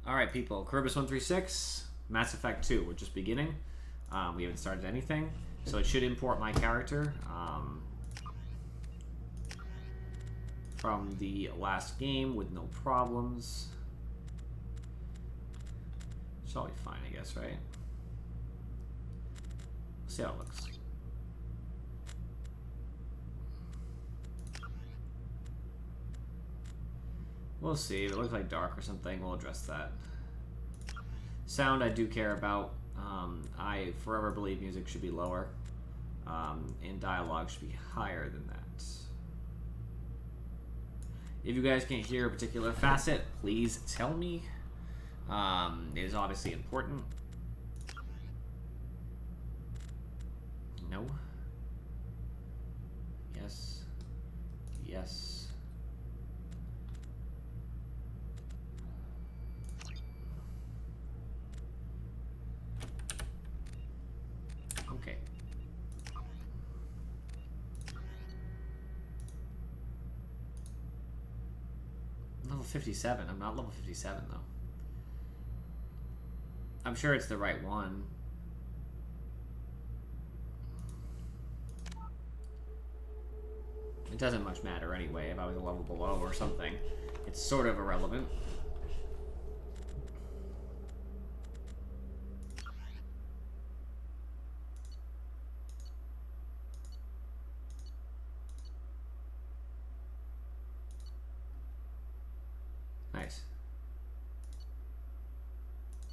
Alright, people. Cerberus 136, Mass Effect 2. We're just beginning. We haven't started anything. So it should import my character from the last game with no problems. Shall be fine, I guess, right? Let's see how it looks. We'll see. If it looks like dark or something, we'll address that. Sound I do care about. I forever believe music should be lower. And dialogue should be higher than that. If you guys can't hear a particular facet, please tell me. It is obviously important. No. Yes. Yes. Okay. Level 57. I'm not level 57 though. I'm sure it's the right one. It doesn't much matter anyway if I was a level below or something. It's sort of irrelevant. Nice.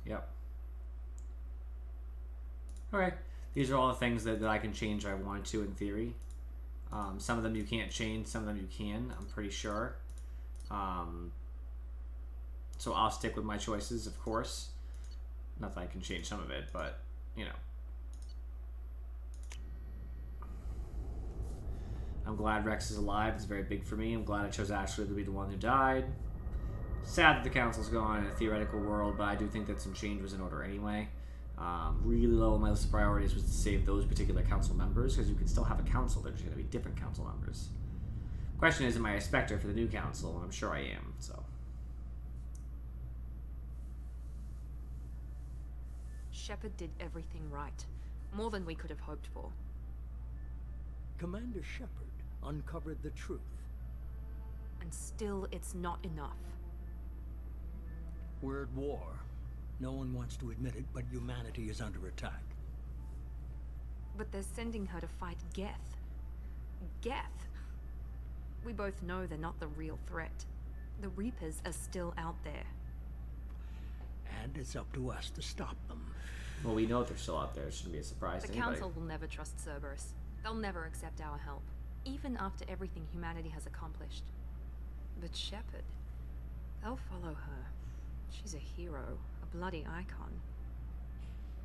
Yep. Alright. These are all the things that I can change if I wanted to in theory. Some of them you can't change, some of them you can, I'm pretty sure. So I'll stick with my choices, of course. Not that I can change some of it, but, you know. I'm glad Rex is alive. It's very big for me. I'm glad I chose Ashley to be the one who died. Sad that the council's gone in a theoretical world, but I do think that some change was in order anyway. Really low on my list of priorities was to save those particular council members, because you can still have a council. There's going to be different council members. Question is, am I a specter for the new council? And I'm sure I am, so. Shepard did everything right. More than we could have hoped for. Commander Shepard uncovered the truth. And still, it's not enough. We're at war. No one wants to admit it, but humanity is under attack. But they're sending her to fight Geth. Geth! We both know they're not the real threat. The Reapers are still out there. And it's up to us to stop them. Well, we know they're still out there. It shouldn't be a surprise to anybody. The Council will never trust Cerberus. They'll never accept our help, even after everything humanity has accomplished. But Shepard, they'll follow her. She's a hero, a bloody icon.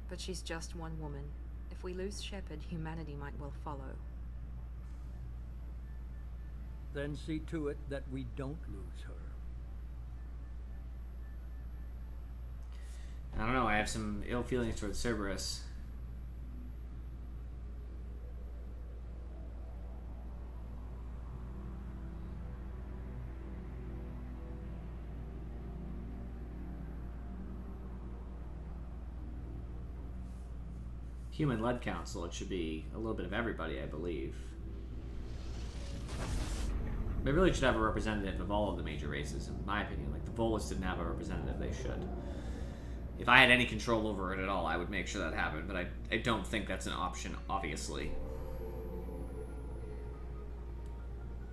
But she's just one woman. If we lose Shepard, humanity might well follow. Then see to it that we don't lose her. I don't know, I have some ill feelings towards Cerberus. Human-led council, it should be a little bit of everybody, I believe. They really should have a representative of all of the major races, in my opinion. Like, the Volus didn't have a representative, they should. If I had any control over it at all, I would make sure that happened, but I don't think that's an option, obviously.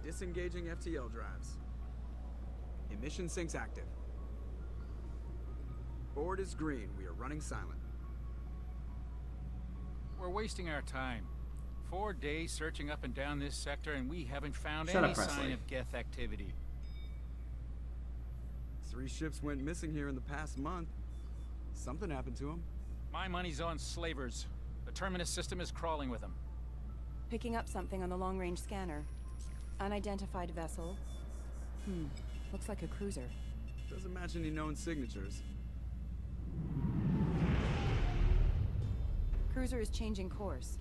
Disengaging FTL drives. Emission sinks active. Board is green. We are running silent. We're wasting our time. 4 days searching up and down this sector, and we haven't found Shut any up, Presley. sign of Geth activity. 3 ships went missing here in the past month. Something happened to them. My money's on slavers. The Terminus system is crawling with them. Picking up something on the long-range scanner. Unidentified vessel. Looks like a cruiser. Doesn't match any known signatures. Cruiser is changing course.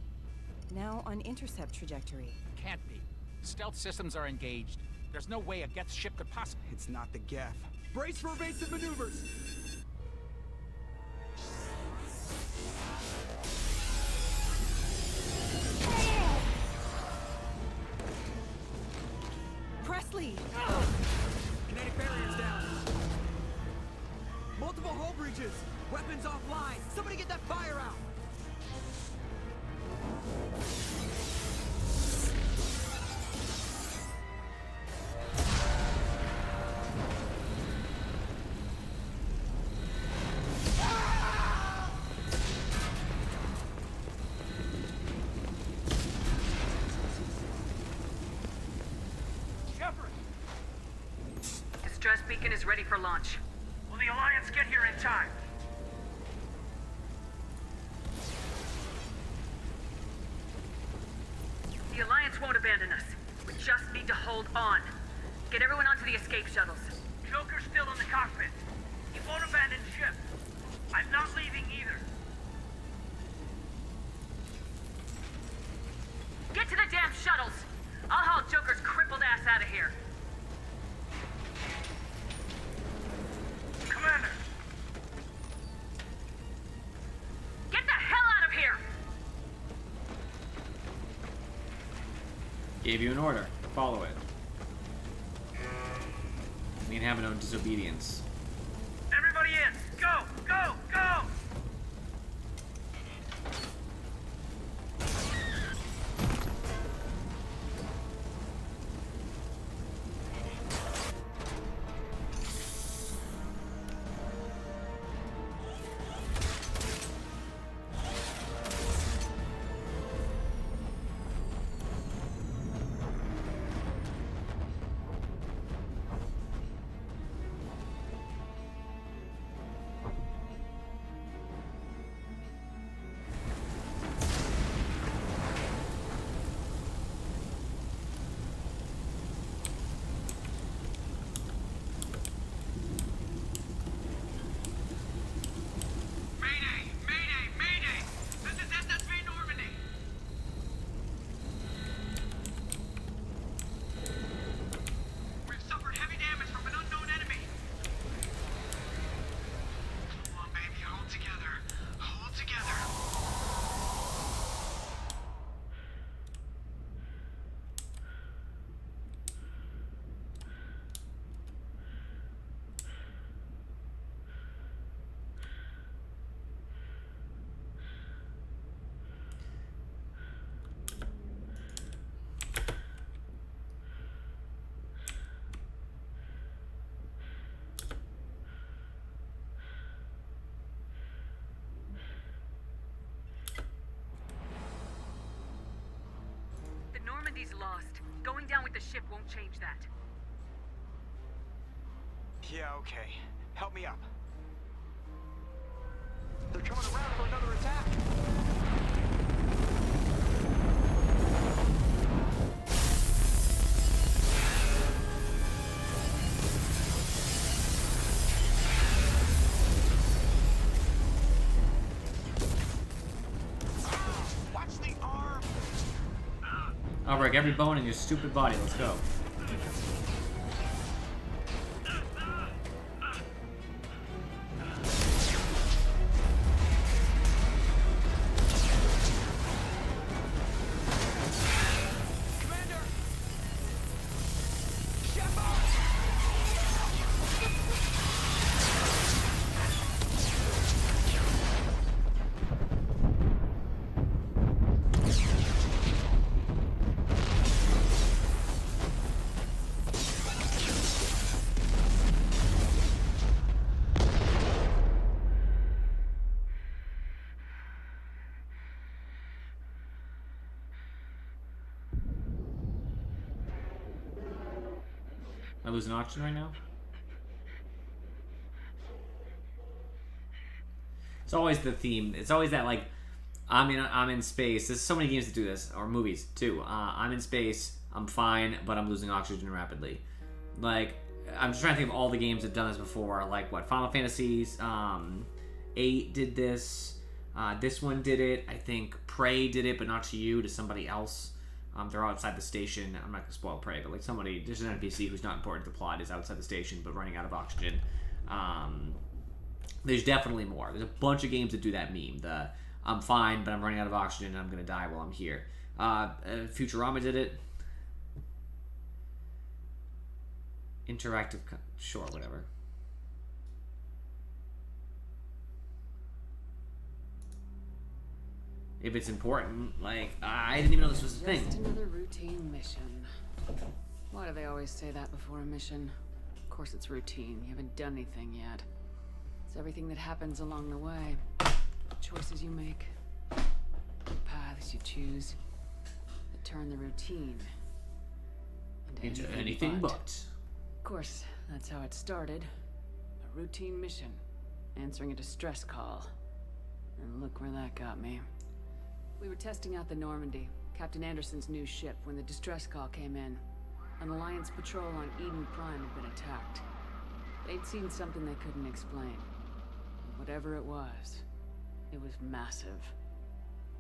Now on intercept trajectory. Can't be. Stealth systems are engaged. There's no way a Geth ship could possibly... It's not the Geth. Brace for evasive maneuvers! closely! Kinetic barriers down. Multiple hull breaches. Weapons offline. Somebody get that fire out. Distress beacon is ready for launch. Will the Alliance get here in time? The Alliance won't abandon us. We just need to hold on. Get everyone onto the escape shuttles. Joker's still in the cockpit. He won't abandon ship. I'm not leaving either. Get to the damn shuttles! I'll haul Joker's crippled ass out of here. Commander! Get the hell out of here! Gave you an order. Follow it. We can have no disobedience. Everybody in! Go! Go! Go! Normandy's lost. Going down with the ship won't change that. Yeah, okay. Help me up. They're coming around for another attack. Watch the arm. I'll break every bone in your stupid body. Let's go. Am I losing oxygen right now? It's always the theme. It's always that, like, I'm in space. There's so many games that do this, or movies too. I'm in space, I'm fine, but I'm losing oxygen rapidly. Like, I'm just trying to think of all the games that have done this before. Like, what, Final Fantasies 8 did this. This one did it. I think Prey did it, but not to you, to somebody else. They're outside the station. I'm not going to spoil Prey, but like somebody, there's an NPC who's not important to the plot, is outside the station, but running out of oxygen. There's definitely more. There's a bunch of games that do that meme. The I'm fine, but I'm running out of oxygen and I'm going to die while I'm here. Futurama did it. Interactive, sure, whatever. If it's important, like, I didn't even know this was a thing. Just another routine mission. Why do they always say that before a mission? Of course it's routine. You haven't done anything yet. It's everything that happens along the way. The choices you make. The paths you choose. That turn the routine Into anything but. Of course, that's how it started. A routine mission. Answering a distress call. And look where that got me. We were testing out the Normandy, Captain Anderson's new ship, when the distress call came in. An Alliance patrol on Eden Prime had been attacked. They'd seen something they couldn't explain. Whatever it was massive.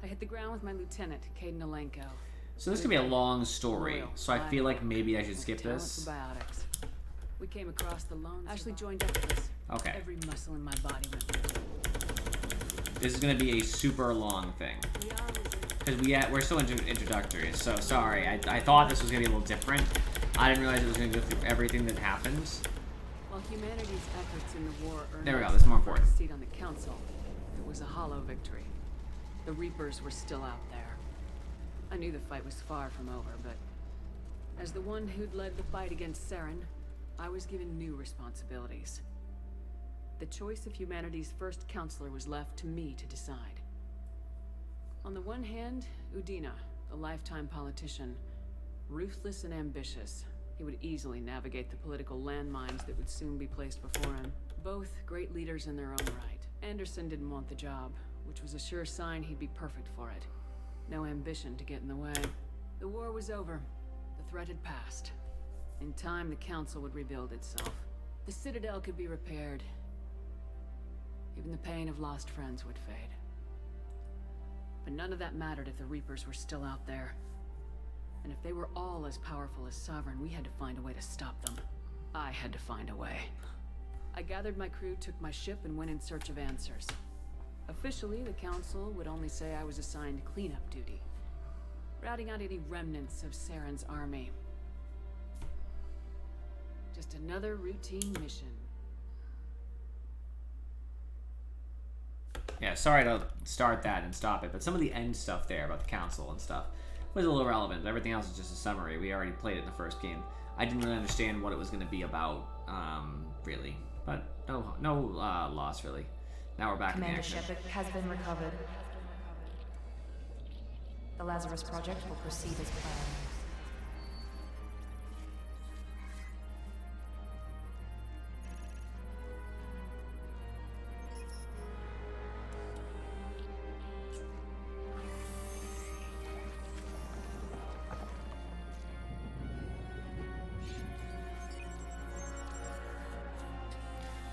I hit the ground with my lieutenant, Caden Alenko. So this could be a long story, so I feel like maybe I should skip this. Biotics. We came across the lone. Ashley joined up with us. Okay. Every muscle in my body went limp. This is gonna be a super long thing. Because we're still introductory, so sorry. I thought this was gonna be a little different. I didn't realize it was gonna go through everything that happens. While humanity's efforts in the war earned There we go, this is more important. a seat on the council, it was a hollow victory. The Reapers were still out there. I knew the fight was far from over, but as the one who'd led the fight against Saren, I was given new responsibilities. The choice of humanity's first counselor was left to me to decide. On the one hand, Udina, a lifetime politician, ruthless and ambitious. He would easily navigate the political landmines that would soon be placed before him. Both great leaders in their own right. Anderson didn't want the job, which was a sure sign he'd be perfect for it. No ambition to get in the way. The war was over. The threat had passed. In time, the Council would rebuild itself. The Citadel could be repaired. Even the pain of lost friends would fade. But none of that mattered if the Reapers were still out there. And if they were all as powerful as Sovereign, we had to find a way to stop them. I had to find a way. I gathered my crew, took my ship, and went in search of answers. Officially, the Council would only say I was assigned cleanup duty, routing out any remnants of Saren's army. Just another routine mission. Yeah, sorry to start that and stop it, but some of the end stuff there about the council and stuff was a little irrelevant. Everything else is just a summary. We already played it in the first game. I didn't really understand what it was going to be about, really. But no loss, really. Now we're back in the Commander action. Shepard has been recovered. The Lazarus Project will proceed as planned.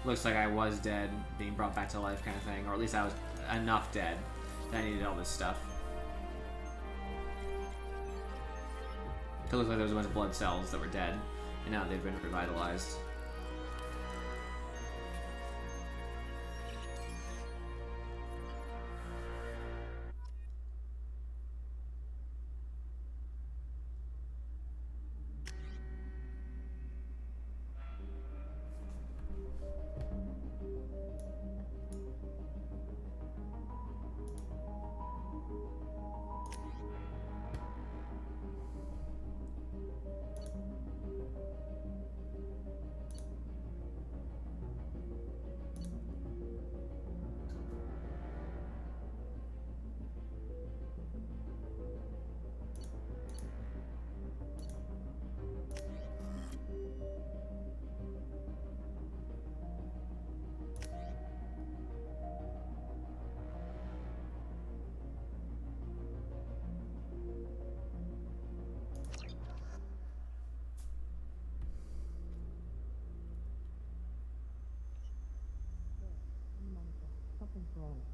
Looks like I was dead, being brought back to life kind of thing. Or at least I was enough dead that I needed all this stuff. It looks like there was a bunch of blood cells that were dead, and now they've been revitalized.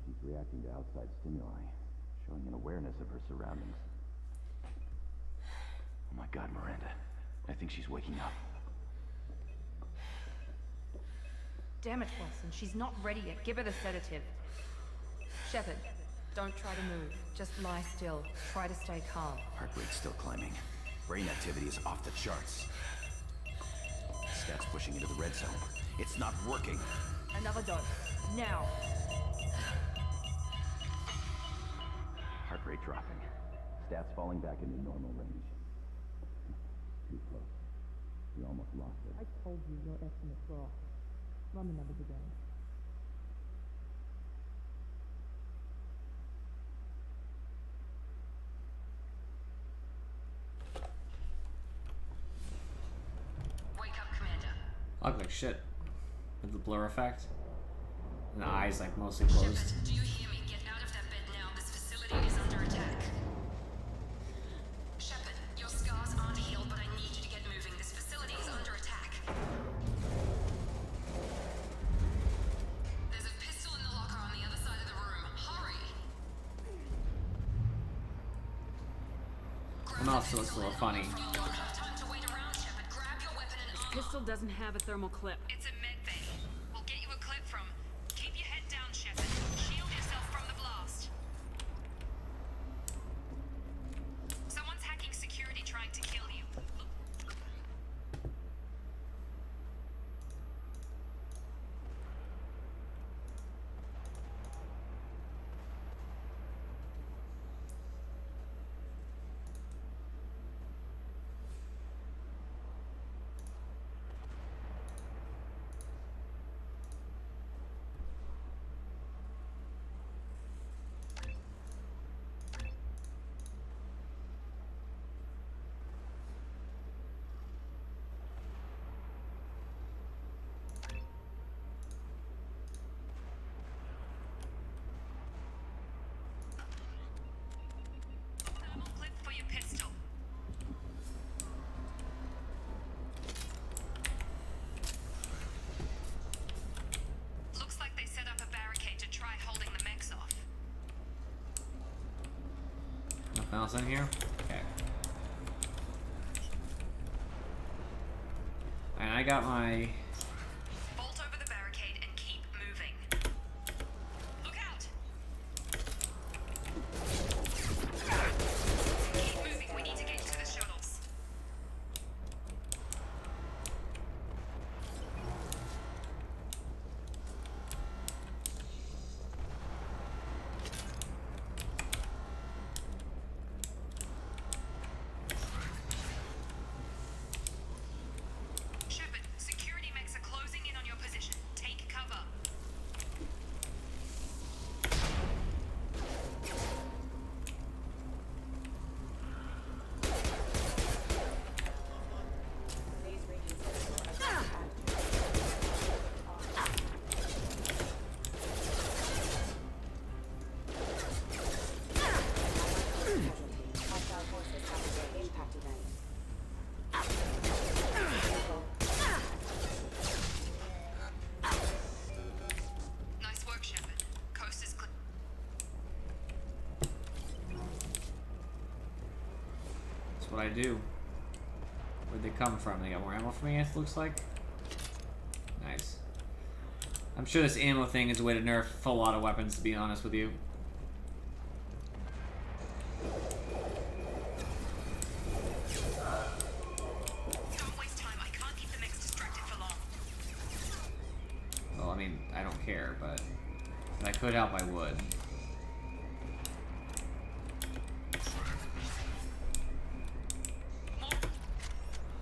She's reacting to outside stimuli, showing an awareness of her surroundings. Oh my God, Miranda. I think she's waking up. Damn it, Wilson. She's not ready yet. Give her the sedative. Shepard, don't try to move. Just lie still. Try to stay calm. Heart rate's still climbing. Brain activity is off the charts. Stats pushing into the red zone. It's not working. Another dose. Now. Heart rate dropping. Stats falling back into normal range. Too close. We almost lost it. I told you your estimates were off. Run the numbers again. Wake up, Commander. I look like shit. With the blur effect. And the eyes like mostly closed. Shepard, do you hear me? Get out of that bed now. This facility is under attack. Shepard, your scars aren't healed, but I need you to get moving. This facility is under attack. There's a pistol in the locker on the other side of the room. Hurry! My mouth still looks a little funny. You don't have time to wait around, Shepard. Grab your weapon and armor. Pistol doesn't have a thermal clip. It's a med bay. We'll get you a clip from. Keep your head down, Shepard. Shield yourself from the blast. Someone's hacking security trying to kill you. Thermal clip for your pistol. Looks like they set up a barricade to try holding the mechs off. Nothing else in here? Okay. And I got my... Bolt over the barricade and keep moving. Look out! Keep moving. We need to get to the shuttles. Shepard, security mechs are closing in on your position. Take cover. Nice work, Shepard. Coast is clear. That's what I do. Where'd they come from? They got more ammo for me, it looks like. Nice. I'm sure this ammo thing is a way to nerf a full lot of weapons, to be honest with you. Don't waste time. I can't keep the mechs distracted for long. Well, I mean, I don't care, but if I could help, I would. More.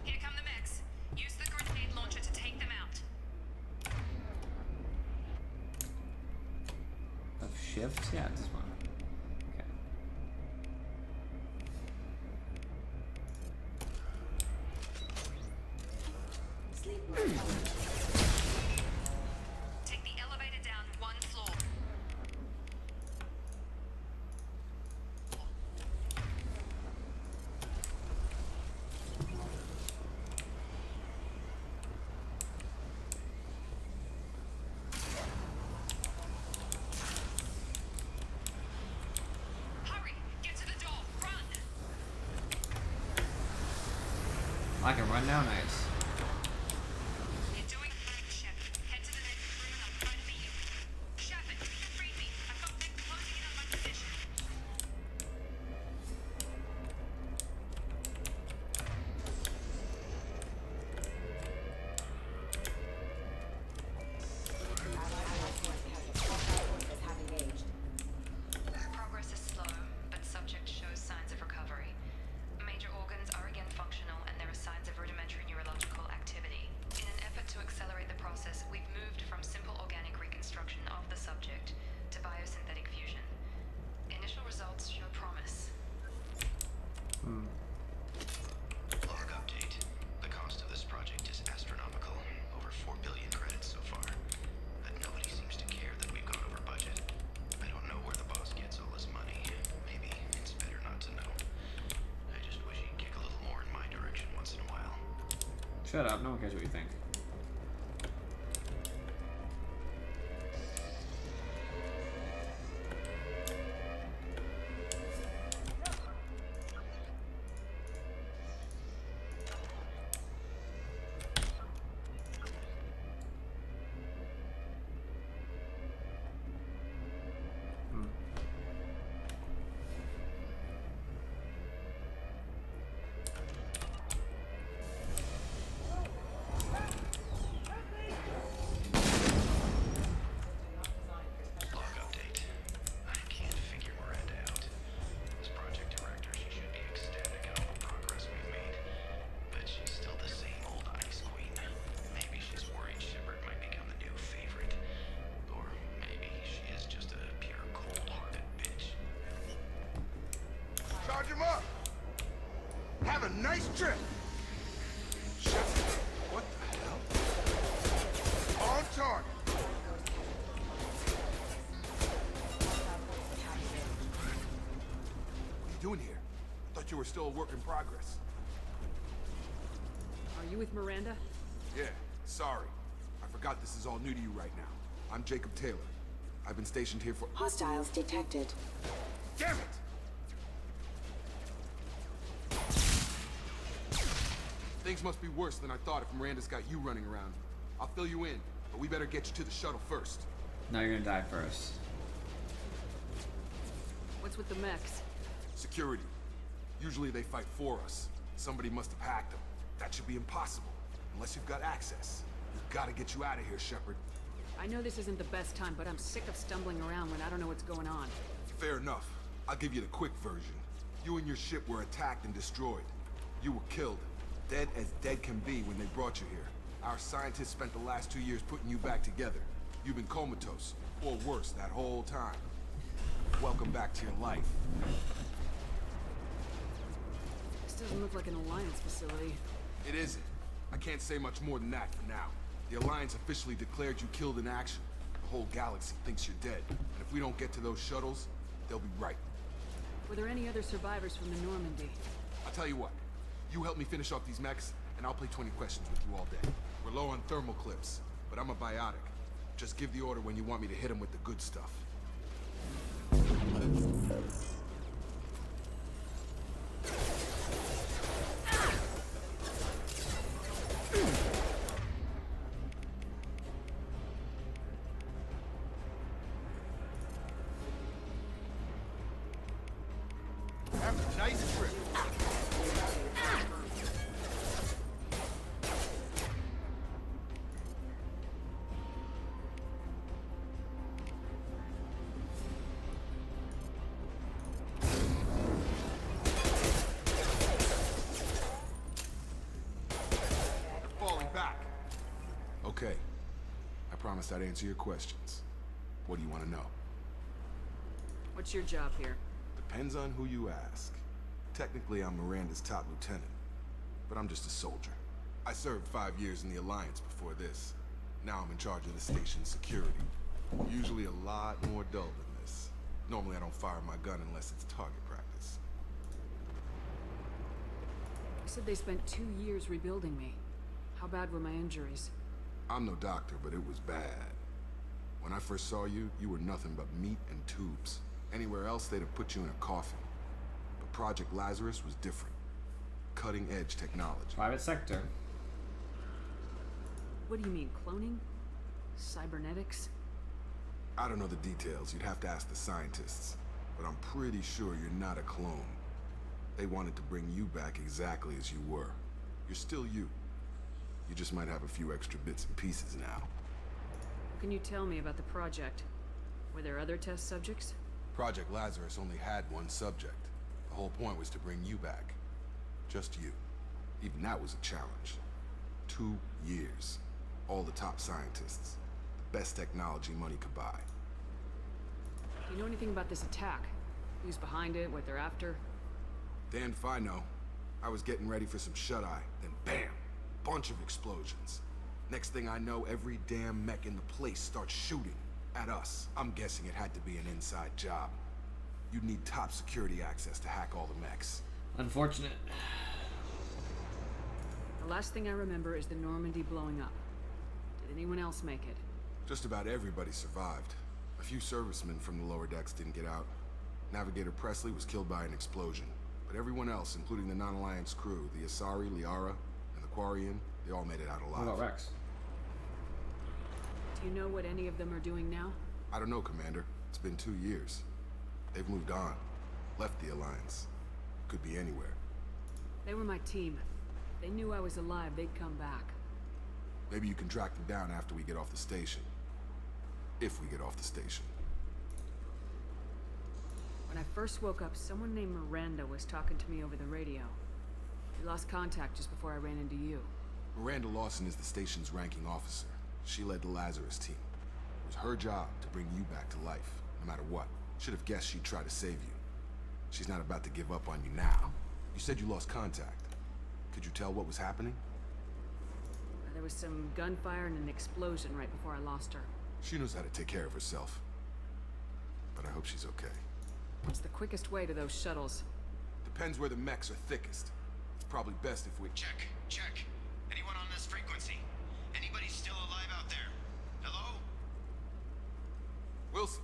Here come the mechs. Use the grenade launcher to take them out. Of shifts? Yeah, this one. Okay. Take the elevator down one floor. Hurry! Get to the door! Run! I can run now, nice. You're doing fine, Shepard. Head to the next room and I'll try to meet you. Shepard, free me. I've got mechs closing in on my position. Shut up. No one cares what you think. Charge him up! Have a nice trip! What the hell? On target! What are you doing here? I thought you were still a work in progress. Are you with Miranda? Yeah, sorry. I forgot this is all new to you right now. I'm Jacob Taylor. I've been stationed here for— Hostiles detected. Damn it! Things must be worse than I thought if Miranda's got you running around. I'll fill you in, but we better get you to the shuttle first. No, you're gonna die first. What's with the mechs? Security. Usually they fight for us. Somebody must have hacked them. That should be impossible, unless you've got access. We've got to get you out of here, Shepard. I know this isn't the best time, but I'm sick of stumbling around when I don't know what's going on. Fair enough. I'll give you the quick version. You and your ship were attacked and destroyed. You were killed. Dead as dead can be when they brought you here. Our scientists spent the last 2 years putting you back together. You've been comatose, or worse, that whole time. Welcome back to your life. This doesn't look like an Alliance facility. It isn't. I can't say much more than that for now. The Alliance officially declared you killed in action. The whole galaxy thinks you're dead. And if we don't get to those shuttles, they'll be right. Were there any other survivors from the Normandy? I'll tell you what. You help me finish off these mechs, and I'll play 20 questions with you all day. We're low on thermal clips, but I'm a biotic. Just give the order when you want me to hit them with the good stuff. Have a nice trip. Okay. I promised I'd answer your questions. What do you want to know? What's your job here? Depends on who you ask. Technically, I'm Miranda's top lieutenant, but I'm just a soldier. I served 5 years in the Alliance before this. Now I'm in charge of the station's security. Usually a lot more dull than this. Normally I don't fire my gun unless it's target practice. You said they spent 2 years rebuilding me. How bad were my injuries? I'm no doctor, but it was bad. When I first saw you, you were nothing but meat and tubes. Anywhere else, they'd have put you in a coffin. But Project Lazarus was different. Cutting-edge technology. Private sector. What do you mean, cloning? Cybernetics? I don't know the details. You'd have to ask the scientists. But I'm pretty sure you're not a clone. They wanted to bring you back exactly as you were. You're still you. You just might have a few extra bits and pieces now. What can you tell me about the project? Were there other test subjects? Project Lazarus only had one subject. The whole point was to bring you back. Just you. Even that was a challenge. 2 years. All the top scientists. The best technology money could buy. Do you know anything about this attack? Who's behind it, what they're after? Damned if I know. I was getting ready for some shut-eye, then bam! Bunch of explosions. Next thing I know, every damn mech in the place starts shooting at us. I'm guessing it had to be an inside job. You'd need top security access to hack all the mechs. Unfortunate. The last thing I remember is the Normandy blowing up. Did anyone else make it? Just about everybody survived. A few servicemen from the lower decks didn't get out. Navigator Presley was killed by an explosion. But everyone else, including the non-Alliance crew, the Asari, Liara, and the Quarian, they all made it out alive. What about Rex? Do you know what any of them are doing now? I don't know, Commander. It's been 2 years. They've moved on. Left the Alliance. Could be anywhere. They were my team. If they knew I was alive, they'd come back. Maybe you can track them down after we get off the station. If we get off the station. When I first woke up, someone named Miranda was talking to me over the radio. We lost contact just before I ran into you. Miranda Lawson is the station's ranking officer. She led the Lazarus team. It was her job to bring you back to life, no matter what. Should have guessed she'd try to save you. She's not about to give up on you now. You said you lost contact. Could you tell what was happening? There was some gunfire and an explosion right before I lost her. She knows how to take care of herself. But I hope she's okay. What's the quickest way to those shuttles? Depends where the mechs are thickest. It's probably best if we... Check. Anyone on this frequency? Anybody still alive out there? Hello? Wilson,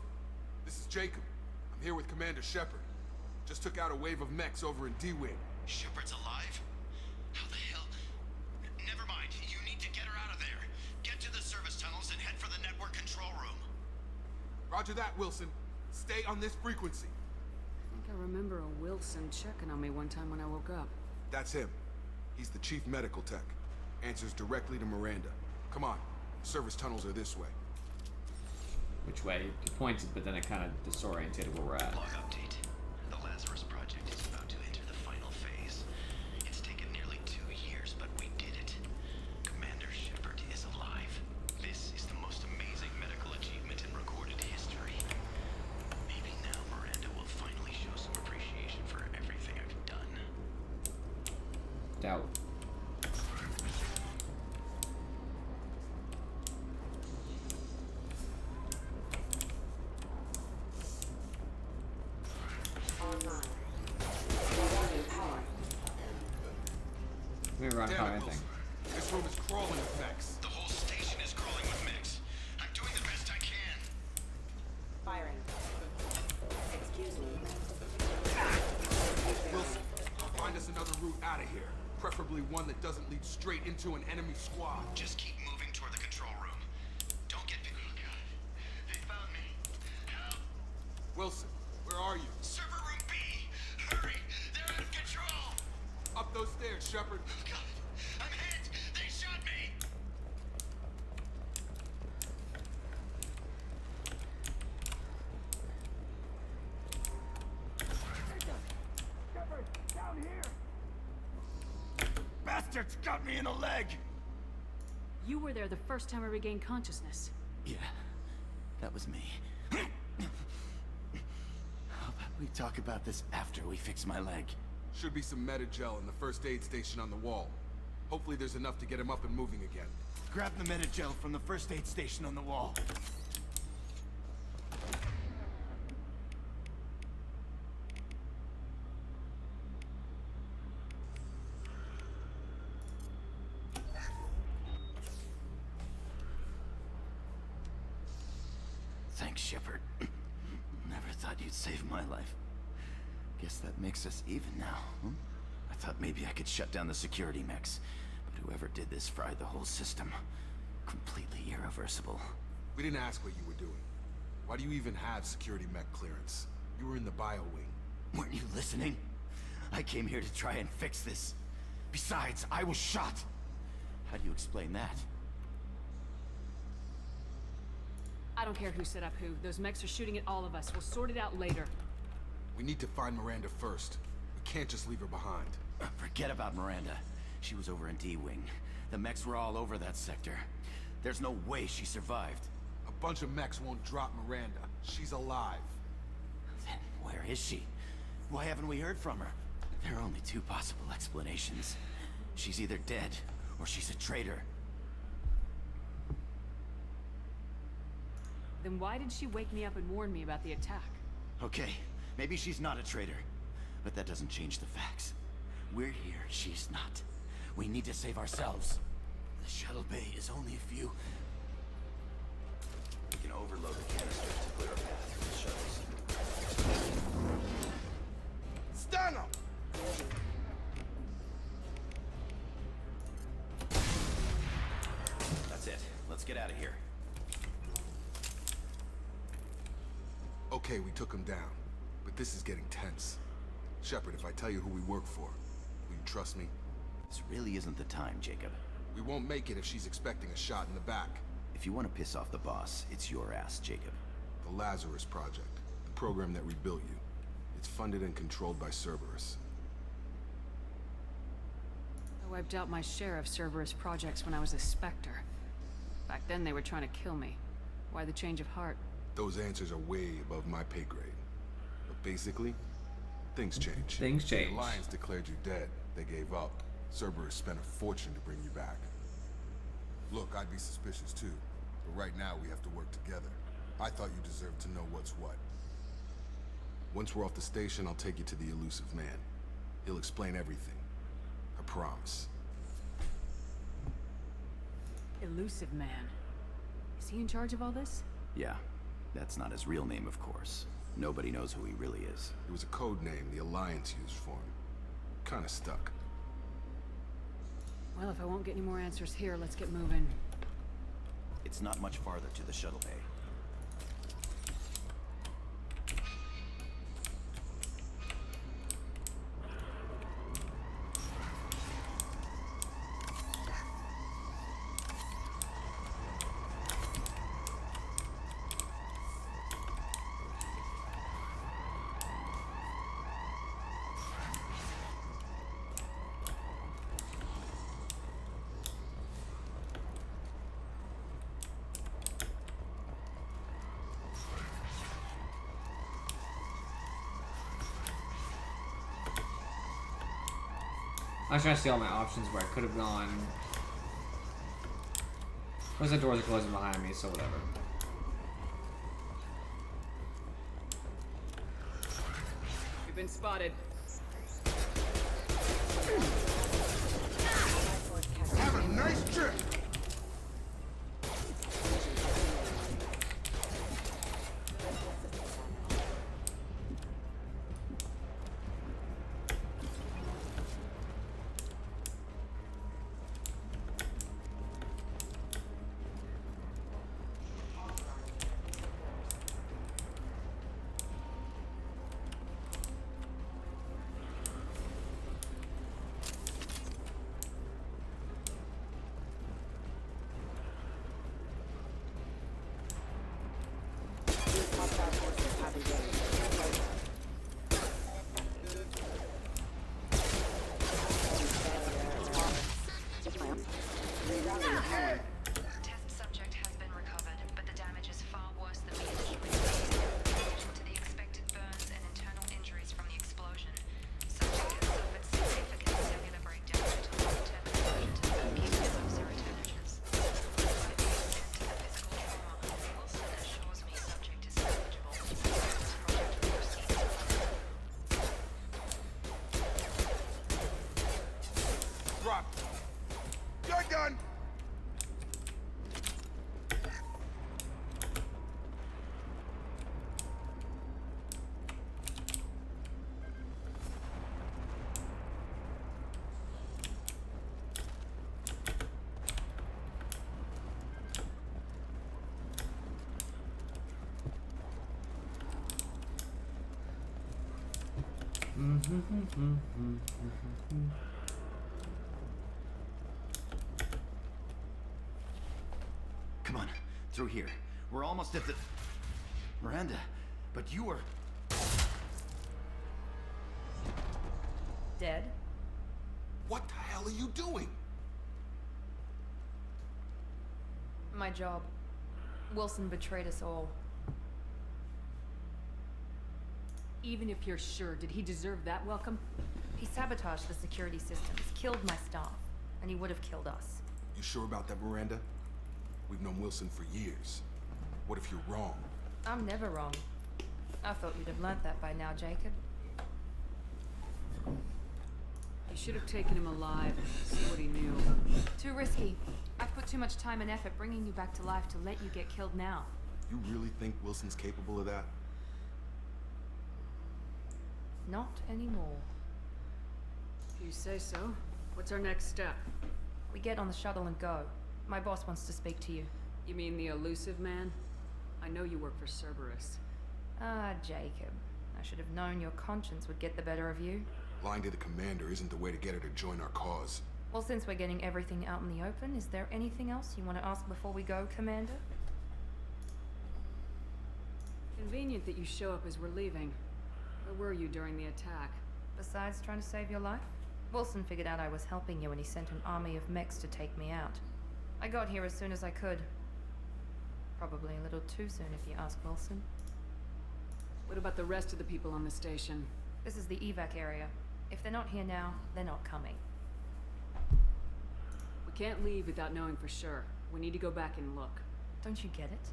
this is Jacob. I'm here with Commander Shepard. Just took out a wave of mechs over in D-Wing. Shepard's alive? How the hell? Never mind. You need to get her out of there. Get to the service tunnels and head for the network control room. Roger that, Wilson. Stay on this frequency. I think I remember a Wilson checking on me one time when I woke up. That's him. He's the chief medical tech. Answers directly to Miranda. Come on. The service tunnels are this way. Which way? He pointed, but then it kind of disorientated where we're at. Log update. The Lazarus project is about to enter the final phase. It's taken nearly 2 years, but we did it. Commander Shepard is alive. This is the most amazing medical achievement in recorded history. Maybe now Miranda will finally show some appreciation for everything I've done. Doubt. We run Damn power it, anything. Wilson. This room is crawling with mechs. The whole station is crawling with mechs. I'm doing the best I can. Firing. Excuse me. Wilson, find us another route out of here. Preferably one that doesn't lead straight into an enemy squad. Just keep moving toward the control room. Don't get picked. Oh God. They found me. Help. Wilson, where are you? Server room B. Hurry. They're out of control. Up those stairs, Shepard. Oh God. I'm hit. They shot me. Shepard, down here! Bastards got me in the leg! You were there the first time I regained consciousness. Yeah, that was me. How about we talk about this after we fix my leg? Should be some Metagel in the first aid station on the wall. Hopefully there's enough to get him up and moving again. Grab the Metagel from the first aid station on the wall. Thanks, Shepard. Never thought you'd save my life. Guess that makes us even now, huh? I thought maybe I could shut down the security mechs, but whoever did this fried the whole system. Completely irreversible. We didn't ask what you were doing. Why do you even have security mech clearance? You were in the bio wing. Weren't you listening? I came here to try and fix this. Besides, I was shot. How do you explain that? I don't care who set up who. Those mechs are shooting at all of us. We'll sort it out later. We need to find Miranda first. We can't just leave her behind. Forget about Miranda. She was over in D-Wing. The mechs were all over that sector. There's no way she survived. A bunch of mechs won't drop Miranda. She's alive. Then where is she? Why haven't we heard from her? There are only two possible explanations. She's either dead, or she's a traitor. Then why did she wake me up and warn me about the attack? Okay, maybe she's not a traitor. But that doesn't change the facts. We're here, she's not. We need to save ourselves. The shuttle bay is only a few... We can overload the canisters to clear a path for the shuttles. Stun 'em! That's it. Let's get out of here. Okay, we took him down. But this is getting tense. Shepard, if I tell you who we work for, will you trust me? This really isn't the time, Jacob. We won't make it if she's expecting a shot in the back. If you want to piss off the boss, it's your ass, Jacob. The Lazarus Project, the program that rebuilt you. It's funded and controlled by Cerberus. I wiped out my share of Cerberus projects when I was a Spectre. Back then they were trying to kill me. Why the change of heart? Those answers are way above my pay grade. But basically, things change. Things change. The Alliance declared you dead. They gave up. Cerberus spent a fortune to bring you back. Look, I'd be suspicious too. But right now we have to work together. I thought you deserved to know what's what. Once we're off the station, I'll take you to the elusive man. He'll explain everything. I promise. Elusive man. Is he in charge of all this? Yeah. That's not his real name, of course. Nobody knows who he really is. It was a code name the Alliance used for him. Kinda stuck. Well, if I won't get any more answers here, let's get moving. It's not much farther to the shuttle bay. I was trying to see all my options where I could have gone. Once the doors are closing behind me, so whatever. You've been spotted. Have a nice trip! Test subject has been recovered, but the damage is far worse than we initially anticipated. In addition to the expected burns and internal injuries from the explosion, subject has suffered significant cellular breakdown due to long-term exposure to smoking and sub-serotonergens. Despite the extent to the physical trauma, Wilson assures me subject is salvageable. This project will proceed. Drop! Gun! Come on, through here. We're almost at the... Miranda, but you were... Dead? What the hell are you doing? My job. Wilson betrayed us all. Even if you're sure, did he deserve that welcome? He sabotaged the security systems, killed my staff, and he would have killed us. You sure about that, Miranda? We've known Wilson for years. What if you're wrong? I'm never wrong. I thought you'd have learnt that by now, Jacob. You should have taken him alive, see what he knew. Too risky. I've put too much time and effort bringing you back to life to let you get killed now. You really think Wilson's capable of that? Not anymore. If you say so. What's our next step? We get on the shuttle and go. My boss wants to speak to you. You mean the elusive man? I know you work for Cerberus. Ah, Jacob. I should have known your conscience would get the better of you. Lying to the commander isn't the way to get her to join our cause. Well, since we're getting everything out in the open, is there anything else you want to ask before we go, Commander? Convenient that you show up as we're leaving. Where were you during the attack? Besides trying to save your life? Wilson figured out I was helping you and he sent an army of mechs to take me out. I got here as soon as I could. Probably a little too soon if you ask Wilson. What about the rest of the people on the station? This is the evac area. If they're not here now, they're not coming. We can't leave without knowing for sure. We need to go back and look. Don't you get it?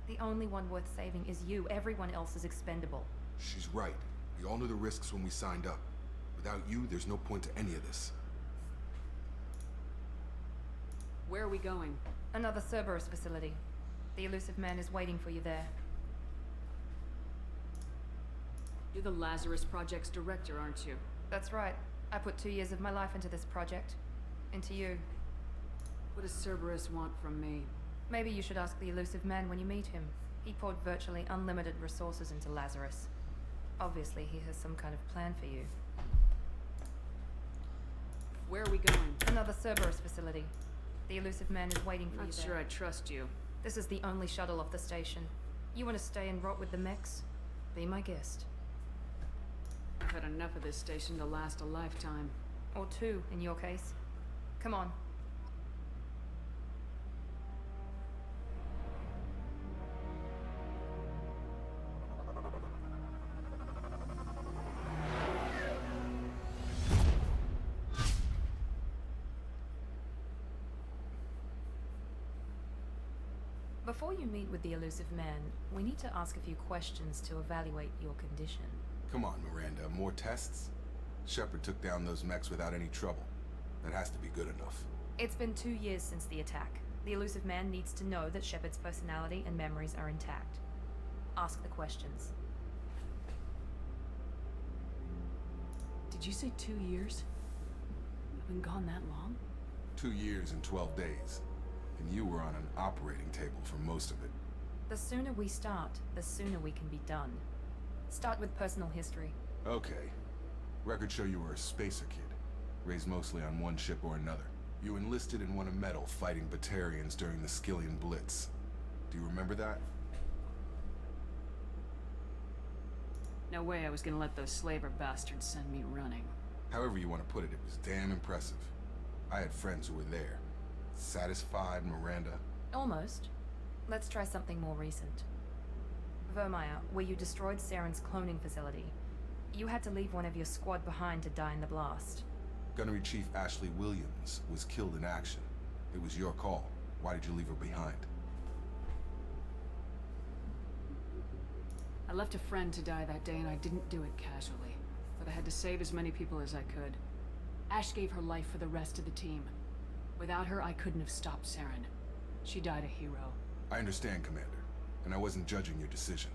The only one worth saving is you. Everyone else is expendable. She's right. We all knew the risks when we signed up. Without you, there's no point to any of this. Where are we going? Another Cerberus facility. The elusive man is waiting for you there. You're the Lazarus Project's director, aren't you? That's right. I put 2 years of my life into this project. Into you. What does Cerberus want from me? Maybe you should ask the elusive man when you meet him. He poured virtually unlimited resources into Lazarus. Obviously, he has some kind of plan for you. Where are we going? Another Cerberus facility. The elusive man is waiting for you Not there. sure I trust you. This is the only shuttle off the station. You want to stay and rot with the mechs? Be my guest. I've had enough of this station to last a lifetime. Or 2, in your case. Come on. Before you meet with the elusive man, we need to ask a few questions to evaluate your condition. Come on, Miranda. More tests? Shepard took down those mechs without any trouble. That has to be good enough. It's been 2 years since the attack. The elusive man needs to know that Shepard's personality and memories are intact. Ask the questions. Did you say 2 years? I've been gone that long? 2 years and 12 days. And you were on an operating table for most of it. The sooner we start, the sooner we can be done. Start with personal history. Okay. Records show you were a spacer kid. Raised mostly on one ship or another. You enlisted and won a medal fighting Batarians during the Skillian Blitz. Do you remember that? No way I was gonna let those slaver bastards send me running. However you want to put it, it was damn impressive. I had friends who were there. Satisfied, Miranda? Almost. Let's try something more recent. Vermeer, where you destroyed Saren's cloning facility. You had to leave one of your squad behind to die in the blast. Gunnery Chief Ashley Williams was killed in action. It was your call. Why did you leave her behind? I left a friend to die that day and I didn't do it casually. But I had to save as many people as I could. Ash gave her life for the rest of the team. Without her, I couldn't have stopped Saren. She died a hero. I understand, Commander. And I wasn't judging your decision.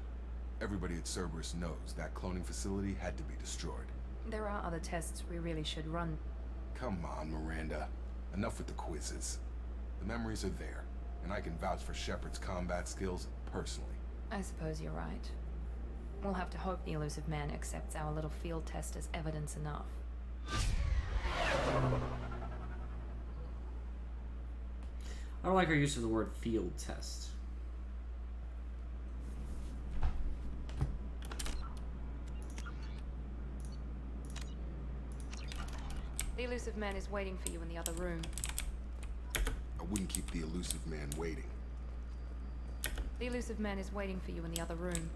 Everybody at Cerberus knows that cloning facility had to be destroyed. There are other tests we really should run. Come on, Miranda. Enough with the quizzes. The memories are there, and I can vouch for Shepard's combat skills personally. I suppose you're right. We'll have to hope the elusive man accepts our little field test as evidence enough. I don't like her use of the word field test. The elusive man is waiting for you in the other room. I wouldn't keep the elusive man waiting. The elusive man is waiting for you in the other room.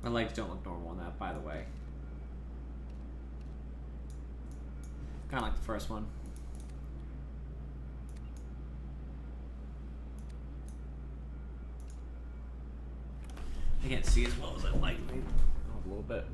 My legs don't look normal in that, by the way. Kind of like the first one. I can't see as well as I'd like. Maybe a little bit.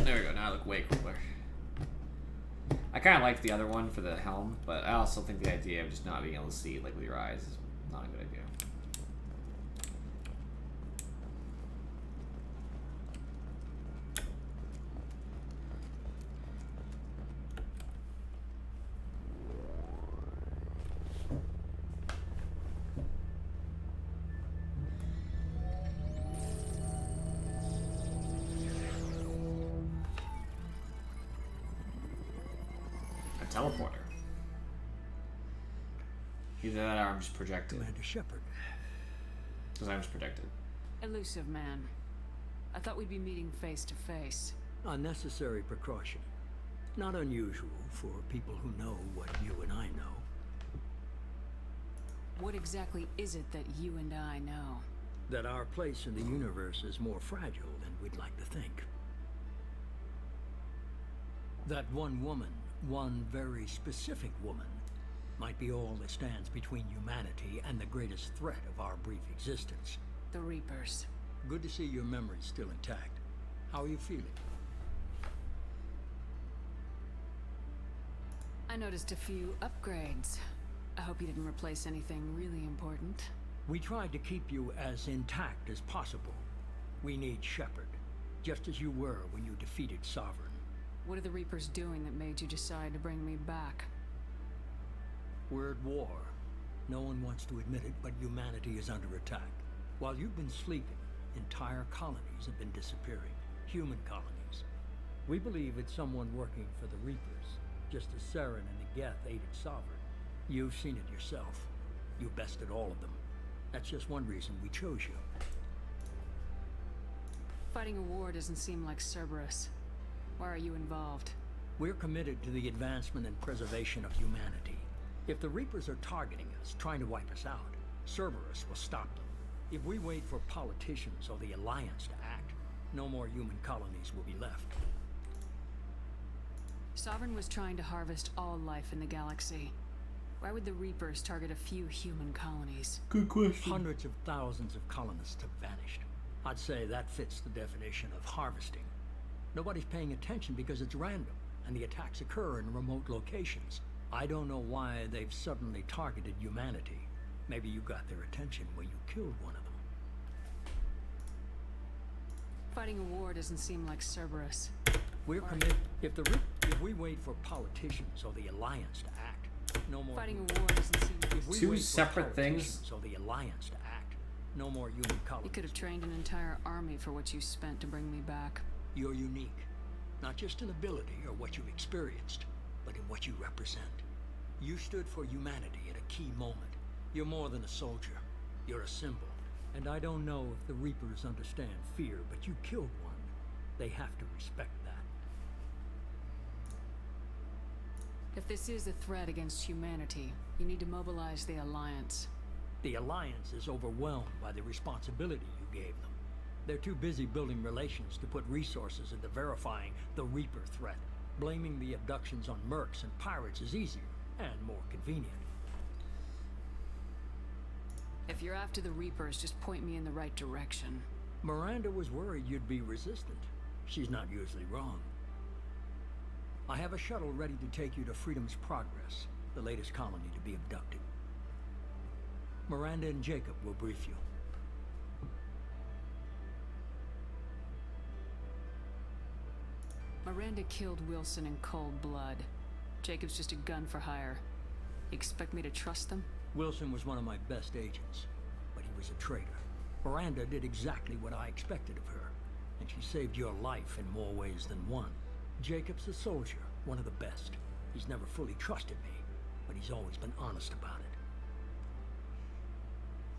There we go, now I look way cooler. I kind of like the other one for the helm, but I also think the idea of just not being able to see like with your eyes is not a good idea. Teleporter. Either that or I'm just projected. Commander Shepard. Because I'm just projected. Elusive man. I thought we'd be meeting face to face. Unnecessary precaution. Not unusual for people who know what you and I know. What exactly is it that you and I know? That our place in the universe is more fragile than we'd like to think. That one woman, one very specific woman, might be all that stands between humanity and the greatest threat of our brief existence. The Reapers. Good to see your memory's still intact. How are you feeling? I noticed a few upgrades. I hope you didn't replace anything really important. We tried to keep you as intact as possible. We need Shepard, just as you were when you defeated Sovereign. What are the Reapers doing that made you decide to bring me back? We're at war. No one wants to admit it, but humanity is under attack. While you've been sleeping, entire colonies have been disappearing. Human colonies. We believe it's someone working for the Reapers, just as Saren and the Geth aided Sovereign. You've seen it yourself. You bested all of them. That's just one reason we chose you. Fighting a war doesn't seem like Cerberus. Why are you involved? We're committed to the advancement and preservation of humanity. If the Reapers are targeting us, trying to wipe us out, Cerberus will stop them. If we wait for politicians or the Alliance to act, no more human colonies will be left. Sovereign was trying to harvest all life in the galaxy. Why would the Reapers target a few human colonies? Good question. Hundreds of thousands of colonists have vanished. I'd say that fits the definition of harvesting. Nobody's paying attention because it's random, and the attacks occur in remote locations. I don't know why they've suddenly targeted humanity. Maybe you got their attention when you killed one of them. Fighting a war doesn't seem like Cerberus. We're committed. If we wait for politicians or the Alliance to act, no more. Fighting a war doesn't seem like If we Two wait for separate things? politicians or the Alliance to act, no more human colonies. You could have trained an entire army for what you spent to bring me back. You're unique, not just in ability or what you've experienced, but in what you represent. You stood for humanity at a key moment. You're more than a soldier. You're a symbol. And I don't know if the Reapers understand fear, but you killed one. They have to respect that. If this is a threat against humanity, you need to mobilize the Alliance. The Alliance is overwhelmed by the responsibility you gave them. They're too busy building relations to put resources into verifying the Reaper threat. Blaming the abductions on mercs and pirates is easier and more convenient. If you're after the Reapers, just point me in the right direction. Miranda was worried you'd be resistant. She's not usually wrong. I have a shuttle ready to take you to Freedom's Progress, the latest colony to be abducted. Miranda and Jacob will brief you. Miranda killed Wilson in cold blood. Jacob's just a gun for hire. You expect me to trust them? Wilson was one of my best agents, but he was a traitor. Miranda did exactly what I expected of her. and she saved your life in more ways than one. Jacob's a soldier, one of the best. He's never fully trusted me, but he's always been honest about it.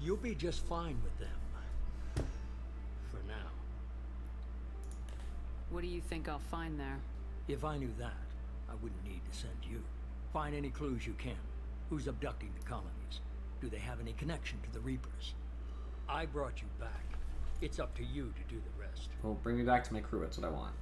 You'll be just fine with them. For now. What do you think I'll find there? If I knew that, I wouldn't need to send you. Find any clues you can. Who's abducting the colonies? Do they have any connection to the Reapers? I brought you back. It's up to you to do the rest. Well, bring me back to my crew. That's what I want.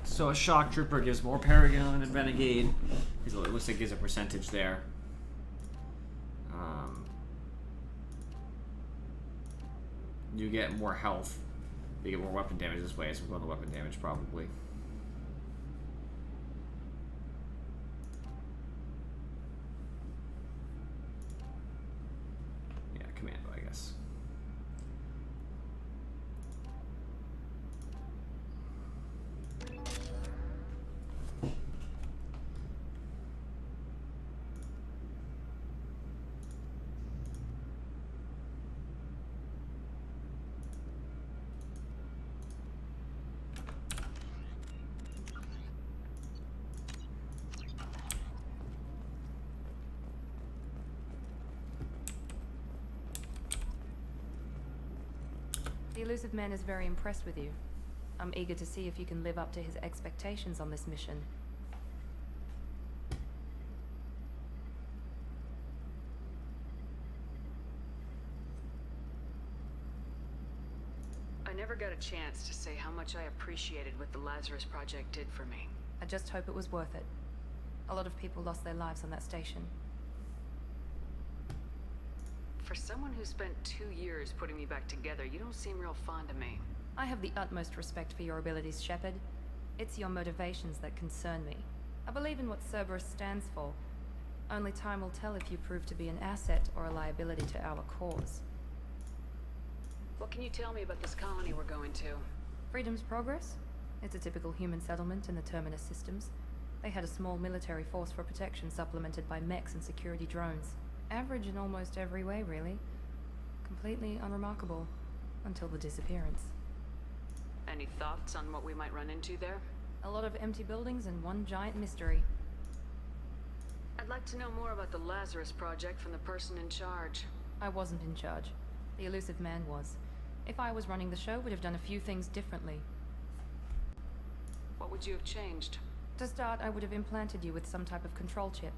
So a shock trooper gives more Paragon and Renegade. It looks like it gives a percentage there. You get more health. You get more weapon damage this way, so we're going to weapon damage probably. Yeah, commando, I guess. The elusive man is very impressed with you. I'm eager to see if you can live up to his expectations on this mission. I never got a chance to say how much I appreciated what the Lazarus Project did for me. I just hope it was worth it. A lot of people lost their lives on that station. For someone who spent 2 years putting me back together, you don't seem real fond of me. I have the utmost respect for your abilities, Shepard. It's your motivations that concern me. I believe in what Cerberus stands for. Only time will tell if you prove to be an asset or a liability to our cause. What can you tell me about this colony we're going to? Freedom's Progress? It's a typical human settlement in the Terminus systems. They had a small military force for protection supplemented by mechs and security drones. Average in almost every way, really. Completely unremarkable. Until the disappearance. Any thoughts on what we might run into there? A lot of empty buildings and one giant mystery. I'd like to know more about the Lazarus Project from the person in charge. I wasn't in charge. The elusive man was. If I was running the show, we'd have done a few things differently. What would you have changed? To start, I would have implanted you with some type of control chip.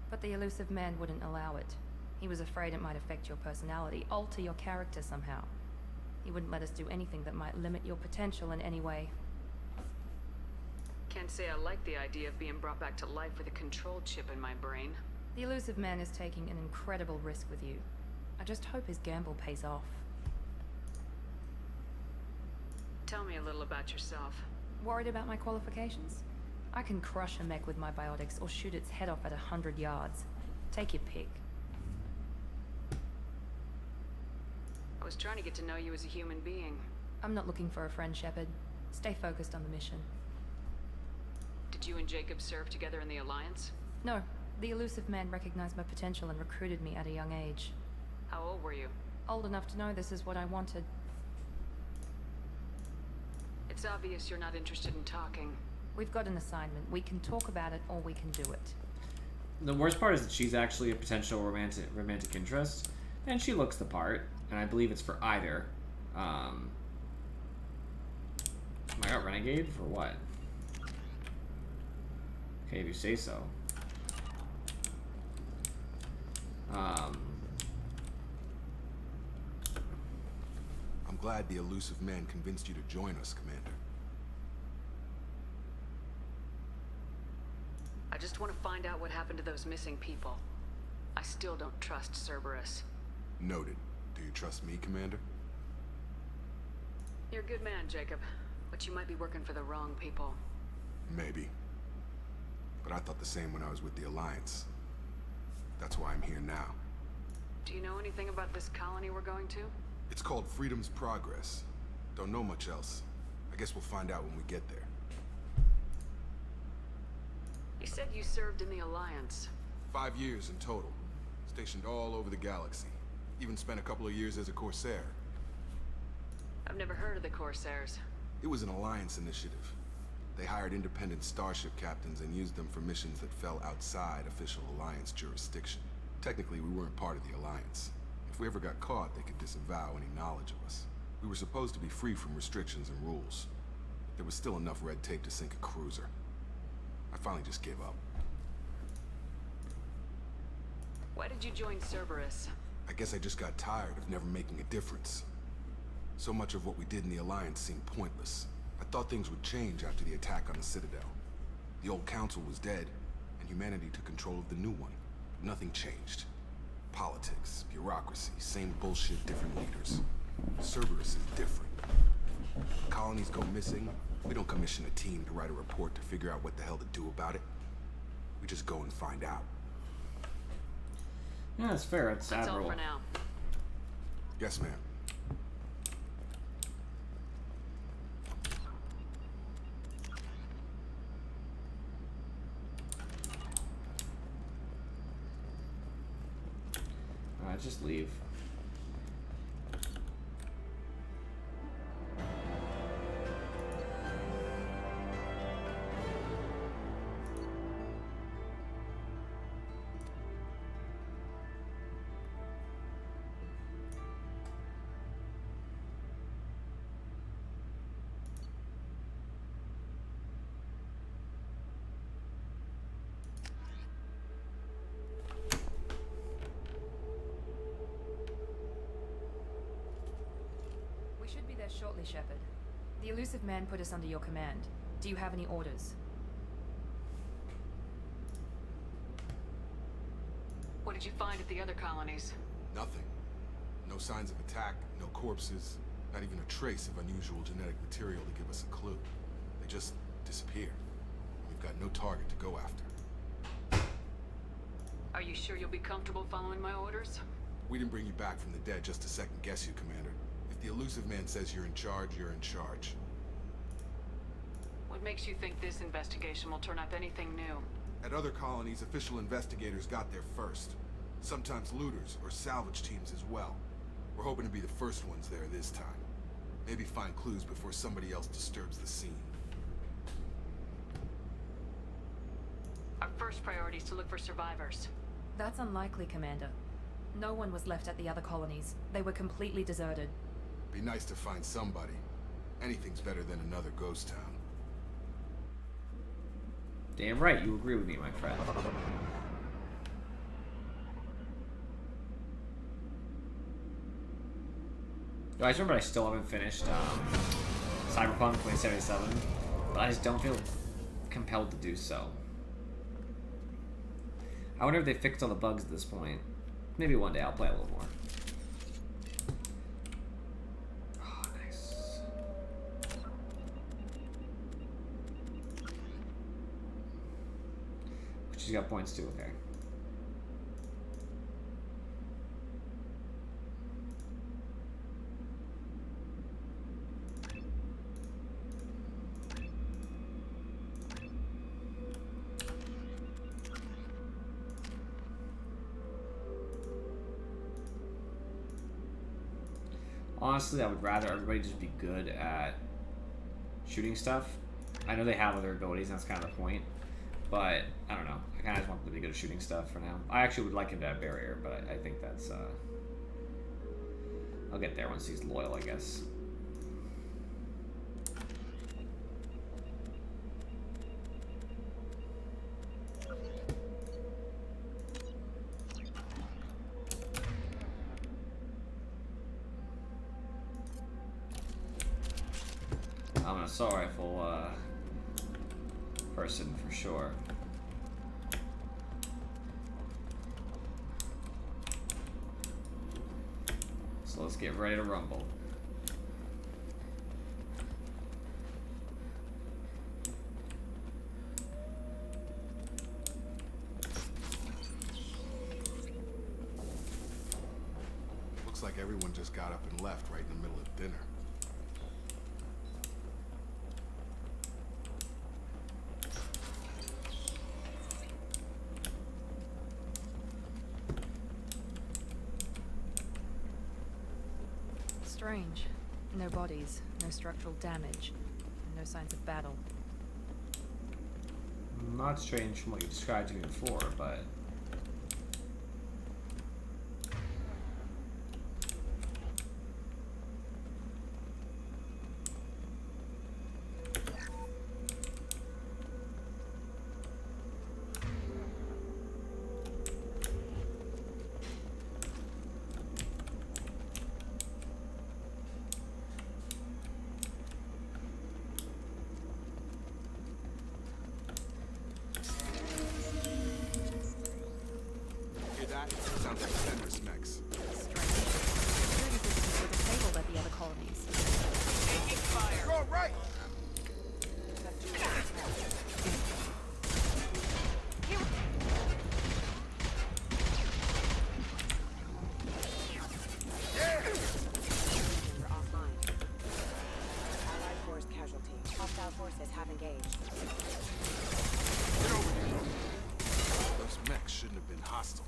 But the elusive man wouldn't allow it. He was afraid it might affect your personality, alter your character somehow. He wouldn't let us do anything that might limit your potential in any way. Can't say I like the idea of being brought back to life with a control chip in my brain. The elusive man is taking an incredible risk with you. I just hope his gamble pays off. Tell me a little about yourself. Worried about my qualifications? I can crush a mech with my biotics or shoot its head off at 100 yards. Take your pick. I was trying to get to know you as a human being. I'm not looking for a friend, Shepard. Stay focused on the mission. Did you and Jacob serve together in the Alliance? No. The elusive man recognized my potential and recruited me at a young age. How old were you? Old enough to know this is what I wanted. It's obvious you're not interested in talking. We've got an assignment. We can talk about it or we can do it. The worst part is that she's actually a potential romantic interest, and she looks the part, and I believe it's for either. I got Renegade for what? Okay, if you say so. glad the elusive man convinced you to join us, Commander. I just want to find out what happened to those missing people. I still don't trust Cerberus. Noted. Do you trust me, Commander? You're a good man, Jacob. But you might be working for the wrong people. Maybe. But I thought the same when I was with the Alliance. That's why I'm here now. Do you know anything about this colony we're going to? It's called Freedom's Progress. Don't know much else. I guess we'll find out when we get there. You said you served in the Alliance. 5 years in total. Stationed all over the galaxy. Even spent a couple of years as a Corsair. I've never heard of the Corsairs. It was an Alliance initiative. They hired independent starship captains and used them for missions that fell outside official Alliance jurisdiction. Technically, we weren't part of the Alliance. If we ever got caught, they could disavow any knowledge of us. We were supposed to be free from restrictions and rules. There was still enough red tape to sink a cruiser. I finally just gave up. Why did you join Cerberus? I guess I just got tired of never making a difference. So much of what we did in the Alliance seemed pointless. I thought things would change after the attack on the Citadel. The old council was dead, and humanity took control of the new one. But nothing changed. Politics, bureaucracy, same bullshit, different leaders. Cerberus is different. Colonies go missing, we don't commission a team to write a report to figure out what the hell to do about it. We just go and find out. Yeah, that's fair. It's That's admirable. all for now. Yes, ma'am. Alright, just leave. We should be there shortly, Shepard. The elusive man put us under your command. Do you have any orders? What did you find at the other colonies? Nothing. No signs of attack, no corpses, not even a trace of unusual genetic material to give us a clue. They just disappear. We've got no target to go after. Are you sure you'll be comfortable following my orders? We didn't bring you back from the dead just to second guess you, Commander. If the elusive man says you're in charge, you're in charge. What makes you think this investigation will turn up anything new? At other colonies, official investigators got there first. Sometimes looters or salvage teams as well. We're hoping to be the first ones there this time. Maybe find clues before somebody else disturbs the scene. Our first priority is to look for survivors. That's unlikely, Commander. No one was left at the other colonies. They were completely deserted. Be nice to find somebody. Anything's better than another ghost town. Damn right, you agree with me, my friend. I just remember I still haven't finished Cyberpunk 2077, but I just don't feel compelled to do so. I wonder if they fixed all the bugs at this point. Maybe one day I'll play a little more. Oh, nice. She's got points too, okay. Honestly, I would rather everybody just be good at shooting stuff. I know they have other abilities, and that's kind of the point. But, I don't know. I kind of just want them to be good at shooting stuff for now. I actually would like him to have barrier, but I think that's, I'll get there once he's loyal, I guess. an assault rifle person for sure. So let's get ready to rumble. Looks like everyone just got up and left right in the middle of dinner. Strange. No bodies, no structural damage, no signs of battle. Not strange from what you described to me before, but Hear that? Sounds like Cerberus mechs. Strange. Security systems were disabled at the other colonies. Taking fire. You're all right. We're offline. Allied force casualty. Hostile forces have engaged. Get over here. Those mechs shouldn't have been hostile.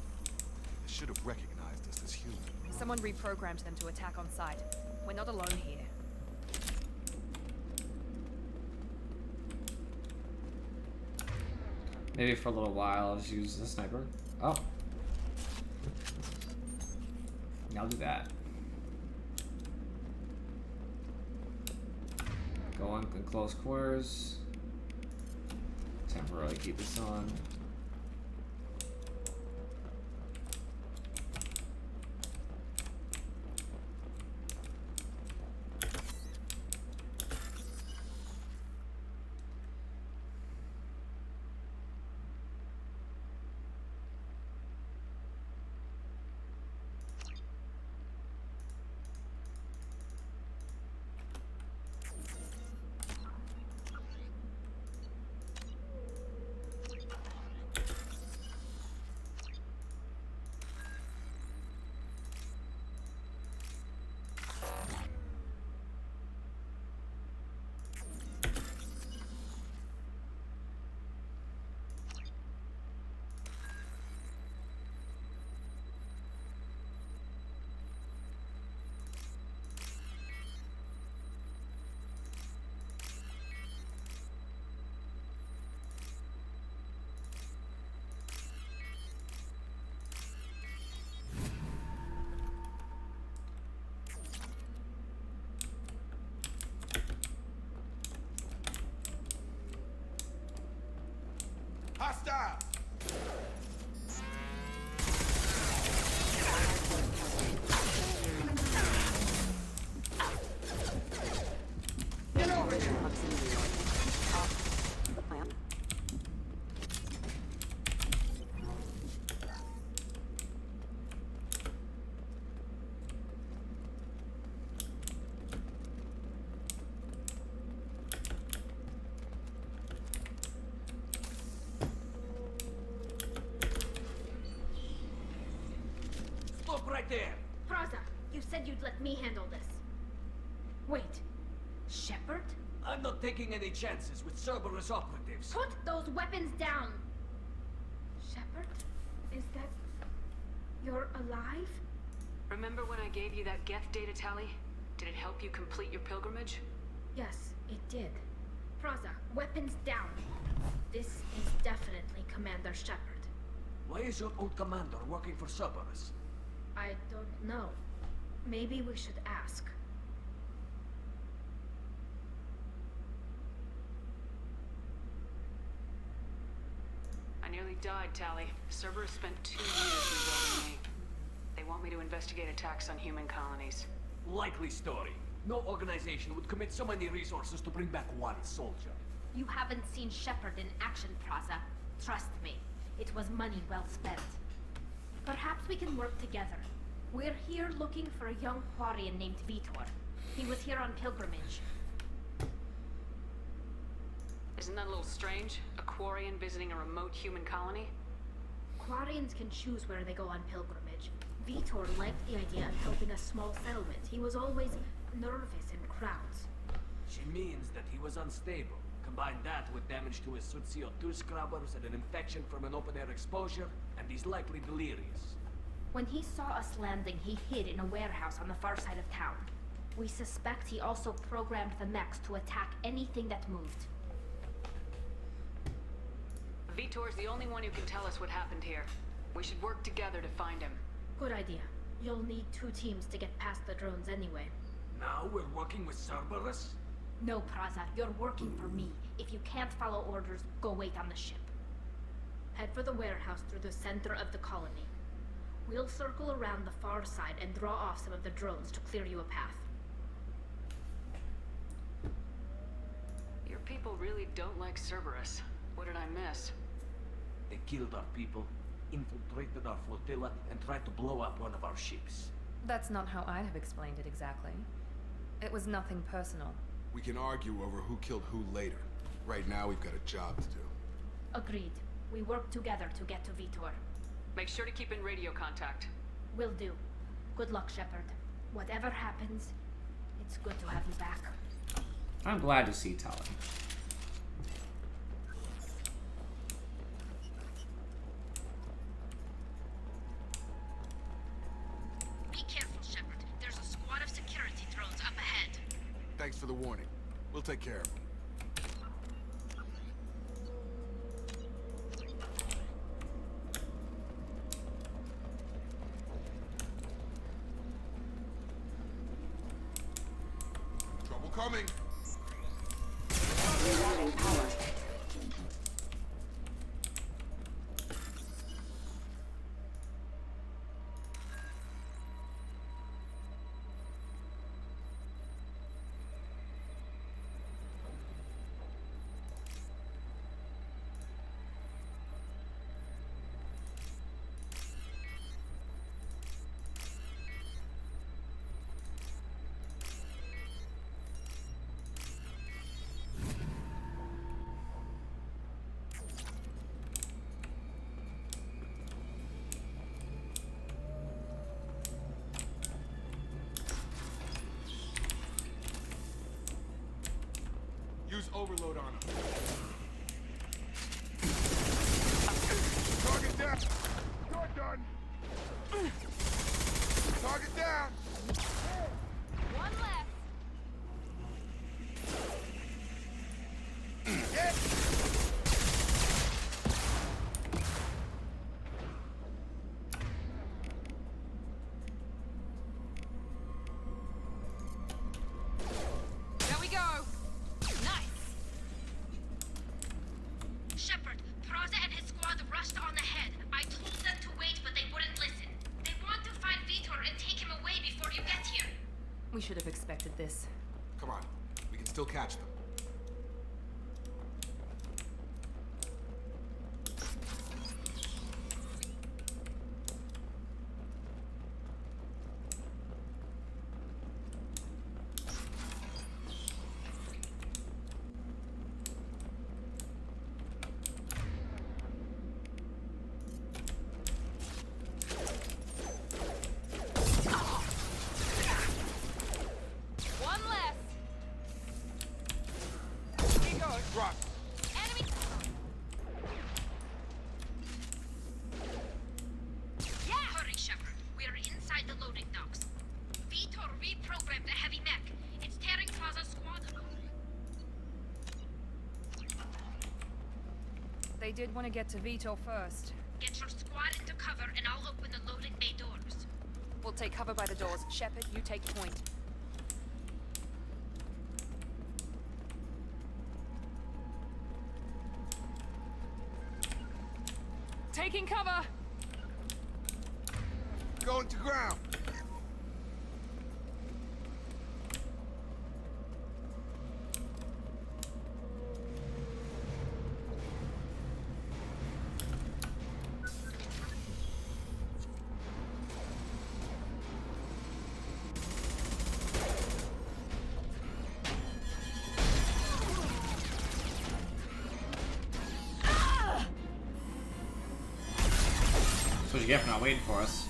They should have recognized us as human. Someone reprogrammed them to attack on sight. We're not alone here. maybe for a little while I'll just use the sniper. Oh. I'll do that. Go on in close quarters. Temporarily keep this on. Hostile! Get over here. Proximity warning. Off. Lamp. Stop right there! Praza, you said you'd let me handle this. Wait. Shepard? I'm not taking any chances with Cerberus operatives. Put those weapons down! Shepard? Is that... you're alive? Remember when I gave you that Geth data tally? Did it help you complete your pilgrimage? Yes, it did. Praza, weapons down. This is definitely Commander Shepard. Why is your old commander working for Cerberus? I don't know. Maybe we should ask. I nearly died, Tally. Cerberus spent 2 years rebuilding me. They want me to investigate attacks on human colonies. Likely story. No organization would commit so many resources to bring back one soldier. You haven't seen Shepard in action, Praza. Trust me, it was money well spent. Perhaps we can work together. We're here looking for a young Quarian named Vitor. He was here on pilgrimage. Isn't that a little strange? A Quarian visiting a remote human colony? Quarians can choose where they go on pilgrimage. Vitor liked the idea of helping a small settlement. He was always nervous in crowds. She means that he was unstable. Combine that with damage to his suit CO2 scrubbers and an infection from an open-air exposure, and he's likely delirious. When he saw us landing, he hid in a warehouse on the far side of town. We suspect he also programmed the mechs to attack anything that moved. Vitor's the only one who can tell us what happened here. We should work together to find him. Good idea. You'll need 2 teams to get past the drones anyway. Now we're working with Cerberus? No, Praza, you're working for me. If you can't follow orders, go wait on the ship. Head for the warehouse through the center of the colony. We'll circle around the far side and draw off some of the drones to clear you a path. Your people really don't like Cerberus. What did I miss? They killed our people, infiltrated our flotilla, and tried to blow up one of our ships. That's not how I'd have explained it exactly. It was nothing personal. We can argue over who killed who later. Right now, we've got a job to do. Agreed. We work together to get to Vitor. Make sure to keep in radio contact. Will do. Good luck, Shepard. Whatever happens, it's good to have you back. I'm glad to see Talon. Be careful, Shepard. There's a squad of security drones up ahead. Thanks for the warning. We'll take care of them. Trouble coming. Rerouting power. Use overload on him. Target down. You're done. Target down. One left. There we go. Nice. Shepard, Praza and his squad rushed on ahead. I told them to wait, but they wouldn't listen. They want to find Vitor and take him away before you get here. We should have expected this. Come on. We can still catch them. One less. Keep going. Rock. Enemy. Yeah! Hurry, Shepard. We're inside the loading docks. Vitor reprogrammed the heavy mech. It's tearing Praza's squad apart. They did want to get to Vitor first. Get your squad into cover and I'll open the loading bay doors. We'll take cover by the doors. Shepard, you take point. Taking cover! Going to ground. you get for not waiting for us.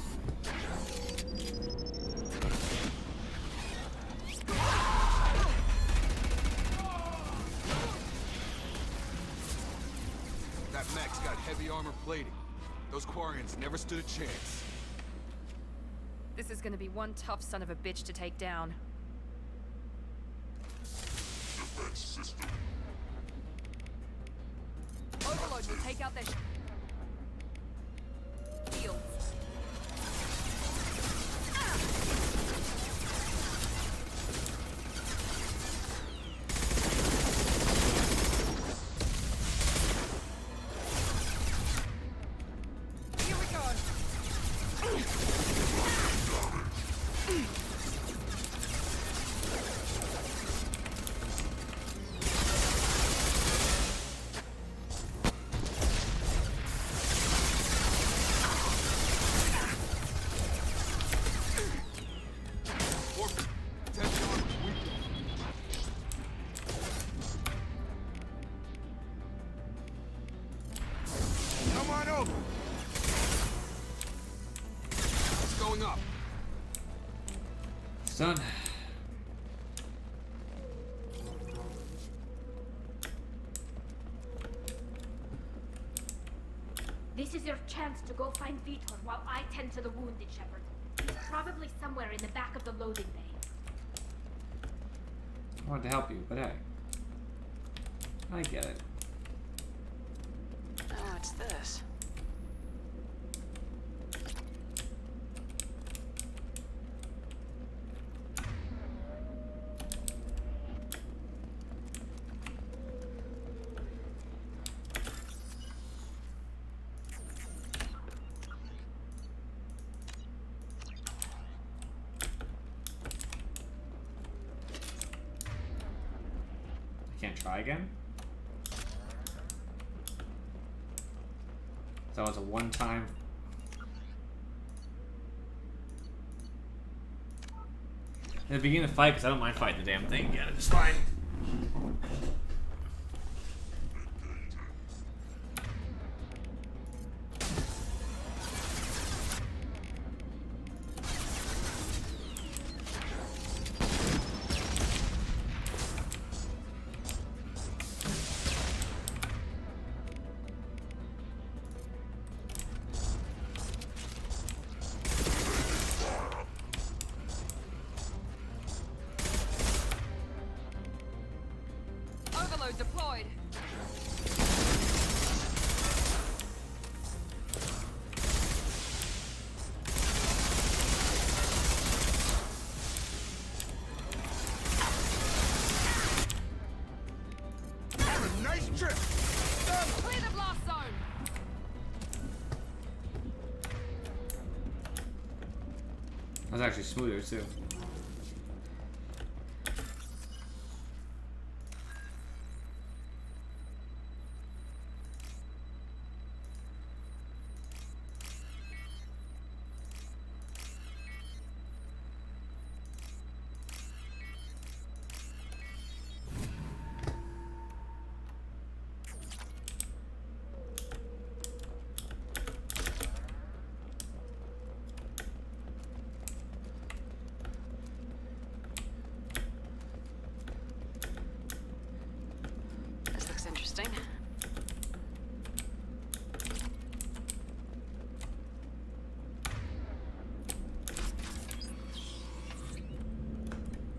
That mech's got heavy armor plating. Those Quarians never stood a chance. This is gonna be one tough son of a bitch to take down. Overlord will take out their shields. Here we go. Come on over. What's going up? It's done. This is your chance to go find Vitor while I tend to the wounded shepherd. He's probably somewhere in the back of the loading bay. I wanted to help you, but hey. I get it. Oh, what's this? I can't try again? That was a one-time. In the beginning of the fight, because I don't mind fighting the damn thing again. It's fine. Overload deployed. Have a nice trip. Clear the blast zone. That was actually smoother too. This looks interesting.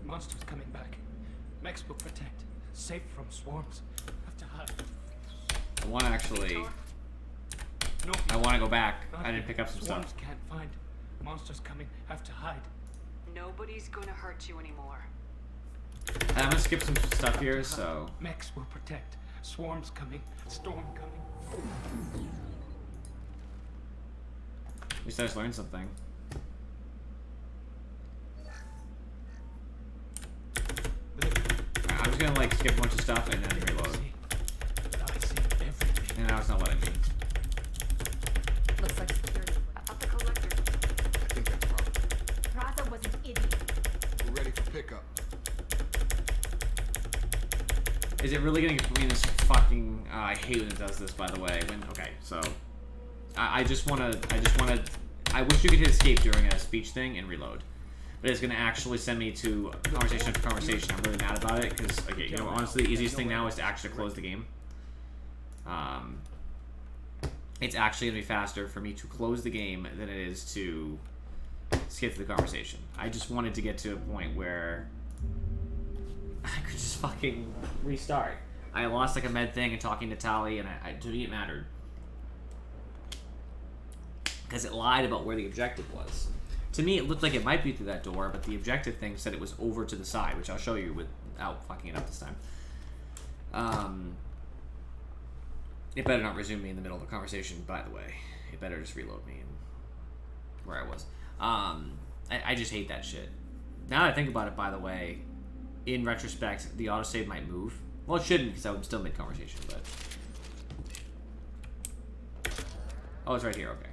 Monsters coming back. Mechs will protect. Safe from swarms. Have to hide. I want to actually. No, I want to go back. not I didn't pick up some swarms stuff. can't find. Monsters coming. Have to hide. Nobody's gonna hurt you anymore. I'm gonna skip some stuff here, so. Mechs will protect. Swarms coming. Storm coming. At least I just learned something. Alright, I'm just gonna like skip a bunch of stuff and then reload. I see everything. And now it's not letting me. Looks like security. About the collector. I think that's probably. Raza was an idiot. We're ready for pickup. Is it really gonna get me in this fucking? I hate when it does this. By the way, when okay, so I just wanna. I wish you could hit escape during a speech thing and reload. But it's gonna actually send me to conversation after conversation. I'm really mad about it because, okay, you know, honestly, the easiest thing now is to actually close the game. It's actually gonna be faster for me to close the game than it is to skip through the conversation. I just wanted to get to a point where I could just fucking restart. I lost like a med thing and talking to Tali, and to me it mattered because it lied about where the objective was. To me, it looked like it might be through that door, but the objective thing said it was over to the side, which I'll show you without fucking it up this time. It better not resume me in the middle of a conversation, by the way. It better just reload me and where I was. I just hate that shit. Now that I think about it, by the way, in retrospect, the autosave might move. Well, it shouldn't, because I would still make conversation, but... Oh, it's right here, okay.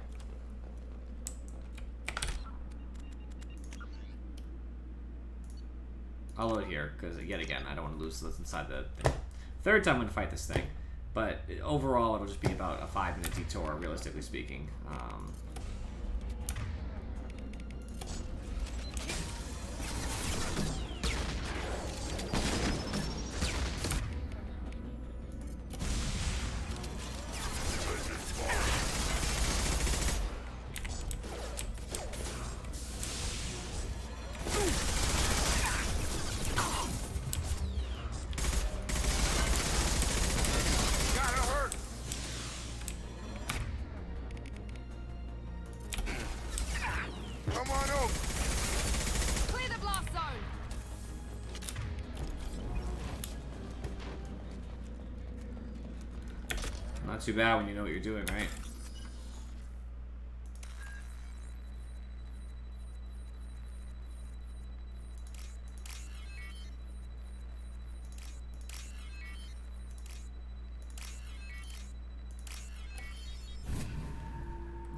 I'll load here, because yet again, I don't want to lose this inside the thing. Third time I'm going to fight this thing, but overall it'll just be about a 5-minute detour, realistically speaking. Not too bad when you know what you're doing, right?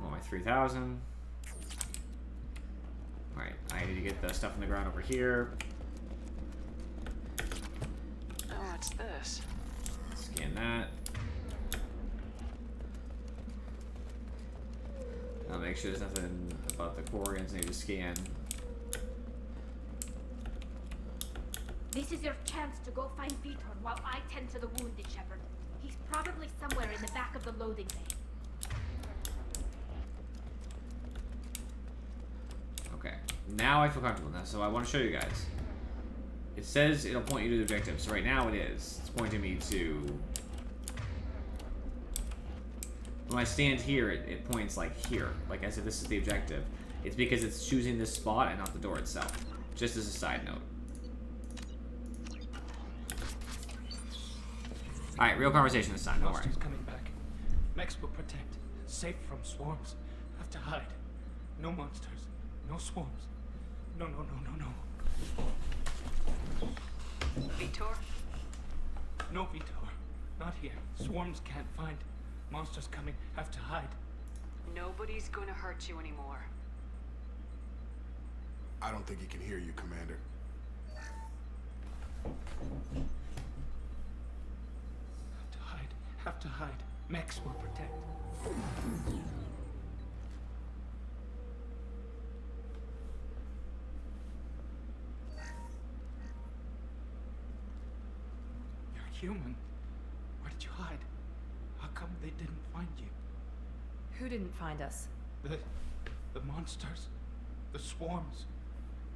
Oh, my 3,000. Alright, I need to get the stuff on the ground over here. Oh, what's this? Scan that. I'll make sure there's nothing about the Quarians I need to scan. This is your chance to go find Vitor while I tend to the wounded shepherd. He's probably somewhere in the back of the loading bay. Okay, now I feel comfortable now, so I want to show you guys. It says it'll point you to the objective, so right now it is. It's pointing me to... When I stand here, it points like here, like as if this is the objective. It's because it's choosing this spot and not the door itself. Just as a side note. Alright, real conversation this time, don't worry. Monsters coming back. Max will protect. Safe from swarms. Have to hide. No monsters. No swarms. No, no, no, no, no. Vitor? No, Vitor. Not here. Swarms can't find. Monsters coming. Have to hide. Nobody's gonna hurt you anymore. I don't think he can hear you, Commander. Have to hide. Have to hide. Max will protect. You're human. Where did you hide? How come they didn't find you? Who didn't find us? The monsters. The swarms.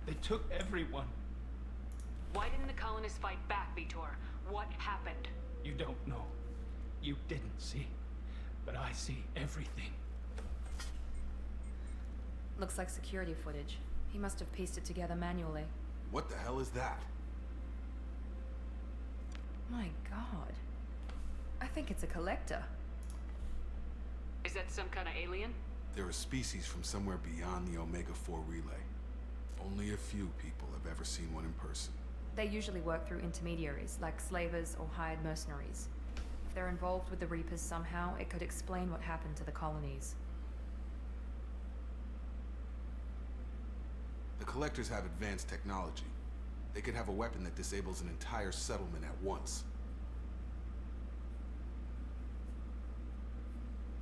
They took everyone. Why didn't the colonists fight back, Vitor? What happened? You don't know. You didn't see. But I see everything. Looks like security footage. He must have pieced it together manually. What the hell is that? My god. I think it's a collector. Is that some kind of alien? They're a species from somewhere beyond the Omega-4 relay. Only a few people have ever seen one in person. They usually work through intermediaries, like slavers or hired mercenaries. If they're involved with the Reapers somehow, it could explain what happened to the colonies. The Collectors have advanced technology. They could have a weapon that disables an entire settlement at once.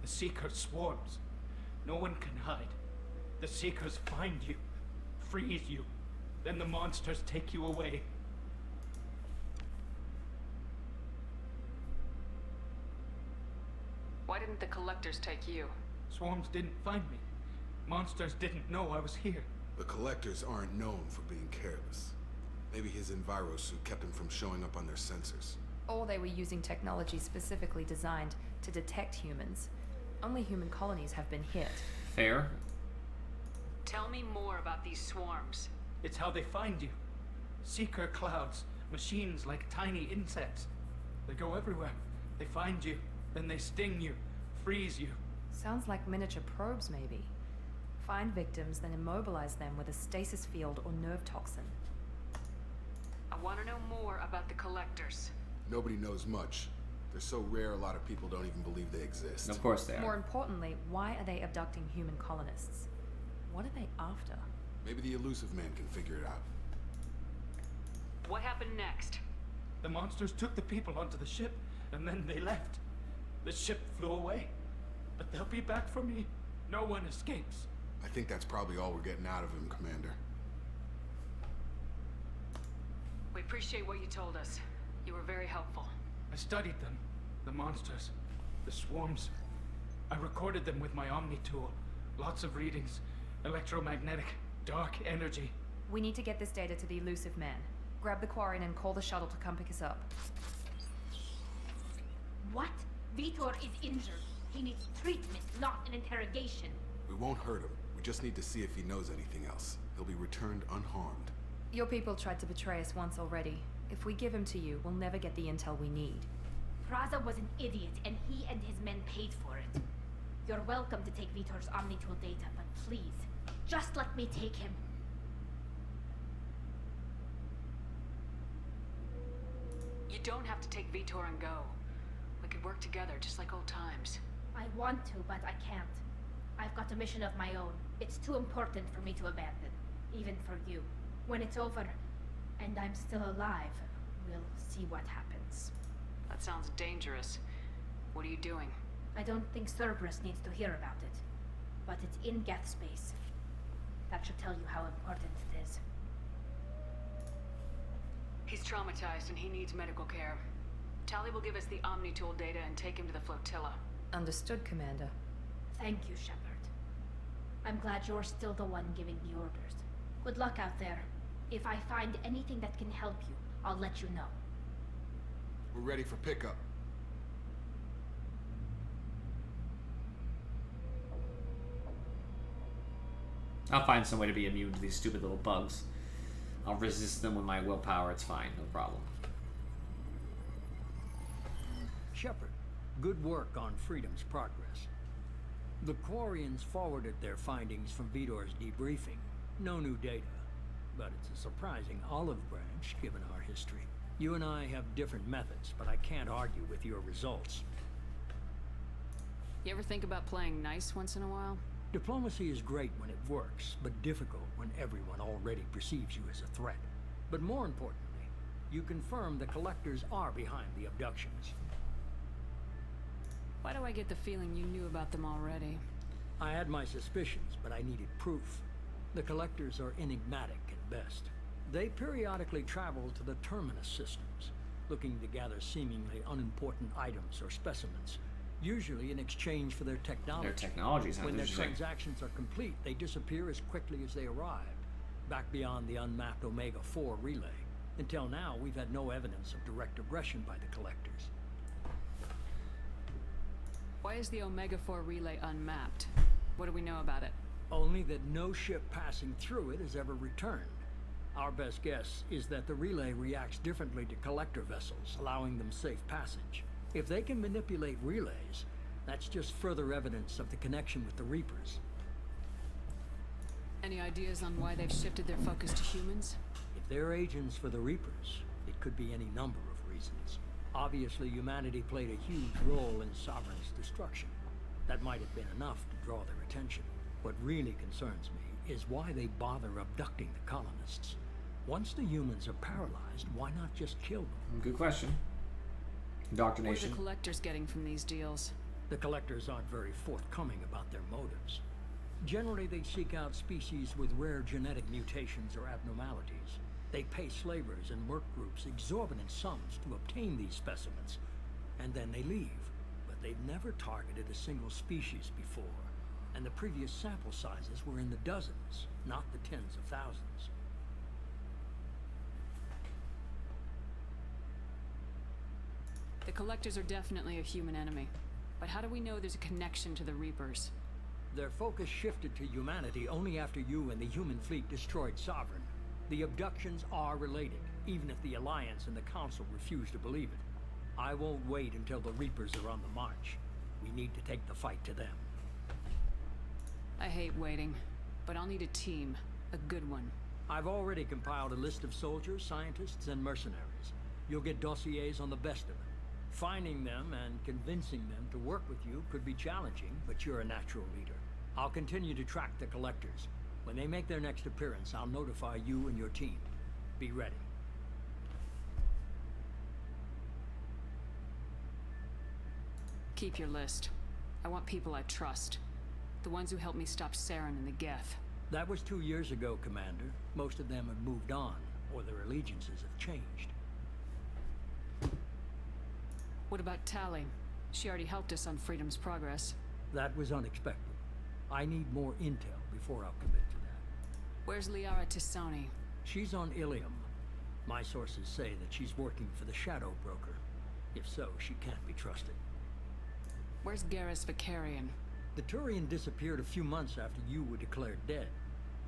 The Seeker swarms. No one can hide. The Seekers find you, freeze you, then the monsters take you away. Why didn't the Collectors take you? Swarms didn't find me. Monsters didn't know I was here. The Collectors aren't known for being careless. Maybe his envirosuit kept him from showing up on their sensors. Or they were using technology specifically designed to detect humans. Only human colonies have been hit. Fair. Tell me more about these swarms. It's how they find you. Seeker clouds, machines like tiny insects. They go everywhere. They find you, then they sting you, freeze you. Sounds like miniature probes, maybe. Find victims, then immobilize them with a stasis field or nerve toxin. I want to know more about the Collectors. Nobody knows much. They're so rare, a lot of people don't even believe they exist. Of course they are. More importantly, why are they abducting human colonists? What are they after? Maybe the elusive man can figure it out. What happened next? The monsters took the people onto the ship, and then they left. The ship flew away. But they'll be back for me. No one escapes. I think that's probably all we're getting out of him, Commander. We appreciate what you told us. You were very helpful. I studied them. The monsters. The swarms. I recorded them with my Omni tool. Lots of readings. Electromagnetic. Dark energy. We need to get this data to the elusive man. Grab the Quarian and call the shuttle to come pick us up. What? Vitor is injured. He needs treatment, not an interrogation. We won't hurt him. We just need to see if he knows anything else. He'll be returned unharmed. Your people tried to betray us once already. If we give him to you, we'll never get the intel we need. Praza was an idiot, and he and his men paid for it. You're welcome to take Vitor's Omnitool data, but please, just let me take him. You don't have to take Vitor and go. We could work together, just like old times. I want to, but I can't. I've got a mission of my own. It's too important for me to abandon, even for you. When it's over, and I'm still alive, we'll see what happens. That sounds dangerous. What are you doing? I don't think Cerberus needs to hear about it, but it's in Geth space. That should tell you how important it is. He's traumatized and he needs medical care. Tali will give us the Omnitool data and take him to the flotilla. Understood, Commander. Thank you, Shepard. I'm glad you're still the one giving the orders. Good luck out there. If I find anything that can help you, I'll let you know. We're ready for pickup. I'll find some way to be immune to these stupid little bugs. I'll resist them with my willpower. It's fine. No problem. Shepard, good work on Freedom's progress. The Quarians forwarded their findings from Vitor's debriefing. No new data, but it's a surprising olive branch given our history. You and I have different methods, but I can't argue with your results. You ever think about playing nice once in a while? Diplomacy is great when it works, but difficult when everyone already perceives you as a threat. But more importantly, you confirm the Collectors are behind the abductions. Why do I get the feeling you knew about them already? I had my suspicions, but I needed proof. The Collectors are enigmatic at best. They periodically travel to the Terminus systems, looking to gather seemingly unimportant items or specimens, usually in exchange for their technology. Their technology sounds When their interesting. transactions are complete, they disappear as quickly as they arrived, back beyond the unmapped Omega-4 relay. Until now, we've had no evidence of direct aggression by the Collectors. Why is the Omega-4 relay unmapped? What do we know about it? Only that no ship passing through it has ever returned. Our best guess is that the relay reacts differently to Collector vessels, allowing them safe passage. If they can manipulate relays, that's just further evidence of the connection with the Reapers. Any ideas on why they've shifted their focus to humans? If they're agents for the Reapers, it could be any number of reasons. Obviously, humanity played a huge role in Sovereign's destruction. That might have been enough to draw their attention. What really concerns me is why they bother abducting the colonists. Once the humans are paralyzed, why not just kill them? Good question. What are Indoctrination. the Collectors getting from these deals? The Collectors aren't very forthcoming about their motives. Generally, they seek out species with rare genetic mutations or abnormalities. They pay slavers and work groups exorbitant sums to obtain these specimens, and then they leave. But they've never targeted a single species before, and the previous sample sizes were in the dozens, not the tens of thousands. The Collectors are definitely a human enemy. But how do we know there's a connection to the Reapers? Their focus shifted to humanity only after you and the human fleet destroyed Sovereign. The abductions are related, even if the Alliance and the Council refuse to believe it. I won't wait until the Reapers are on the march. We need to take the fight to them. I hate waiting, but I'll need a team. A good one. I've already compiled a list of soldiers, scientists, and mercenaries. You'll get dossiers on the best of them. Finding them and convincing them to work with you could be challenging, but you're a natural leader. I'll continue to track the Collectors. When they make their next appearance, I'll notify you and your team. Be ready. Keep your list. I want people I trust. The ones who helped me stop Saren and the Geth. That was 2 years ago, Commander. Most of them have moved on, or their allegiances have changed. What about Tally? She already helped us on Freedom's Progress. That was unexpected. I need more intel before I'll commit to that. Where's Liara Tisoni? She's on Ilium. My sources say that she's working for the Shadow Broker. If so, she can't be trusted. Where's Garrus Vicarian? The Turian disappeared a few months after you were declared dead.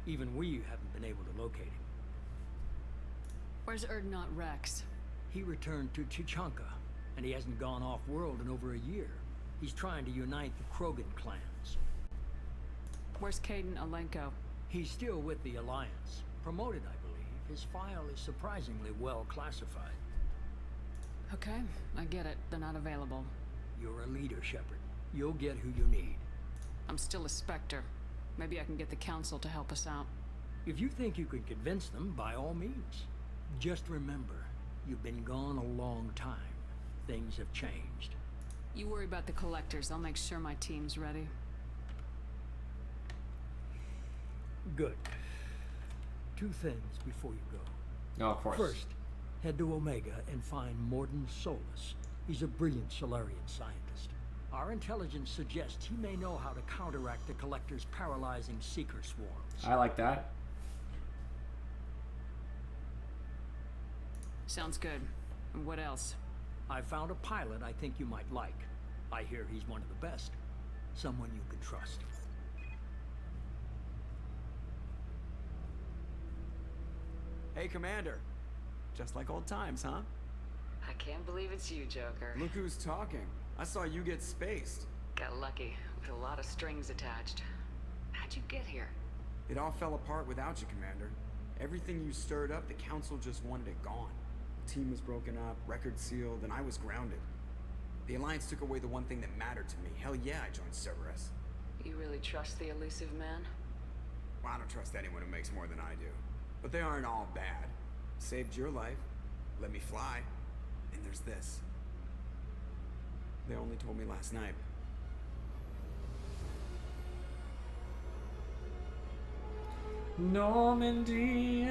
Even we haven't been able to locate him. Where's Erdnot Rex? He returned to Chichanka, and he hasn't gone off-world in over a year. He's trying to unite the Krogan clans. Where's Caden Alenko? He's still with the Alliance. Promoted, I believe. His file is surprisingly well classified. Okay, I get it. They're not available. You're a leader, Shepard. You'll get who you need. I'm still a Spectre. Maybe I can get the Council to help us out. If you think you can convince them, by all means. Just remember, you've been gone a long time. Things have changed. You worry about the Collectors. I'll make sure my team's ready. Good. 2 things before you go. Oh, of course. First, head to Omega and find Mordin Solus. He's a brilliant Solarian scientist. Our intelligence suggests he may know how to counteract the Collector's paralyzing Seeker swarms. I like that. Sounds good. And what else? I found a pilot I think you might like. I hear he's one of the best. Someone you can trust. Hey, Commander. Just like old times, huh? I can't believe it's you, Joker. Look who's talking. I saw you get spaced. Got lucky, with a lot of strings attached. How'd you get here? It all fell apart without you, Commander. Everything you stirred up, the Council just wanted it gone. The team was broken up, record sealed, and I was grounded. The Alliance took away the one thing that mattered to me. Hell yeah, I joined Cerberus. You really trust the elusive man? Well, I don't trust anyone who makes more than I do. But they aren't all bad. Saved your life, let me fly, and there's this. They only told me last night. Normandy.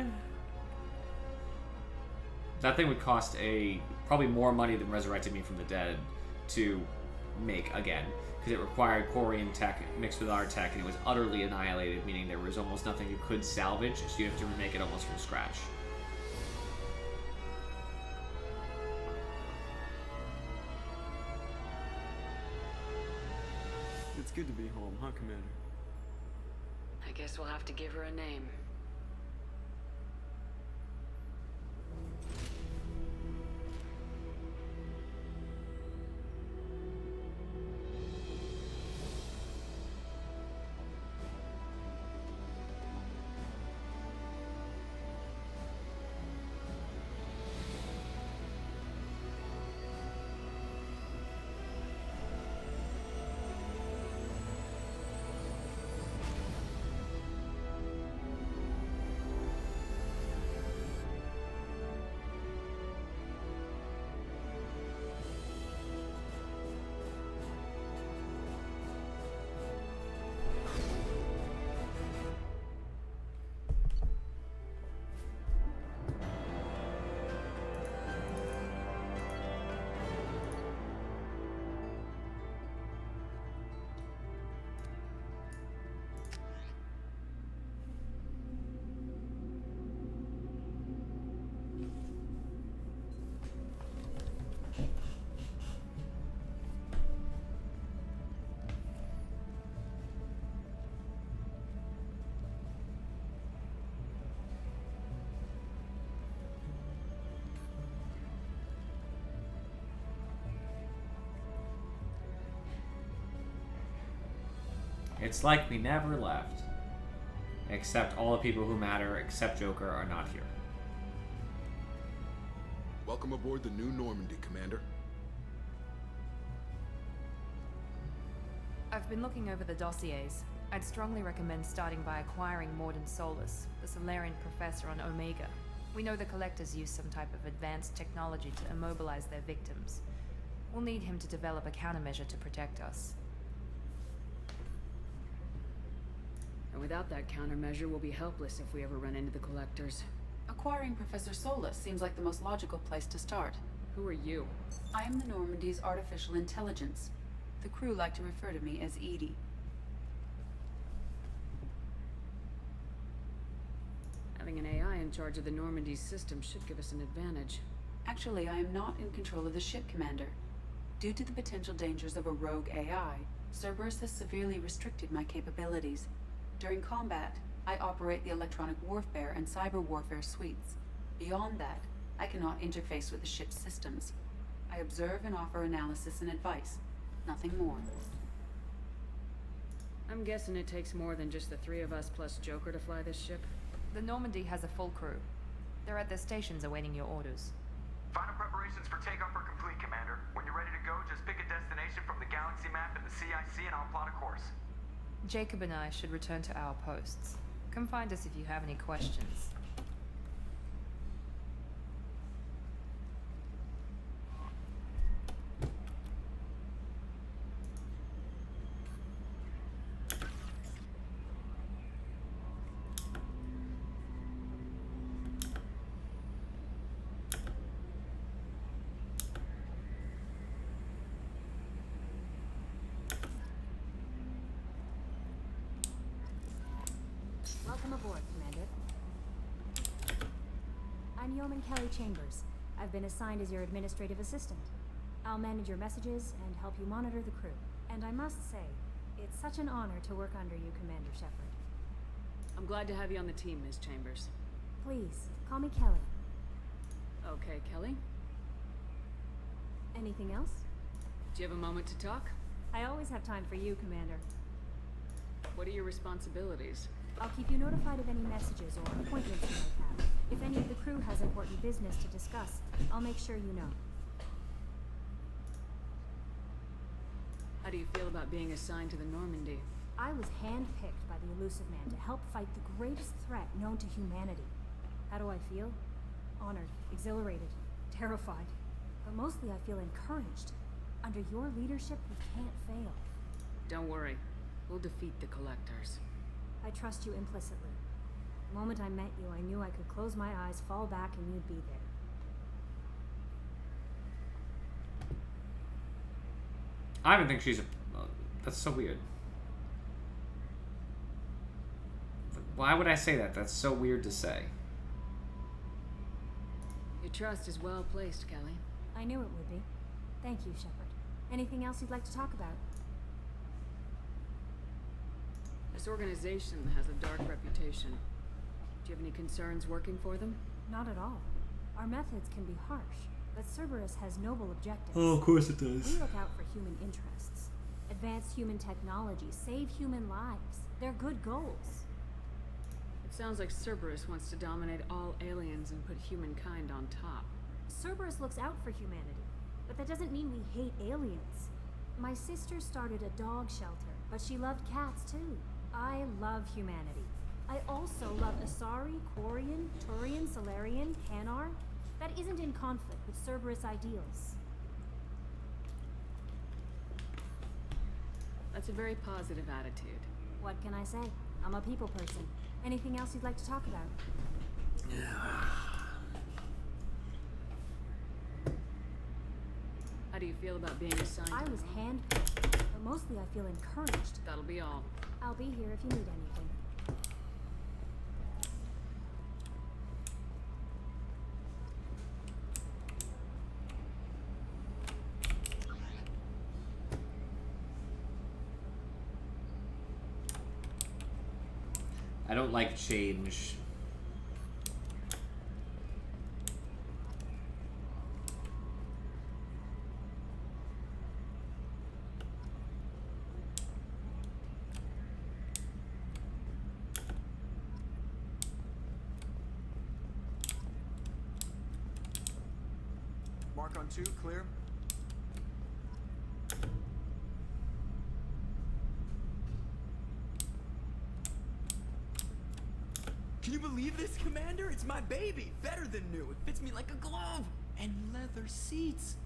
That thing would cost probably more money than resurrecting me from the dead to make again, because it required Quarian tech mixed with our tech, and it was utterly annihilated, meaning there was almost nothing you could salvage, so you have to remake it almost from scratch. It's good to be home, huh, Commander? I guess we'll have to give her a name. It's like we never left. Except all the people who matter, except Joker, are not here. Welcome aboard the new Normandy, Commander. I've been looking over the dossiers. I'd strongly recommend starting by acquiring Morden Solus, the Solarian professor on Omega. We know the Collectors use some type of advanced technology to immobilize their victims. We'll need him to develop a countermeasure to protect us. And without that countermeasure, we'll be helpless if we ever run into the Collectors. Acquiring Professor Solus seems like the most logical place to start. Who are you? I am the Normandy's artificial intelligence. The crew like to refer to me as Edie. Having an AI in charge of the Normandy's system should give us an advantage. Actually, I am not in control of the ship, Commander. Due to the potential dangers of a rogue AI, Cerberus has severely restricted my capabilities. During combat, I operate the electronic warfare and cyber warfare suites. Beyond that, I cannot interface with the ship's systems. I observe and offer analysis and advice. Nothing more. I'm guessing it takes more than just the three of us plus Joker to fly this ship. The Normandy has a full crew. They're at their stations awaiting your orders. Final preparations for takeoff are complete, Commander. When you're ready to go, just pick a destination from the galaxy map in the CIC and I'll plot a course. Jacob and I should return to our posts. Come find us if you have any questions. Welcome aboard, Commander. I'm Yeoman Kelly Chambers. I've been assigned as your administrative assistant. I'll manage your messages and help you monitor the crew. And I must say, it's such an honor to work under you, Commander Shepard. I'm glad to have you on the team, Ms. Chambers. Please, call me Kelly. Okay, Kelly. Anything else? Do you have a moment to talk? I always have time for you, Commander. What are your responsibilities? I'll keep you notified of any messages or appointments you might have. If any of the crew has important business to discuss, I'll make sure you know. How do you feel about being assigned to the Normandy? I was handpicked by the Elusive Man to help fight the greatest threat known to humanity. How do I feel? Honored, exhilarated, terrified. But mostly I feel encouraged. Under your leadership, we can't fail. Don't worry. We'll defeat the Collectors. I trust you implicitly. The moment I met you, I knew I could close my eyes, fall back, and you'd be there. I don't think she's a... that's so weird. Why would I say that? That's so weird to say. Your trust is well placed, Kelly. I knew it would be. Thank you, Shepard. Anything else you'd like to talk about? This organization has a dark reputation. Do you have any concerns working for them? Not at all. Our methods can be harsh, but Cerberus has noble objectives. Oh, of course it does. We look out for human interests. Advance human technology, save human lives. They're good goals. It sounds like Cerberus wants to dominate all aliens and put humankind on top. Cerberus looks out for humanity, but that doesn't mean we hate aliens. My sister started a dog shelter, but she loved cats too. I love humanity. I also love Asari, Quarian, Turian, Solarian, Hanar. That isn't in conflict with Cerberus ideals. That's a very positive attitude. What can I say? I'm a people person. Anything else you'd like to talk about? How do you feel about being assigned? I was handpicked, but mostly I feel encouraged. That'll be all. I'll be here if you need anything. I don't like change. Mark on 2, clear. Can you believe this, Commander? It's my baby. Better than new. It fits me like a glove. And leather seats.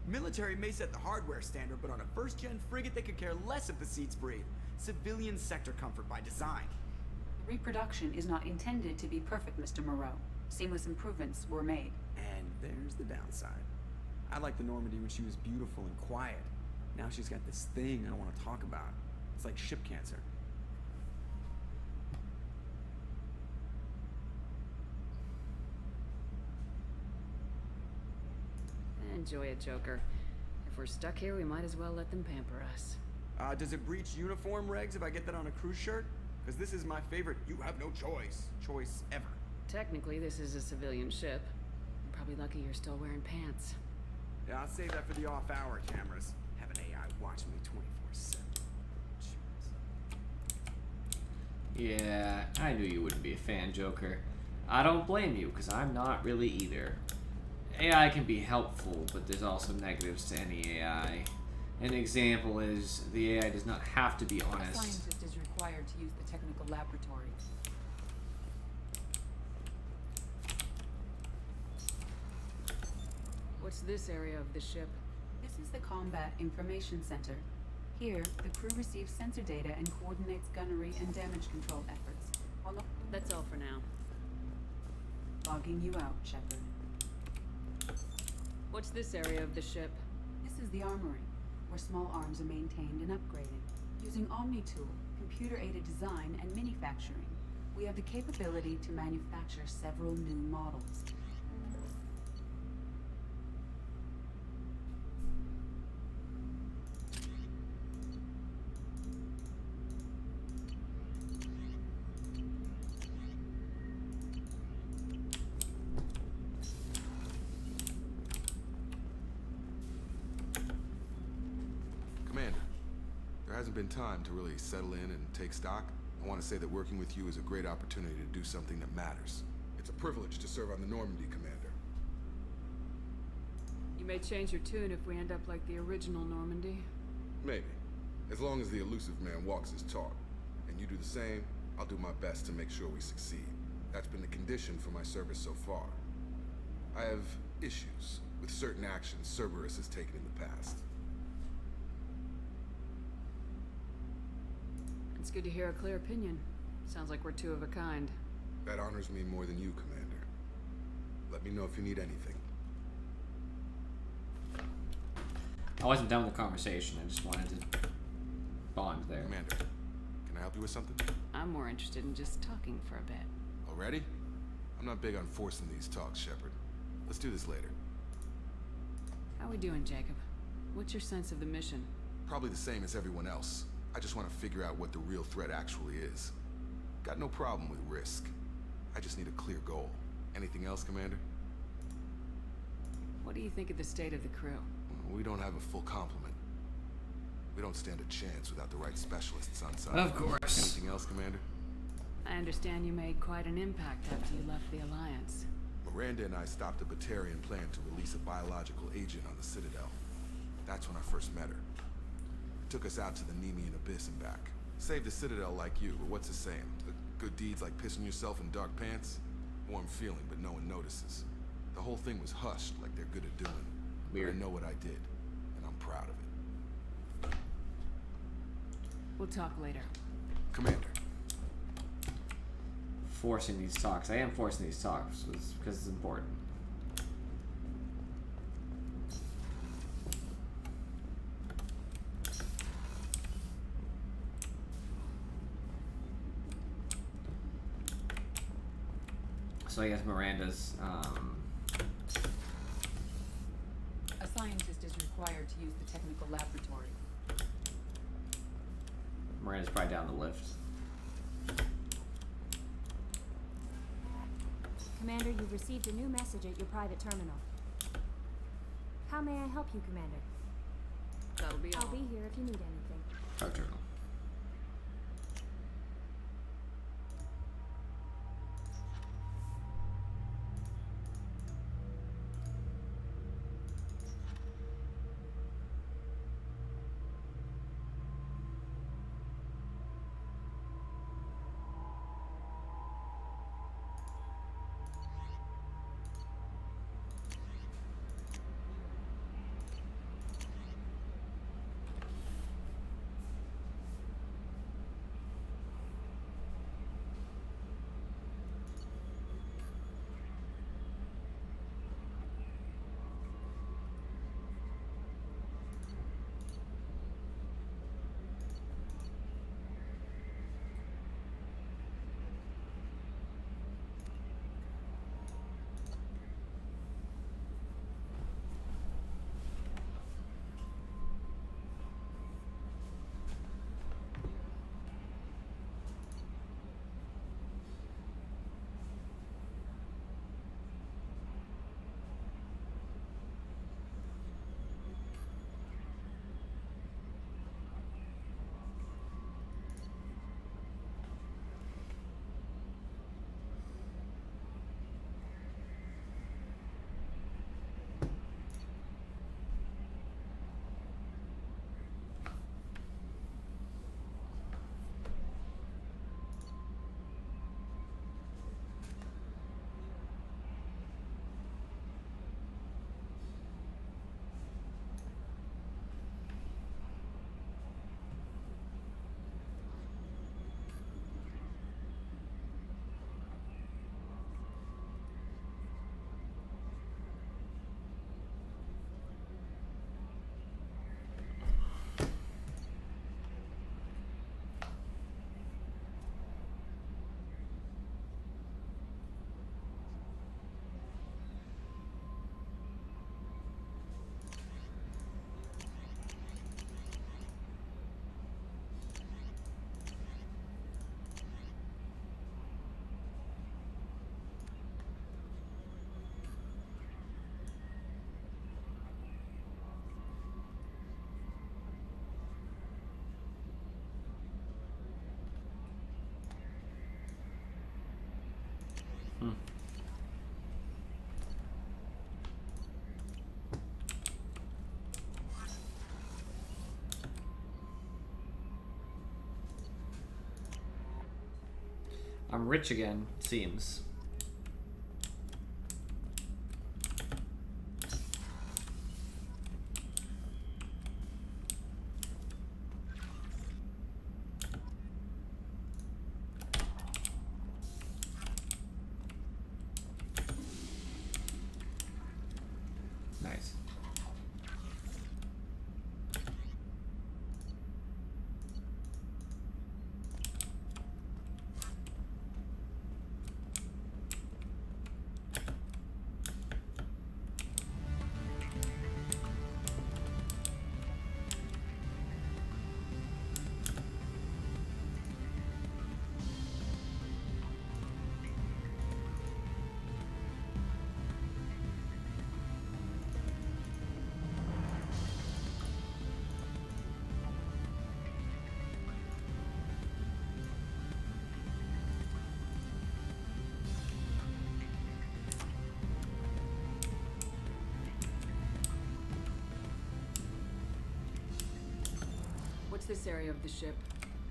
Military may set the hardware standard, but on a first-gen frigate, they could care less if the seats breathe. Civilian sector comfort by design. The reproduction is not intended to be perfect, Mr. Moreau. Seamless improvements were made. And there's the downside. I liked the Normandy when she was beautiful and quiet. Now she's got this thing I don't want to talk about. It's like ship cancer. Enjoy it, Joker. If we're stuck here, we might as well let them pamper us. Does it breach uniform regs if I get that on a cruise shirt? Because this is my favorite you have no choice ever. Technically, this is a civilian ship. You're probably lucky you're still wearing pants. Yeah, I'll save that for the off-hour cameras. Have an AI watch me 24/7. Yeah, I knew you wouldn't be a fan, Joker. I don't blame you, because I'm not really either. AI can be helpful, but there's also negatives to any AI. An example is the AI does not have to be A honest. scientist is required to use the technical laboratory. What's this area of the ship? This is the Combat Information Center. Here, the crew receives sensor data and coordinates gunnery and damage control efforts. That's all for now. Logging you out, Shepard. What's this area of the ship? This is the Armory, where small arms are maintained and upgraded. Using Omni Tool, computer-aided design, and manufacturing, we have the capability to manufacture several new models. Hasn't been time to really settle in and take stock. I want to say that working with you is a great opportunity to do something that matters. It's a privilege to serve on the Normandy, Commander. You may change your tune if we end up like the original Normandy. Maybe. As long as the elusive man walks his talk. And you do the same, I'll do my best to make sure we succeed. That's been the condition for my service so far. I have issues with certain actions Cerberus has taken in the past. It's good to hear a clear opinion. Sounds like we're two of a kind. That honors me more than you, Commander. Let me know if you need anything. I wasn't done with the conversation. I just wanted to bond there. Commander, can I help you with something? I'm more interested in just talking for a bit. Already? I'm not big on forcing these talks, Shepard. Let's do this later. How we doing, Jacob? What's your sense of the mission? Probably the same as everyone else. I just want to figure out what the real threat actually is. Got no problem with risk. I just need a clear goal. Anything else, Commander? What do you think of the state of the crew? We don't have a full complement. We don't stand a chance without the right specialists on site. Of course. Anything else, Commander? I understand you made quite an impact after you left the Alliance. Miranda and I stopped a Batarian plan to release a biological agent on the Citadel. That's when I first met her. Took us out to the Nemean Abyss and back. Saved the Citadel like you, but what's the saying? The good deeds like pissing yourself in dark pants? Warm feeling, but no one notices. The whole thing was hushed like they're good at doing. Weird. But I know what I did, and I'm proud of it. We'll talk later. Commander. Forcing these talks. I am forcing these talks because it's important. So I guess Miranda's, A scientist is required to use the technical laboratory. Miranda's probably down the lift. Commander, you've received a new message at your private terminal. How may I help you, Commander? That'll be all. I'll be here if you need anything. Private terminal. I'm rich again, seems. Nice. What's this area of the ship?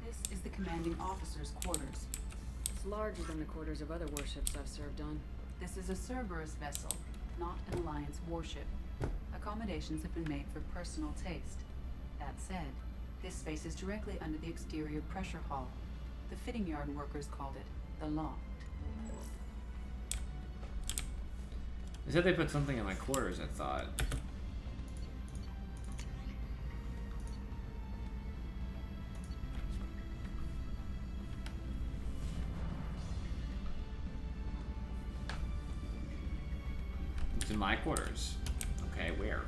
This is the commanding officer's quarters. It's larger than the quarters of other warships I've served on. This is a Cerberus vessel, not an Alliance warship. Accommodations have been made for personal taste. That said, this space is directly under the exterior pressure hull. The fitting yard workers called it the loft. They said they put something in my quarters, I thought. It's in my quarters. Okay, where?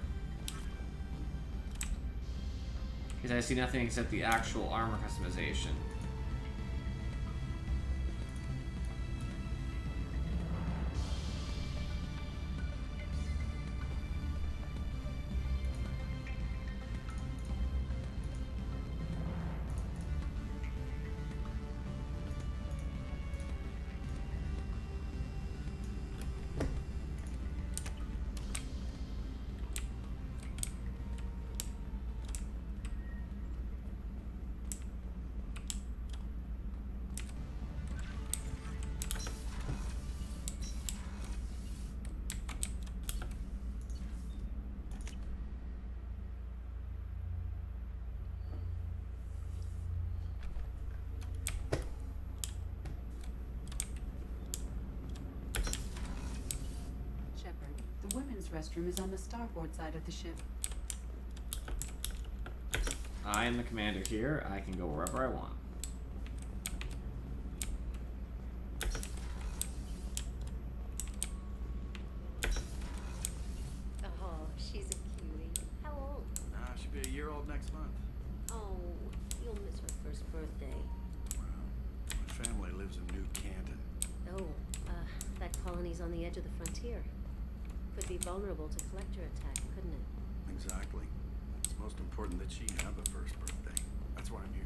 Because I see nothing except the actual armor customization. The women's restroom is on the starboard side of the ship. I am the commander here. I can go wherever I want. Oh, she's a cutie. How old? She'll be a year old next month. Oh, you'll miss her first birthday. My family lives in New Canton. Oh, that colony's on the edge of the frontier. Could be vulnerable to collector attack, couldn't it? Exactly. It's most important that she have a first birthday. That's why I'm here.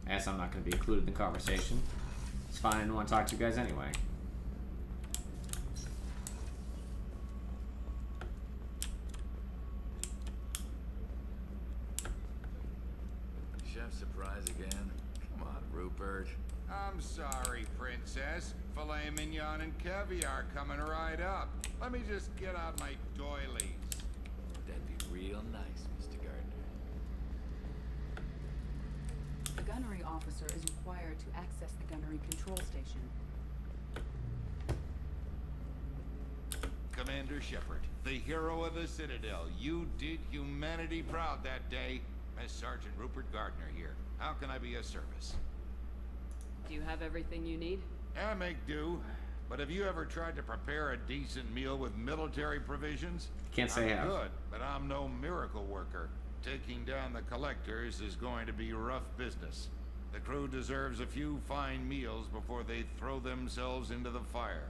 I guess I'm not going to be included in the conversation. It's fine. I don't want to talk to you guys anyway. Chef surprise again? Come on, Rupert. I'm sorry, Princess. Filet mignon and caviar coming right up. Let me just get out my doilies. That'd be real nice, Mr. Gardner. The gunnery officer is required to access the gunnery control station. Commander Shepard, the hero of the Citadel. You did humanity proud that day. As Sergeant Rupert Gardner here. How can I be of service? Do you have everything you need? I make do. But have you ever tried to prepare a decent meal with military provisions? Can't say I have. Good, but I'm no miracle worker. Taking down the collectors is going to be rough business. The crew deserves a few fine meals before they throw themselves into the fire.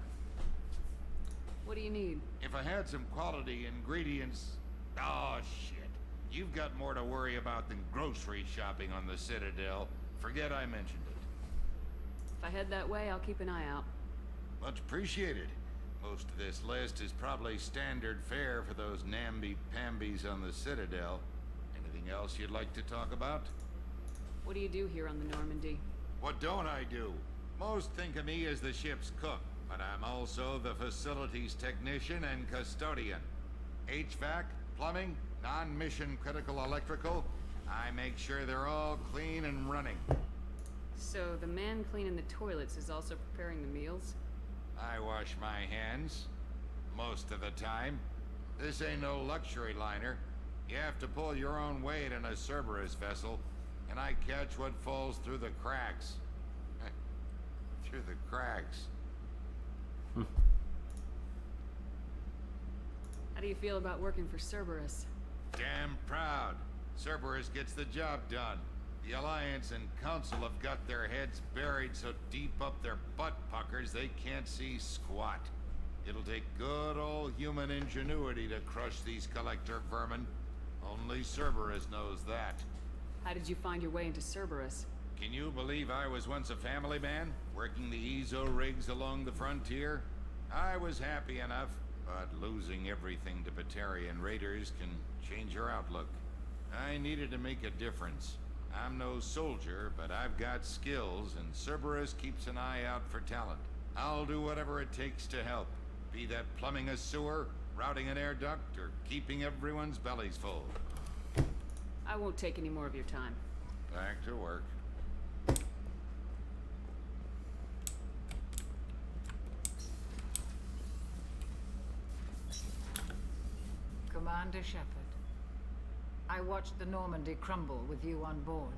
What do you need? If I had some quality ingredients... Oh, shit. You've got more to worry about than grocery shopping on the Citadel. Forget I mentioned it. I head that way, I'll keep an eye out. Much appreciated. Most of this list is probably standard fare for those namby-pambies on the Citadel. Anything else you'd like to talk about? What do you do here on the Normandy? What don't I do? Most think of me as the ship's cook, but I'm also the facilities technician and custodian. HVAC, plumbing, non-mission critical electrical. I make sure they're all clean and running. So the man cleaning the toilets is also preparing the meals? I wash my hands. Most of the time. This ain't no luxury liner. You have to pull your own weight in a Cerberus vessel, and I catch what falls through the cracks. Through the cracks. How do you feel about working for Cerberus? Damn proud. Cerberus gets the job done. The Alliance and Council have got their heads buried so deep up their butt puckers they can't see squat. It'll take good old human ingenuity to crush these collector vermin. Only Cerberus knows that. How did you find your way into Cerberus? Can you believe I was once a family man, working the EZO rigs along the frontier? I was happy enough, but losing everything to Batarian raiders can change your outlook. I needed to make a difference. I'm no soldier, but I've got skills, and Cerberus keeps an eye out for talent. I'll do whatever it takes to help, be that plumbing a sewer, routing an air duct, or keeping everyone's bellies full. I won't take any more of your time. Back to work. Commander Shepard, I watched the Normandy crumble with you on board.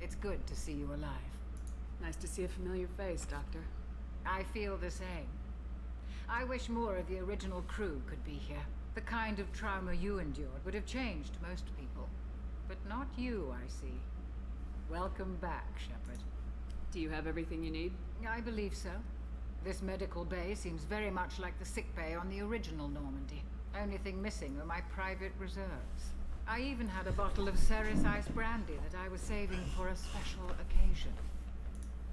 It's good to see you alive. Nice to see a familiar face, Doctor. I feel the same. I wish more of the original crew could be here. The kind of trauma you endured would have changed most people. But not you, I see. Welcome back, Shepard. Do you have everything you need? I believe so. This medical bay seems very much like the sick bay on the original Normandy. Only thing missing are my private reserves. I even had a bottle of Cerberus ice brandy that I was saving for a special occasion.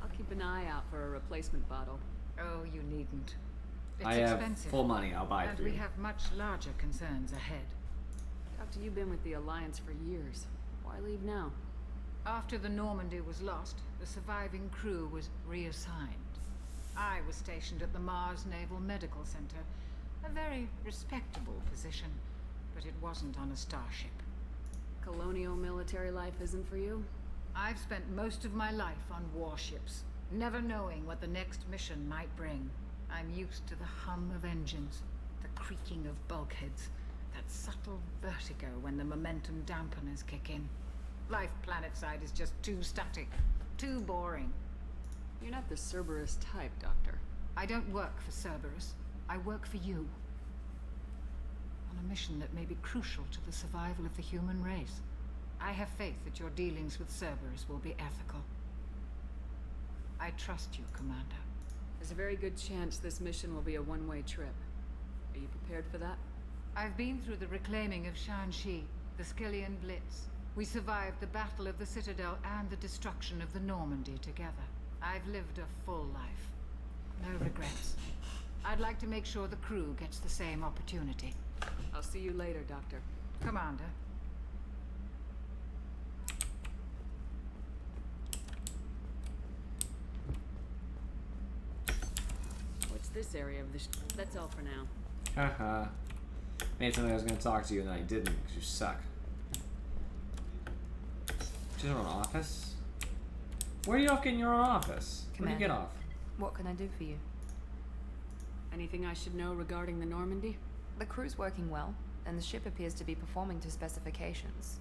I'll keep an eye out for a replacement bottle. Oh, you needn't. It's I have expensive. full money. I'll buy it And for we you. have much larger concerns ahead. Doctor, you've been with the Alliance for years. Why leave now? After the Normandy was lost, the surviving crew was reassigned. I was stationed at the Mars Naval Medical Center. A very respectable position, but it wasn't on a starship. Colonial military life isn't for you? I've spent most of my life on warships, never knowing what the next mission might bring. I'm used to the hum of engines, the creaking of bulkheads, that subtle vertigo when the momentum dampeners kick in. Life planetside is just too static, too boring. You're not the Cerberus type, Doctor. I don't work for Cerberus. I work for you. On a mission that may be crucial to the survival of the human race. I have faith that your dealings with Cerberus will be ethical. I trust you, Commander. There's a very good chance this mission will be a one-way trip. Are you prepared for that? I've been through the reclaiming of Shanxi, the Skillian Blitz. We survived the Battle of the Citadel and the destruction of the Normandy together. I've lived a full life. No regrets. I'd like to make sure the crew gets the same opportunity. I'll see you later, Doctor. Commander. What's this area of the That's all for now. Haha. Made something I was going to talk to you and then I didn't because you suck. She's in her own office? Where are you off getting your own office? Where do you get off? What can I do for you? Anything I should know regarding the Normandy? The crew's working well, and the ship appears to be performing to specifications.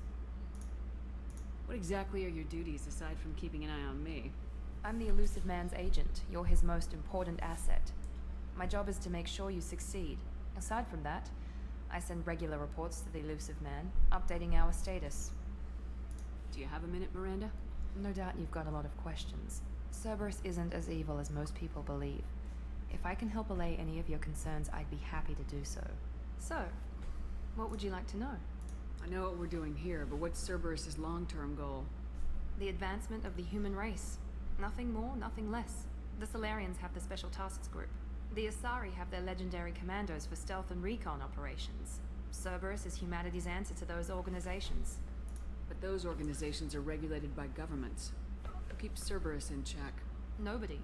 What exactly are your duties aside from keeping an eye on me? I'm the elusive man's agent. You're his most important asset. My job is to make sure you succeed. Aside from that, I send regular reports to the elusive man, updating our status. Do you have a minute, Miranda? No doubt you've got a lot of questions. Cerberus isn't as evil as most people believe. If I can help allay any of your concerns, I'd be happy to do so. So, what would you like to know? I know what we're doing here, but what's Cerberus's long-term goal? The advancement of the human race. Nothing more, nothing less. The Solarians have the Special Tasks Group. The Asari have their legendary commandos for stealth and recon operations. Cerberus is humanity's answer to those organizations. But those organizations are regulated by governments. Who keeps Cerberus in check? Nobody.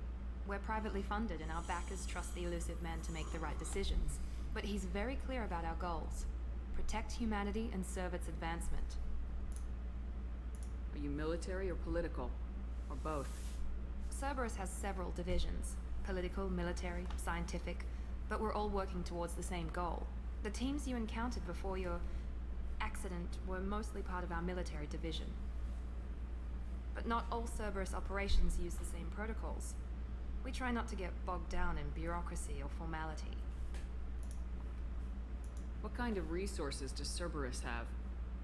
We're privately funded and our backers trust the elusive man to make the right decisions. But he's very clear about our goals. Protect humanity and serve its advancement. Are you military or political? Or both? Cerberus has several divisions. Political, military, scientific. But we're all working towards the same goal. The teams you encountered before your accident were mostly part of our military division. But not all Cerberus operations use the same protocols. We try not to get bogged down in bureaucracy or formality. What kind of resources does Cerberus have?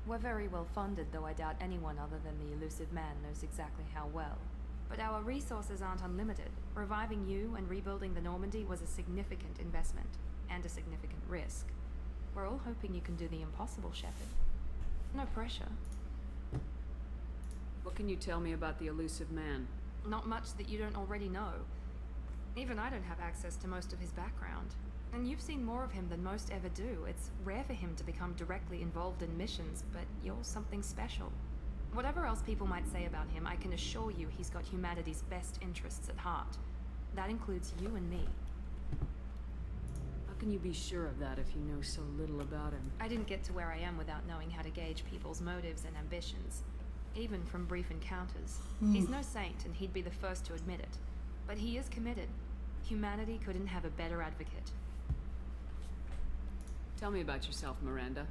We're very well funded, though I doubt anyone other than the elusive man knows exactly how well. But our resources aren't unlimited. Reviving you and rebuilding the Normandy was a significant investment, and a significant risk. We're all hoping you can do the impossible, Shepard. No pressure. What can you tell me about the elusive man? Not much that you don't already know. Even I don't have access to most of his background. And you've seen more of him than most ever do. It's rare for him to become directly involved in missions, but you're something special. Whatever else people might say about him, I can assure you he's got humanity's best interests at heart. That includes you and me. How can you be sure of that if you know so little about him? I didn't get to where I am without knowing how to gauge people's motives and ambitions. Even from brief encounters. He's no saint, and he'd be the first to admit it. But he is committed. Humanity couldn't have a better advocate. Tell me about yourself, Miranda.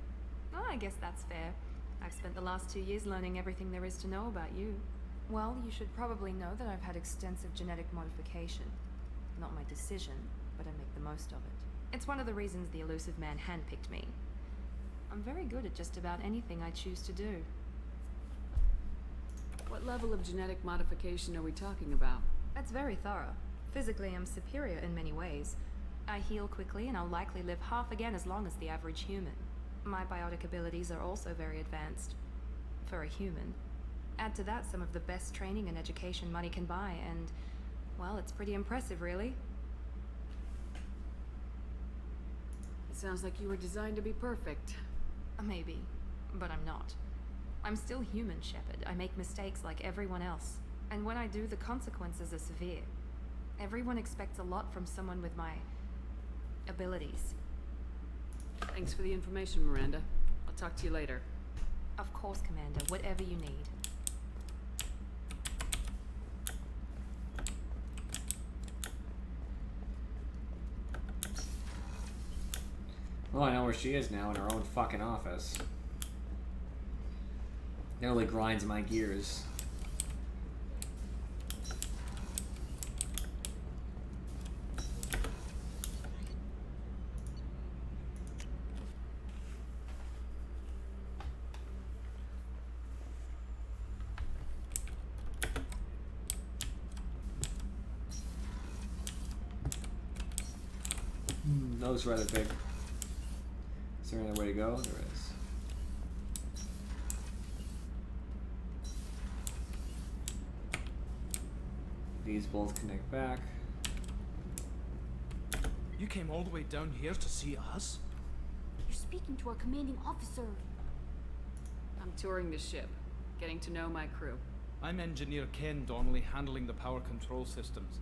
Oh, I guess that's fair. I've spent the last 2 years learning everything there is to know about you. Well, you should probably know that I've had extensive genetic modification. Not my decision, but I make the most of it. It's one of the reasons the elusive man handpicked me. I'm very good at just about anything I choose to do. What level of genetic modification are we talking about? That's very thorough. Physically, I'm superior in many ways. I heal quickly, and I'll likely live half again as long as the average human. My biotic abilities are also very advanced. For a human. Add to that some of the best training and education money can buy, and, well, it's pretty impressive, really. It sounds like you were designed to be perfect. Maybe, but I'm not. I'm still human, Shepard. I make mistakes like everyone else. And when I do, the consequences are severe. Everyone expects a lot from someone with my abilities. Thanks for the information, Miranda. I'll talk to you later. Of course, Commander. Whatever you need. Well, I know where she is now, in her own fucking office. Nearly grinds my gears. That looks rather big. Is there another way to go? There is. These both connect back. You came all the way down here to see us? You're speaking to our commanding officer. I'm touring the ship, getting to know my crew. I'm Engineer Ken Donnelly, handling the power control systems.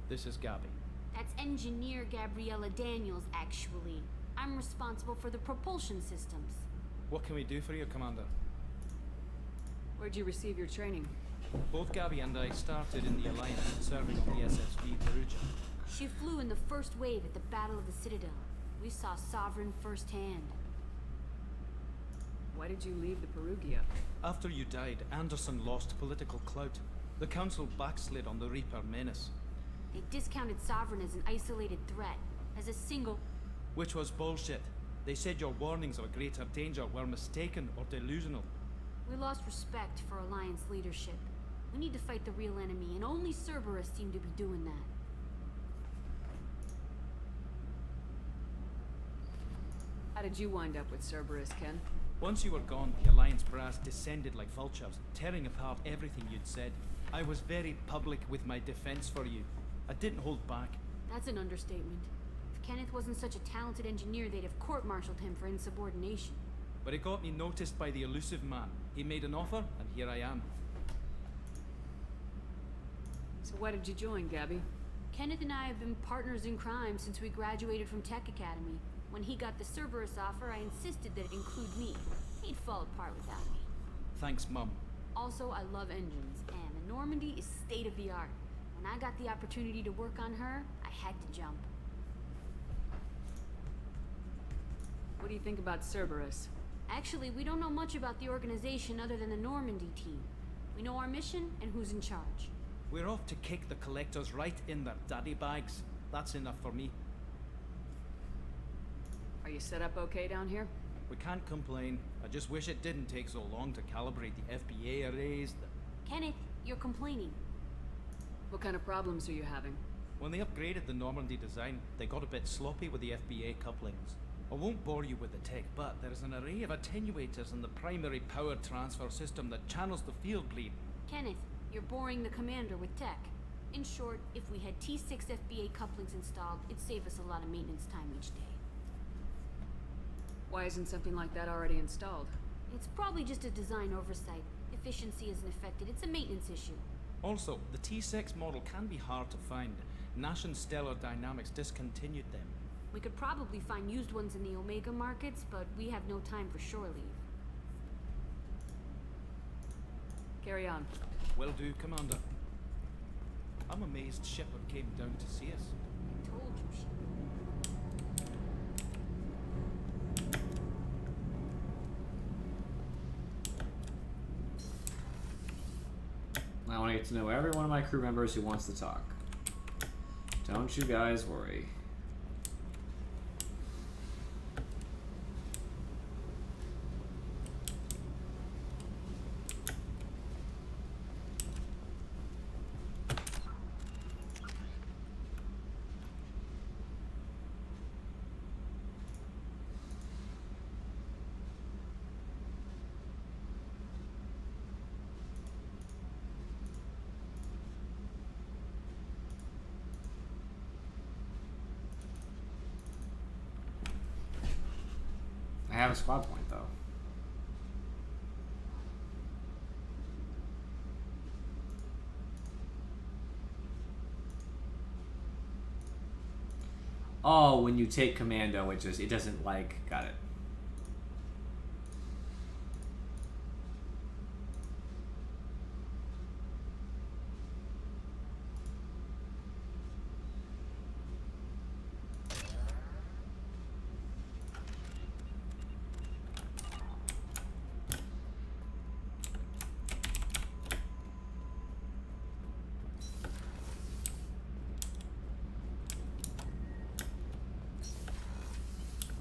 This is Gabby. That's Engineer Gabriella Daniels, actually. I'm responsible for the propulsion systems. What can we do for you, Commander? Where'd you receive your training? Both Gabby and I started in the Alliance, serving on the SSV Perugia. She flew in the first wave at the Battle of the Citadel. We saw Sovereign firsthand. Why did you leave the Perugia? After you died, Anderson lost political clout. The Council backslid on the Reaper menace. They discounted Sovereign as an isolated threat, as a single... Which was bullshit. They said your warnings of a greater danger were mistaken or delusional. We lost respect for Alliance leadership. We need to fight the real enemy, and only Cerberus seemed to be doing that. How did you wind up with Cerberus, Ken? Once you were gone, the Alliance brass descended like vultures, tearing apart everything you'd said. I was very public with my defense for you. I didn't hold back. That's an understatement. If Kenneth wasn't such a talented engineer, they'd have court-martialed him for insubordination. But it got me noticed by the elusive man. He made an offer, and here I am. So why did you join, Gabby? Kenneth and I have been partners in crime since we graduated from Tech Academy. When he got the Cerberus offer, I insisted that it include me. He'd fall apart without me. Thanks, Mum. Also, I love engines, and the Normandy is state-of-the-art. When I got the opportunity to work on her, I had to jump. What do you think about Cerberus? Actually, we don't know much about the organization other than the Normandy team. We know our mission and who's in charge. We're off to kick the collectors right in their daddy bags. That's enough for me. Are you set up okay down here? We can't complain. I just wish it didn't take so long to calibrate the FBA arrays. Kenneth, you're complaining. What kind of problems are you having? When they upgraded the Normandy design, they got a bit sloppy with the FBA couplings. I won't bore you with the tech, but there is an array of attenuators in the primary power transfer system that channels the field bleed. Kenneth, you're boring the commander with tech. In short, if we had T6 FBA couplings installed, it'd save us a lot of maintenance time each day. Why isn't something like that already installed? It's probably just a design oversight. Efficiency isn't affected. It's a maintenance issue. Also, the T6 model can be hard to find. Nash and Stellar Dynamics discontinued them. We could probably find used ones in the Omega markets, but we have no time for shore leave. Carry on. Will do, Commander. I'm amazed Shepard came down to see us. Told you, Shepard. I want to get to know every one of my crew members who wants to talk. Don't you guys worry. I have a squad point, though. Oh, when you take commando, it doesn't, like, got it.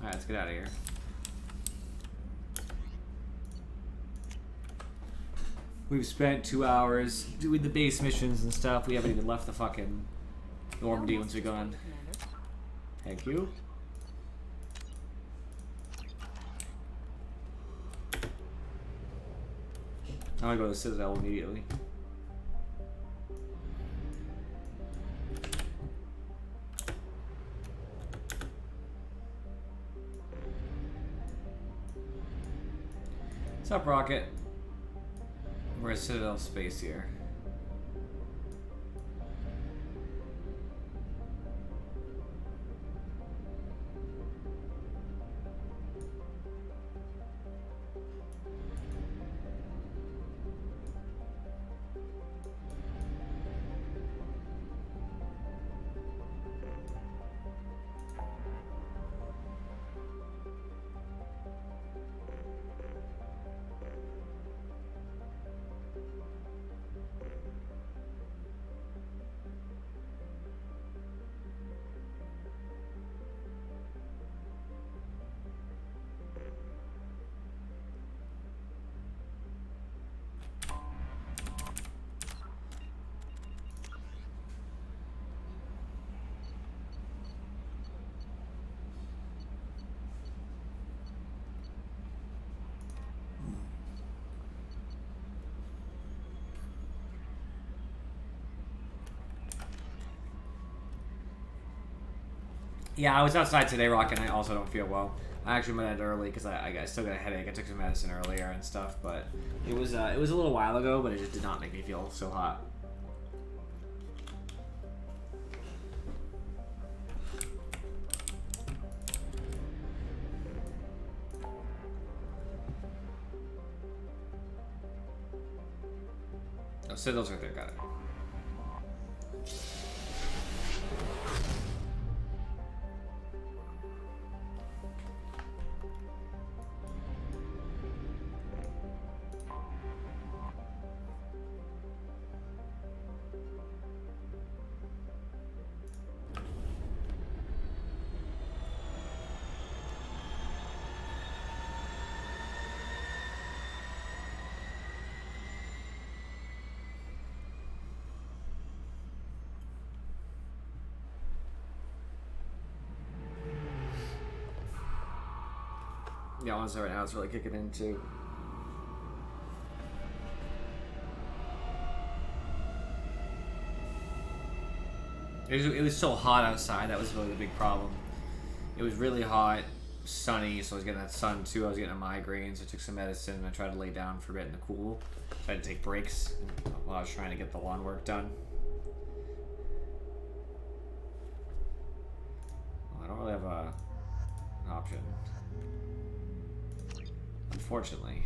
Alright, let's get out of here. We've spent 2 hours doing the base missions and stuff. We haven't even left the fucking Normandy once we go in. Thank you. I'm gonna go to the Citadel immediately. What's up, Rocket? We're at Citadel space here. Yeah, I was outside today, Rock, and I also don't feel well. I actually went out early because I still got a headache. I took some medicine earlier and stuff, but it was a little while ago, but it just did not make me feel so hot. Oh, Citadel's right there, got it. Yeah, honestly, right now it's really kicking in too. It was so hot outside. That was really the big problem. It was really hot, sunny, so I was getting that sun too. I was getting a migraine, so I took some medicine and I tried to lay down for a bit in the cool. So I had to take breaks while I was trying to get the lawn work done. Well, I don't really have an option, unfortunately.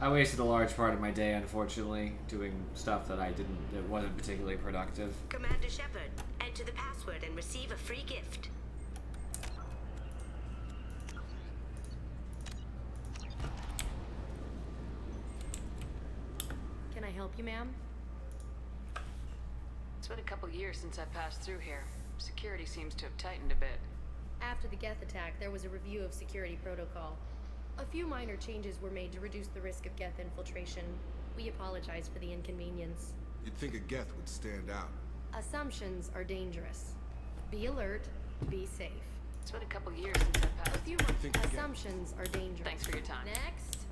I wasted a large part of my day, unfortunately, doing stuff that wasn't particularly productive. Commander Shepard, enter the password and receive a free gift. Can I help you, ma'am? It's been a couple years since I passed through here. Security seems to have tightened a bit. After the Geth attack, there was a review of security protocol. A few minor changes were made to reduce the risk of Geth infiltration. We apologize for the inconvenience. You'd think a Geth would stand out. Assumptions are dangerous. Be alert, be safe. It's been a couple years since I passed. A few assumptions are dangerous. Thanks for your time. Next.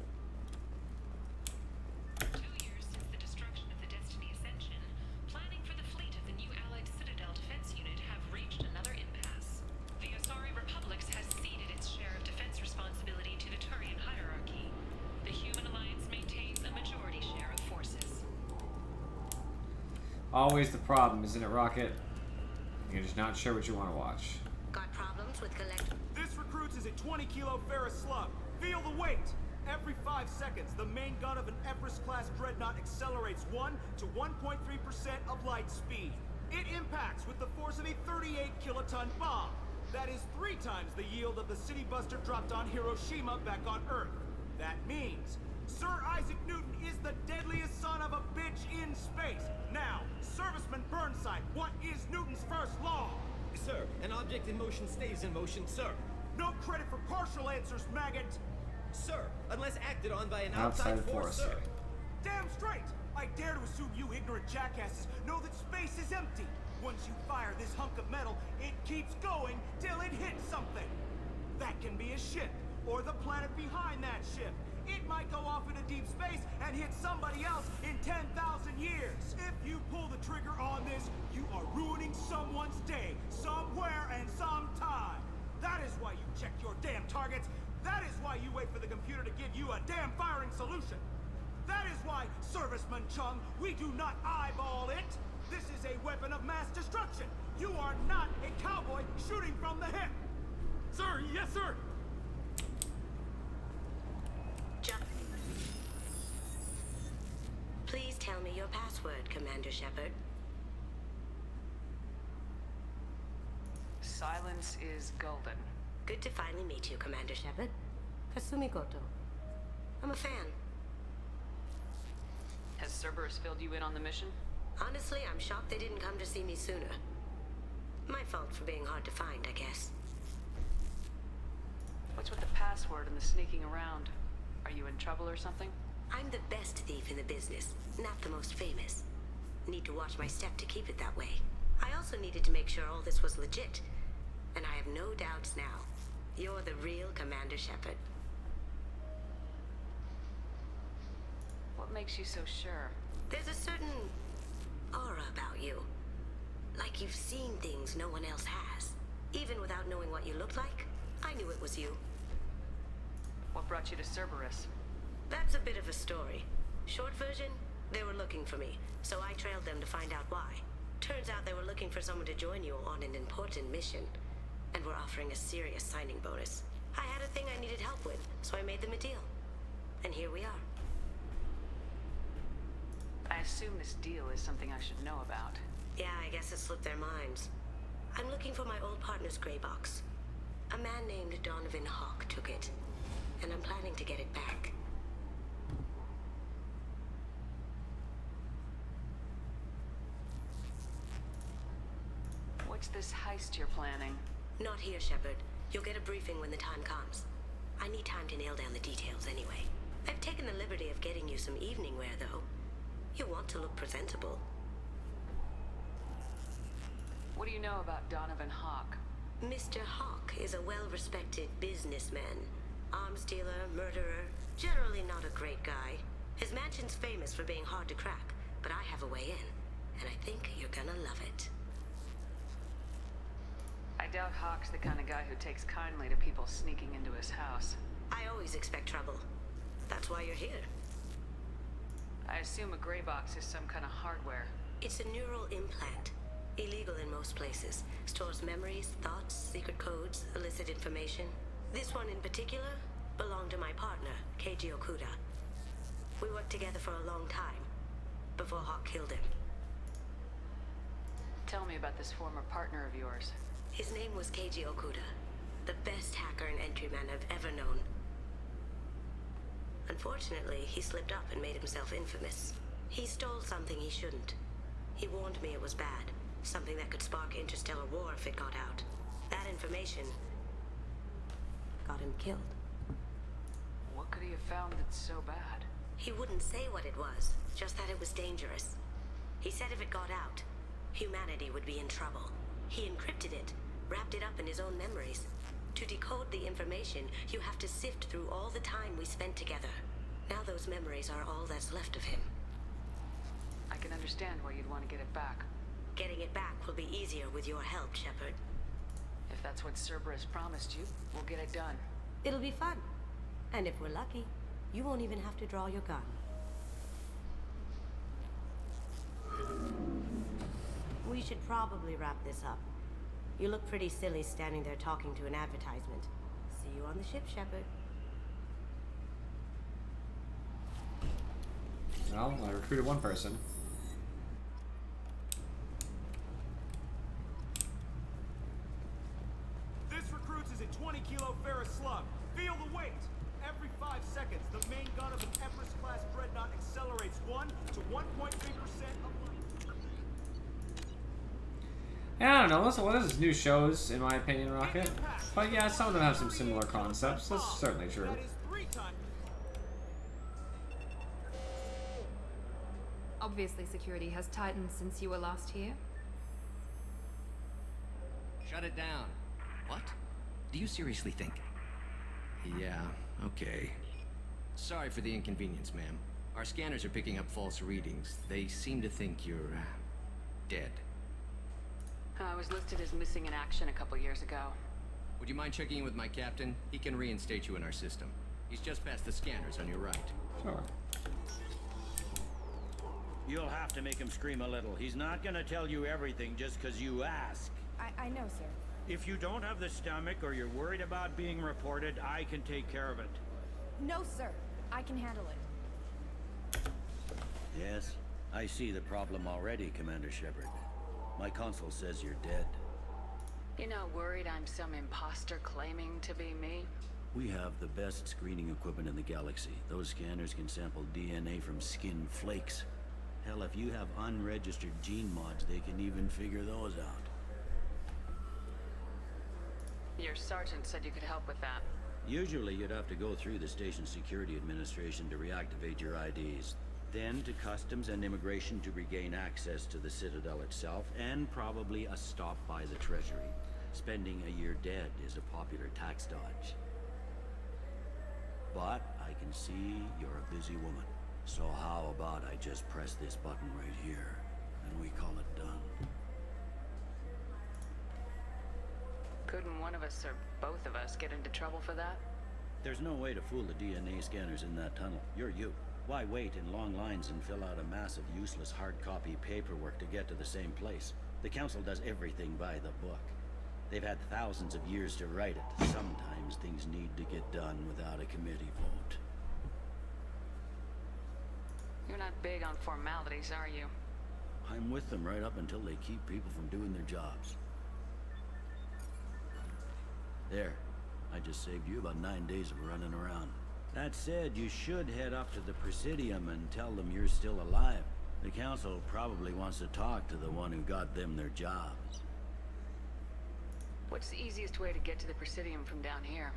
2 years since the destruction of the Destiny Ascension, planning for the fleet of the new Allied Citadel Defense Unit have reached another impasse. The Asari Republics has ceded its share of defense responsibility to the Turian hierarchy. The Human Alliance maintains a majority share of forces. Always the problem, isn't it, Rocket? You're just not sure what you want to watch. Got problems with This recruits is a 20-kilo ferrous slug. Feel the weight! Every 5 seconds, the main gun of an Everest-class dreadnought accelerates 1 to 1.3% of light speed. It impacts with the force of a 38-kiloton bomb. That is 3 times the yield of the city buster dropped on Hiroshima back on Earth. That means Sir Isaac Newton is the deadliest son of a bitch in space. Now, Serviceman Burnside, what is Newton's first law? Sir, an object in motion stays in motion, sir. No credit for partial answers, maggot! Sir, unless acted on by an outside force, sir. Damn straight! I dare to assume you ignorant jackasses know that space is empty. Once you fire this hunk of metal, it keeps going till it hits something. That can be a ship, or the planet behind that ship. It might go off into deep space and hit somebody else in 10,000 years. If you pull the trigger on this, you are ruining someone's day, somewhere and sometime. That is why you check your damn targets. That is why you wait for the computer to give you a damn firing solution. That is why, Serviceman Chung, we do not eyeball it. This is a weapon of mass destruction. You are not a cowboy shooting from the hip. Sir, yes, sir. your password, Commander Shepard? Silence is golden. Good to finally meet you, Commander Shepard. Kasumi Koto. I'm a fan. Has Cerberus filled you in on the mission? Honestly, I'm shocked they didn't come to see me sooner. My fault for being hard to find, I guess. What's with the password and the sneaking around? Are you in trouble or something? I'm the best thief in the business, not the most famous. Need to watch my step to keep it that way. I also needed to make sure all this was legit. And I have no doubts now. You're the real Commander Shepard. What makes you so sure? There's a certain aura about you. Like you've seen things no one else has. Even without knowing what you looked like, I knew it was you. What brought you to Cerberus? That's a bit of a story. Short version, they were looking for me, so I trailed them to find out why. Turns out they were looking for someone to join you on an important mission, and were offering a serious signing bonus. I had a thing I needed help with, so I made them a deal. And here we are. I assume this deal is something I should know about. Yeah, I guess it slipped their minds. I'm looking for my old partner's gray box. A man named Donovan Hawk took it, and I'm planning to get it back. What's this heist you're planning? Not here, Shepard. You'll get a briefing when the time comes. I need time to nail down the details anyway. I've taken the liberty of getting you some evening wear, though. You want to look presentable. What do you know about Donovan Hawk? Mr. Hawk is a well-respected businessman. Arms dealer, murderer, generally not a great guy. His mansion's famous for being hard to crack, but I have a way in, and I think you're gonna love it. I doubt Hawk's the kind of guy who takes kindly to people sneaking into his house. I always expect trouble. That's why you're here. I assume a gray box is some kind of hardware. It's a neural implant. Illegal in most places. Stores memories, thoughts, secret codes, illicit information. This one in particular belonged to my partner, Keiji Okuda. We worked together for a long time, before Hawk killed him. Tell me about this former partner of yours. His name was Keiji Okuda, the best hacker and entryman I've ever known. Unfortunately, he slipped up and made himself infamous. He stole something he shouldn't. He warned me it was bad, something that could spark interstellar war if it got out. That information got him killed. What could he have found that's so bad? He wouldn't say what it was, just that it was dangerous. He said if it got out, humanity would be in trouble. He encrypted it, wrapped it up in his own memories. To decode the information, you have to sift through all the time we spent together. Now those memories are all that's left of him. I can understand why you'd want to get it back. Getting it back will be easier with your help, Shepard. If that's what Cerberus promised you, we'll get it done. It'll be fun. And if we're lucky, you won't even have to draw your gun. We should probably wrap this up. You look pretty silly standing there talking to an advertisement. See you on the ship, Shepard. Well, I recruited one person. This recruits is a 20-kilo ferrous slug. Feel the weight. Every 5 seconds, the main gun of an Empress-class dreadnought accelerates 1 to 1.3% of... Yeah, I don't know. What is new shows, in my opinion, Rocket? But yeah, some of them have some similar concepts. That's certainly true. Obviously, security has tightened since you were last here. Shut it down. What? Do you seriously think? Yeah, okay. Sorry for the inconvenience, ma'am. Our scanners are picking up false readings. They seem to think you're, dead. I was listed as missing in action a couple years ago. Would you mind checking in with my captain? He can reinstate you in our system. He's just past the scanners on your right. Sure. You'll have to make him scream a little. He's not gonna tell you everything just because you ask. I know, sir. If you don't have the stomach or you're worried about being reported, I can take care of it. No, sir. I can handle it. Yes, I see the problem already, Commander Shepard. My console says you're dead. You're not worried I'm some imposter claiming to be me? We have the best screening equipment in the galaxy. Those scanners can sample DNA from skin flakes. Hell, if you have unregistered gene mods, they can even figure those out. Your sergeant said you could help with that. Usually you'd have to go through the station security administration to reactivate your IDs. Then to customs and immigration to regain access to the Citadel itself, and probably a stop by the Treasury. Spending a year dead is a popular tax dodge. But I can see you're a busy woman. So how about I just press this button right here, and we call it done? Couldn't one of us or both of us get into trouble for that? There's no way to fool the DNA scanners in that tunnel. You're you. Why wait in long lines and fill out a massive useless hard copy paperwork to get to the same place? The Council does everything by the book. They've had thousands of years to write it. Sometimes things need to get done without a committee vote. You're not big on formalities, are you? I'm with them right up until they keep people from doing their jobs. There. I just saved you about 9 days of running around. That said, you should head up to the Presidium and tell them you're still alive. The Council probably wants to talk to the one who got them their jobs. What's the easiest way to get to the Presidium from down here?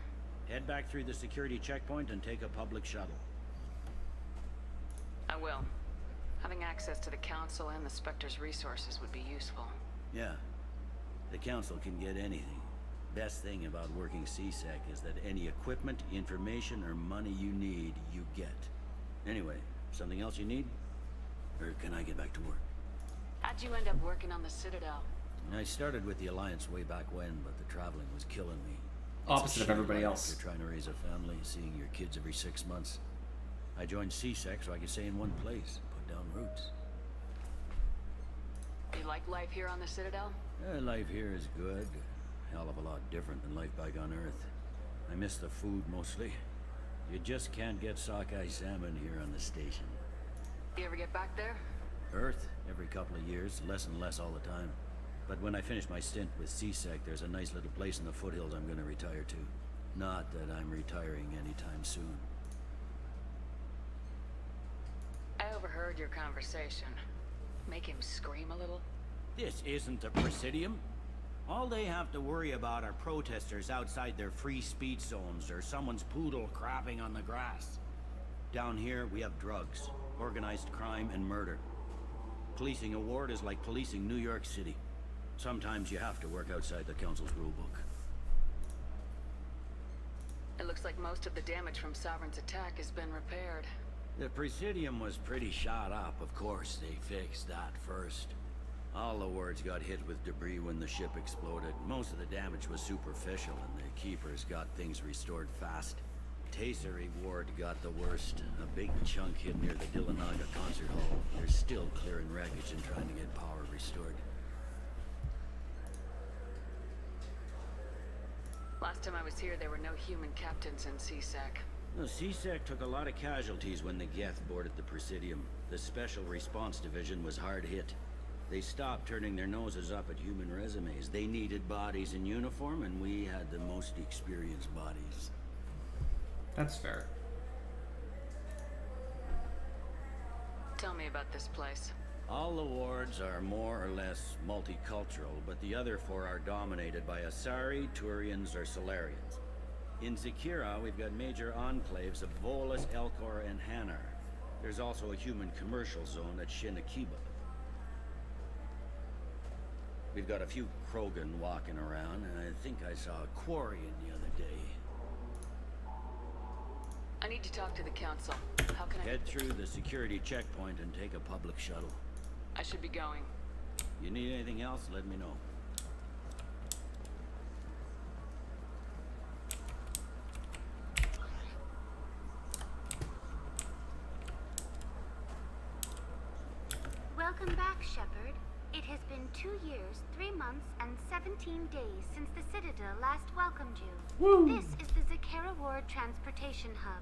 Head back through the security checkpoint and take a public shuttle. I will. Having access to the Council and the Spectre's resources would be useful. Yeah. The Council can get anything. Best thing about working C-Sec is that any equipment, information, or money you need, you get. Anyway, something else you need? Or can I get back to work? How'd you end up working on the Citadel? I started with the Alliance way back when, but the traveling was killing me. Opposite of everybody else. You're trying to raise a family, seeing your kids every 6 months. I joined C-Sec so I could stay in one place, put down roots. You like life here on the Citadel? Life here is good. Hell of a lot different than life back on Earth. I miss the food mostly. You just can't get sockeye salmon here on the station. You ever get back there? Earth, every couple of years, less and less all the time. But when I finish my stint with C-Sec, there's a nice little place in the foothills I'm gonna retire to. Not that I'm retiring anytime soon. I overheard your conversation. Make him scream a little? This isn't the Presidium. All they have to worry about are protesters outside their free speech zones or someone's poodle crapping on the grass. Down here, we have drugs, organized crime, and murder. Policing a ward is like policing New York City. Sometimes you have to work outside the Council's rulebook. It looks like most of the damage from Sovereign's attack has been repaired. The Presidium was pretty shot up, of course. They fixed that first. All the wards got hit with debris when the ship exploded. Most of the damage was superficial, and the Keepers got things restored fast. Tasery Ward got the worst. A big chunk hit near the Dillanaga concert hall. They're still clearing wreckage and trying to get power restored. Last time I was here, there were no human captains in C-Sec. The C-Sec took a lot of casualties when the Geth boarded the Presidium. The Special Response Division was hard hit. They stopped turning their noses up at human resumes. They needed bodies in uniform, and we had the most experienced bodies. That's fair. Tell me about this place. All the wards are more or less multicultural, but the other four are dominated by Asari, Turians, or Solarians. In Zakira, we've got major enclaves of Volus, Elcor, and Hanar. There's also a human commercial zone at Shinakiba. We've got a few Krogan walking around, and I think I saw a Quarian the other day. I need to talk to the Council. How can I... Head through the security checkpoint and take a public shuttle. I should be going. You need anything else, let me know. Welcome back, Shepard. It has been 2 years, 3 months, and 17 days since the Citadel last welcomed you. Woo! This is the Zakera Ward Transportation Hub.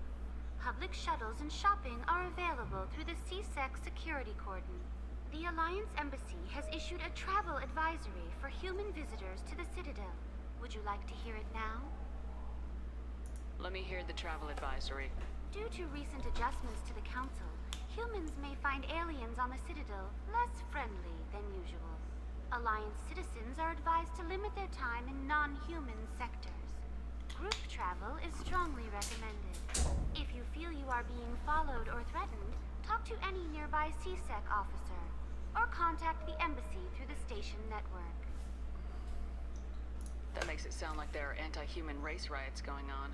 public shuttles and shopping are available through the CSEC security cordon. The Alliance Embassy has issued a travel advisory for human visitors to the Citadel. Would you like to hear it now? Let me hear the travel advisory. Due to recent adjustments to the Council, humans may find aliens on the Citadel less friendly than usual. Alliance citizens are advised to limit their time in non-human sectors. Group travel is strongly recommended. If you feel you are being followed or threatened, talk to any nearby CSEC officer, or contact the embassy through the station network. That makes it sound like there are anti-human race riots going on.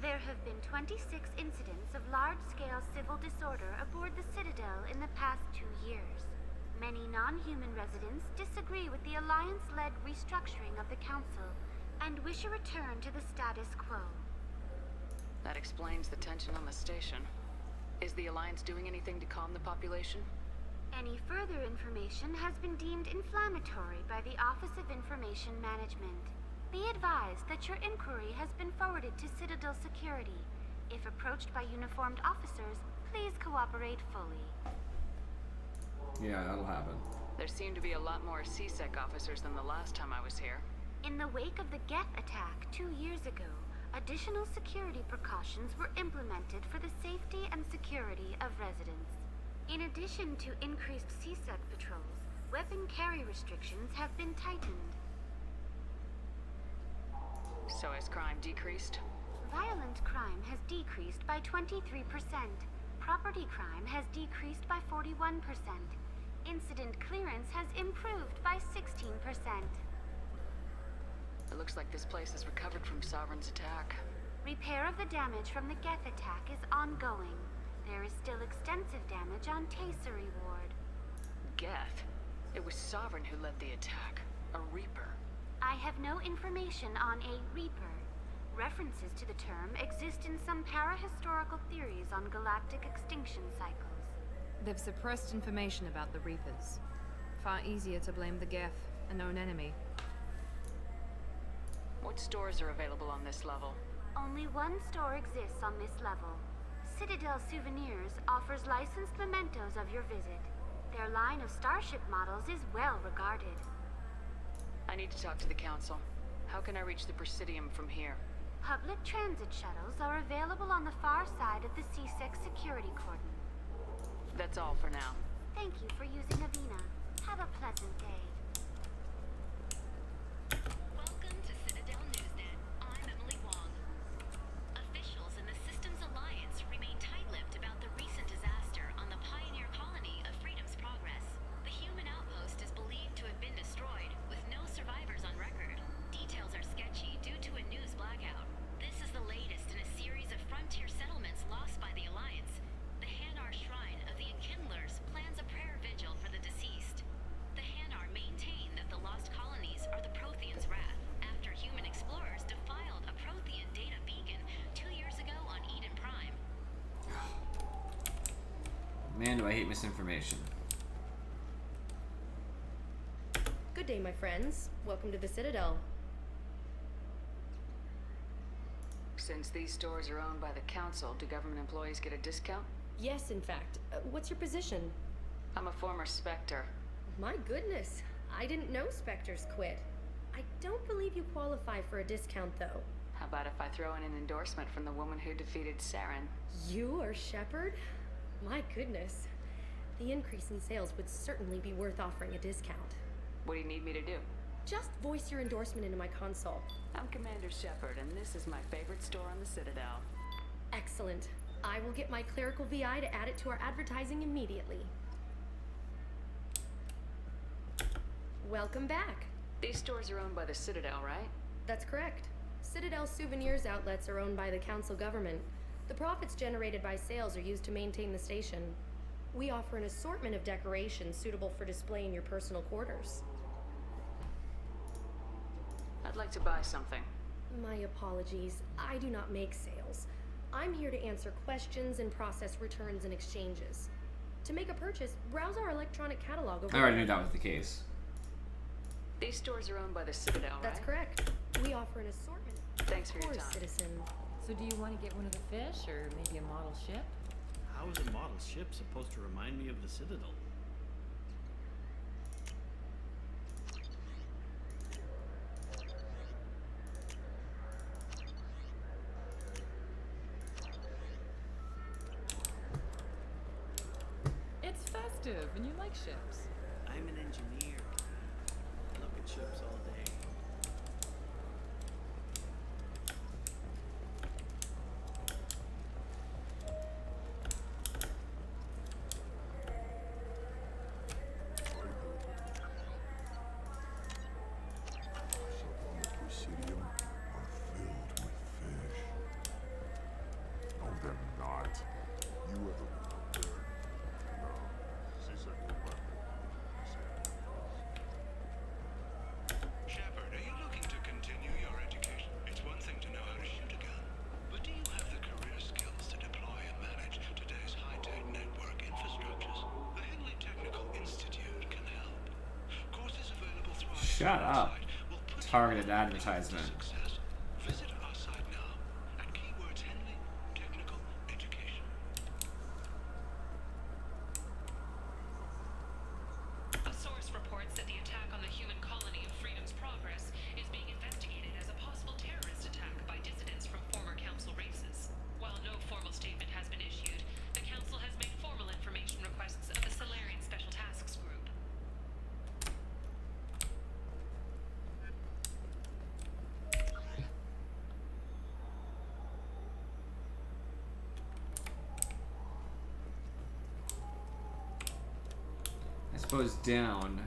There have been 26 incidents of large-scale civil disorder aboard the Citadel in the past 2 years. Many non-human residents disagree with the Alliance-led restructuring of the Council and wish a return to the status quo. That explains the tension on the station. Is the Alliance doing anything to calm the population? Any further information has been deemed inflammatory by the Office of Information Management. Be advised that your inquiry has been forwarded to Citadel Security. If approached by uniformed officers, please cooperate fully. Yeah, that'll happen. There seem to be a lot more CSEC officers than the last time I was here. In the wake of the Geth attack 2 years ago, additional security precautions were implemented for the safety and security of residents. In addition to increased CSEC patrols, weapon carry restrictions have been tightened. So has crime decreased? Violent crime has decreased by 23%. Property crime has decreased by 41%. Incident clearance has improved by 16%. It looks like this place has recovered from Sovereign's attack. Repair of the damage from the Geth attack is ongoing. There is still extensive damage on Tasery Ward. Geth? It was Sovereign who led the attack. A Reaper. I have no information on a Reaper. References to the term exist in some parahistorical theories on galactic extinction cycles. They've suppressed information about the Reapers. Far easier to blame the Geth, a known enemy. What stores are available on this level? Only one store exists on this level. Citadel Souvenirs offers licensed mementos of your visit. Their line of starship models is well regarded. I need to talk to the Council. How can I reach the Presidium from here? Public transit shuttles are available on the far side of the CSEC security cordon. That's all for now. Thank you for using Avina. Have a pleasant day. Welcome to Citadel Newsnet. I'm Emily Wong. Officials in the Systems Alliance remain tight-lipped about the recent disaster on the pioneer colony of Freedom's Progress. The human outpost is believed to have been destroyed, with no survivors on record. Details are sketchy due to a news blackout. This is the latest in a series of frontier settlements lost by the Alliance. The Hanar Shrine of the Enkindlers plans a prayer vigil for the deceased. The Hanar maintain that the lost colonies are the Protheans' wrath, after human explorers defiled a Prothean data beacon 2 years ago on Eden Prime. Man, do I hate misinformation. Good day, my friends. Welcome to the Citadel. Since these stores are owned by the Council, do government employees get a discount? Yes, in fact. What's your position? I'm a former Spectre. My goodness. I didn't know Spectres quit. I don't believe you qualify for a discount, though. How about if I throw in an endorsement from the woman who defeated Saren? You are Shepard? My goodness. The increase in sales would certainly be worth offering a discount. What do you need me to do? Just voice your endorsement into my console. I'm Commander Shepard, and this is my favorite store on the Citadel. Excellent. I will get my clerical VI to add it to our advertising immediately. Welcome back. These stores are owned by the Citadel, right? That's correct. Citadel Souvenirs outlets are owned by the Council government. The profits generated by sales are used to maintain the station. We offer an assortment of decorations suitable for display in your personal quarters. I'd like to buy something. My apologies. I do not make sales. I'm here to answer questions and process returns and exchanges. To make a purchase, browse our electronic catalog over. I already knew that was the case. These stores are owned by the Citadel, right? That's correct. We offer an assortment. Thanks for your Of course, time. citizen. So do you want to get one of the fish, or maybe a model ship? How is a model ship supposed to remind me of the Citadel? It's festive, and you like ships. I'm an engineer. I look at ships all day. Shut up. Targeted advertisement. A source reports that the attack on the human colony of Freedom's Progress is being investigated as a possible terrorist attack by dissidents from former council races. While no formal statement has been issued, the council has made formal information requests of the Solarian Special Tasks Group. I suppose down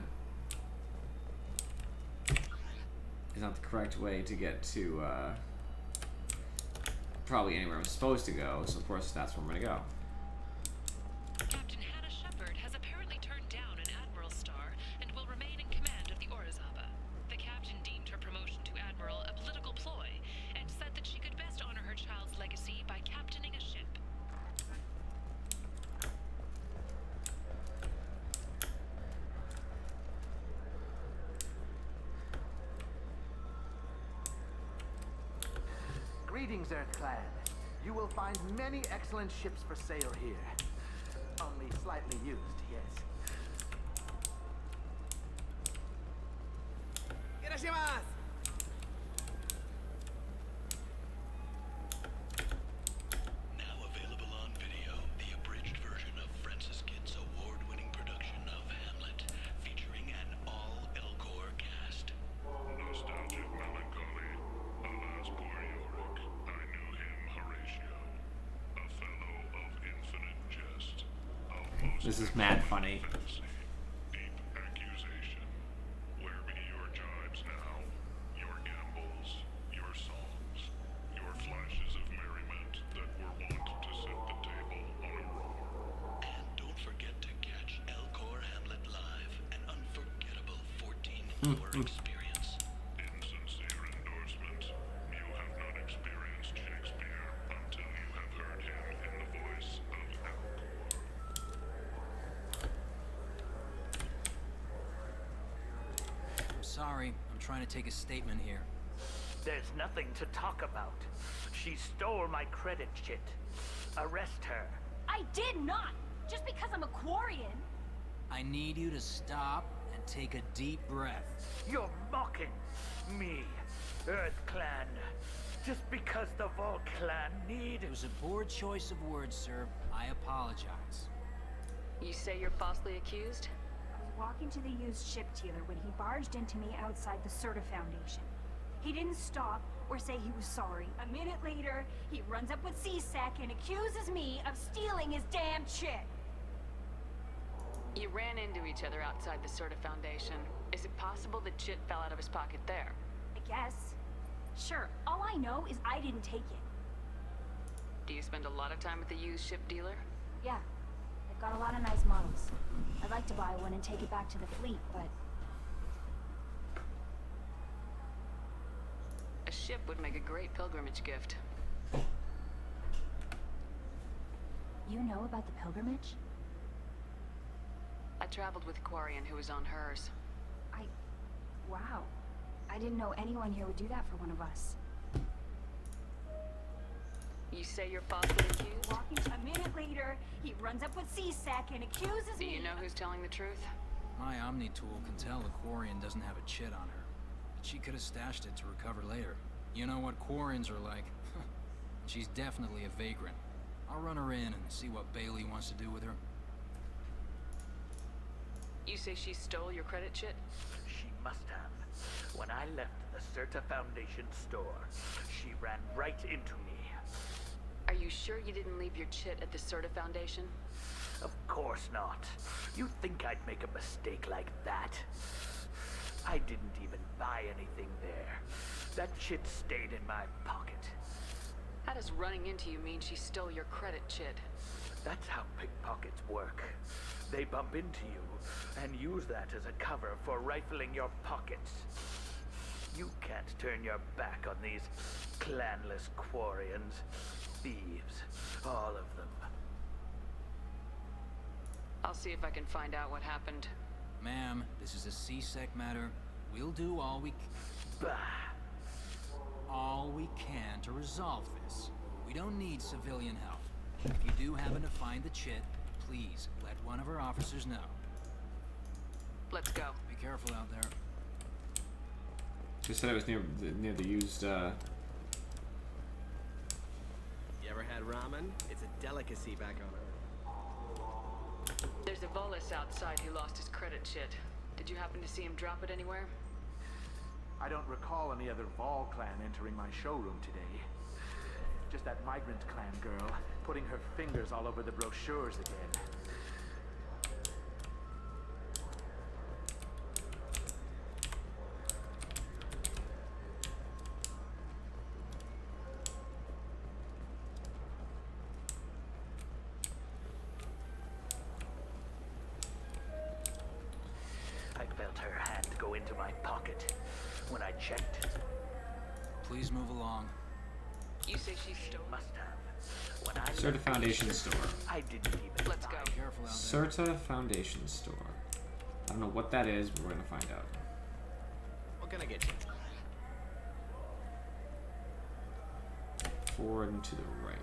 is not the correct way to get to probably anywhere I'm supposed to go, so of course that's where I'm gonna go. Captain Hannah Shepard has apparently turned down an Admiral star and will remain in command of the Orizaba. The captain deemed her promotion to Admiral a political ploy and said that she could best honor her child's legacy by captaining a ship. Greetings, Earthclan. You will find many excellent ships for sale here. Only slightly used, yes. Now available on video, the abridged version of Francis Kidd's award-winning production of Hamlet, featuring an all-Elcor cast. Nostalgic melancholy. Alas, poor Yorick. I knew him, Horatio. A fellow of infinite jest. Of most This is mad funny. fantasy. Deep accusation. Where be your jibes now? Your gambols, your songs, your flashes of merriment that were wont to set the table on a roar. And don't forget to catch Elcor Hamlet live, an unforgettable 14-hour experience. Insincere endorsement. You have not experienced Shakespeare until you have heard him in the voice of Elcor. I'm sorry. I'm trying to take a statement here. There's nothing to talk about. She stole my credit chit. Arrest her. I did not! Just because I'm a Quarian! I need you to stop and take a deep breath. You're mocking me, Earthclan. Just because the Volclan need... It was a poor choice of words, sir. I apologize. You say you're falsely accused? I was walking to the used ship dealer when he barged into me outside the Certa Foundation. He didn't stop or say he was sorry. A minute later, he runs up with C-Sec and accuses me of stealing his damn chit. You ran into each other outside the Certa Foundation. Is it possible that chit fell out of his pocket there? I guess. Sure, all I know is I didn't take it. Do you spend a lot of time at the used ship dealer? Yeah, they've got a lot of nice models. I'd like to buy one and take it back to the fleet, but A ship would make a great pilgrimage gift. you know about the pilgrimage? I traveled with a Quarian who was on hers. Wow. I didn't know anyone here would do that for one of us. You say you're falsely accused? Walking a minute later, he runs up with C-Sec and accuses Do me. you know who's telling the truth? My Omni tool can tell the Quarian doesn't have a chit on her, but she could have stashed it to recover later. You know what Quarians are like. She's definitely a vagrant. I'll run her in and see what Bailey wants to do with her. You say she stole your credit chit? She must have. When I left the Certa Foundation store, she ran right into me. Are you sure you didn't leave your chit at the Certa Foundation? Of course not. You think I'd make a mistake like that? I didn't even buy anything there. That chit stayed in my pocket. How does running into you mean she stole your credit chit? That's how pickpockets work. They bump into you and use that as a cover for rifling your pockets. You can't turn your back on these clanless Quarians. Thieves, all of them. I'll see if I can find out what happened. Ma'am, this is a C-Sec matter. We'll do all we can to resolve this. We don't need civilian help. If you do happen to find the chit, please let one of our officers know. Let's go. Be careful out there. She said it was near the used. You ever had ramen? It's a delicacy back on Earth. There's a Volus outside who lost his credit chit. Did you happen to see him drop it anywhere? I don't recall any other Vol clan entering my showroom today. Just that migrant clan girl putting her fingers all over the brochures again. I felt her hand go into my pocket when I checked. Please move along. You say she stole? Must have. When I Certa Foundation store. I didn't even. Let's go. Careful out there. Certa Foundation store. I don't know what that is, but we're gonna find out. What can I get you? Forward and to the right.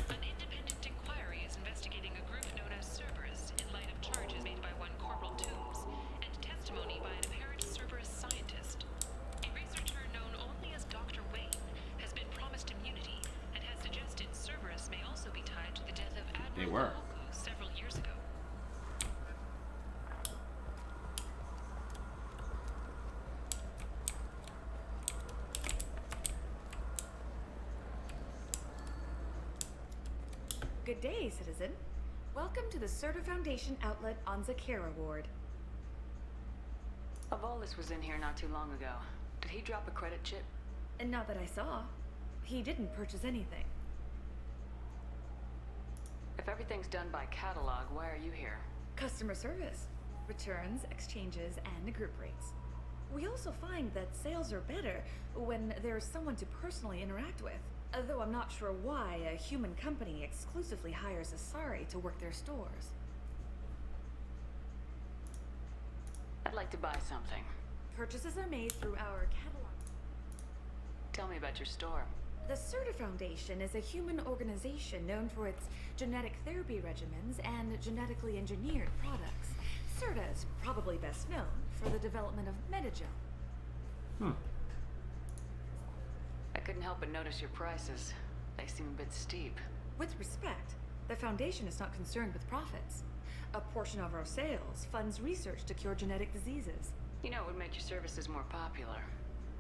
An independent inquiry is investigating a group known as Cerberus in light of charges made by one Corporal Toombs and testimony by an apparent Cerberus scientist. A researcher known only as Dr. Wayne has been promised immunity and has suggested Cerberus may also be tied to the death of They Admiral were. Holko several years ago. Good day, citizen. Welcome to the Certa Foundation outlet on Zakera Ward. A Volus was in here not too long ago. Did he drop a credit chit? And not that I saw. He didn't purchase anything. If everything's done by catalog, why are you here? Customer service. Returns, exchanges, and group rates. We also find that sales are better when there's someone to personally interact with. Though I'm not sure why a human company exclusively hires Asari to work their stores. I'd like to buy something. Purchases are made through our catalog. Tell me about your store. The Certa Foundation is a human organization known for its genetic therapy regimens and genetically engineered products. Certa is probably best known for the development of Metagel. I couldn't help but notice your prices. They seem a bit steep. With respect, the Foundation is not concerned with profits. A portion of our sales funds research to cure genetic diseases. You know, it would make your services more popular.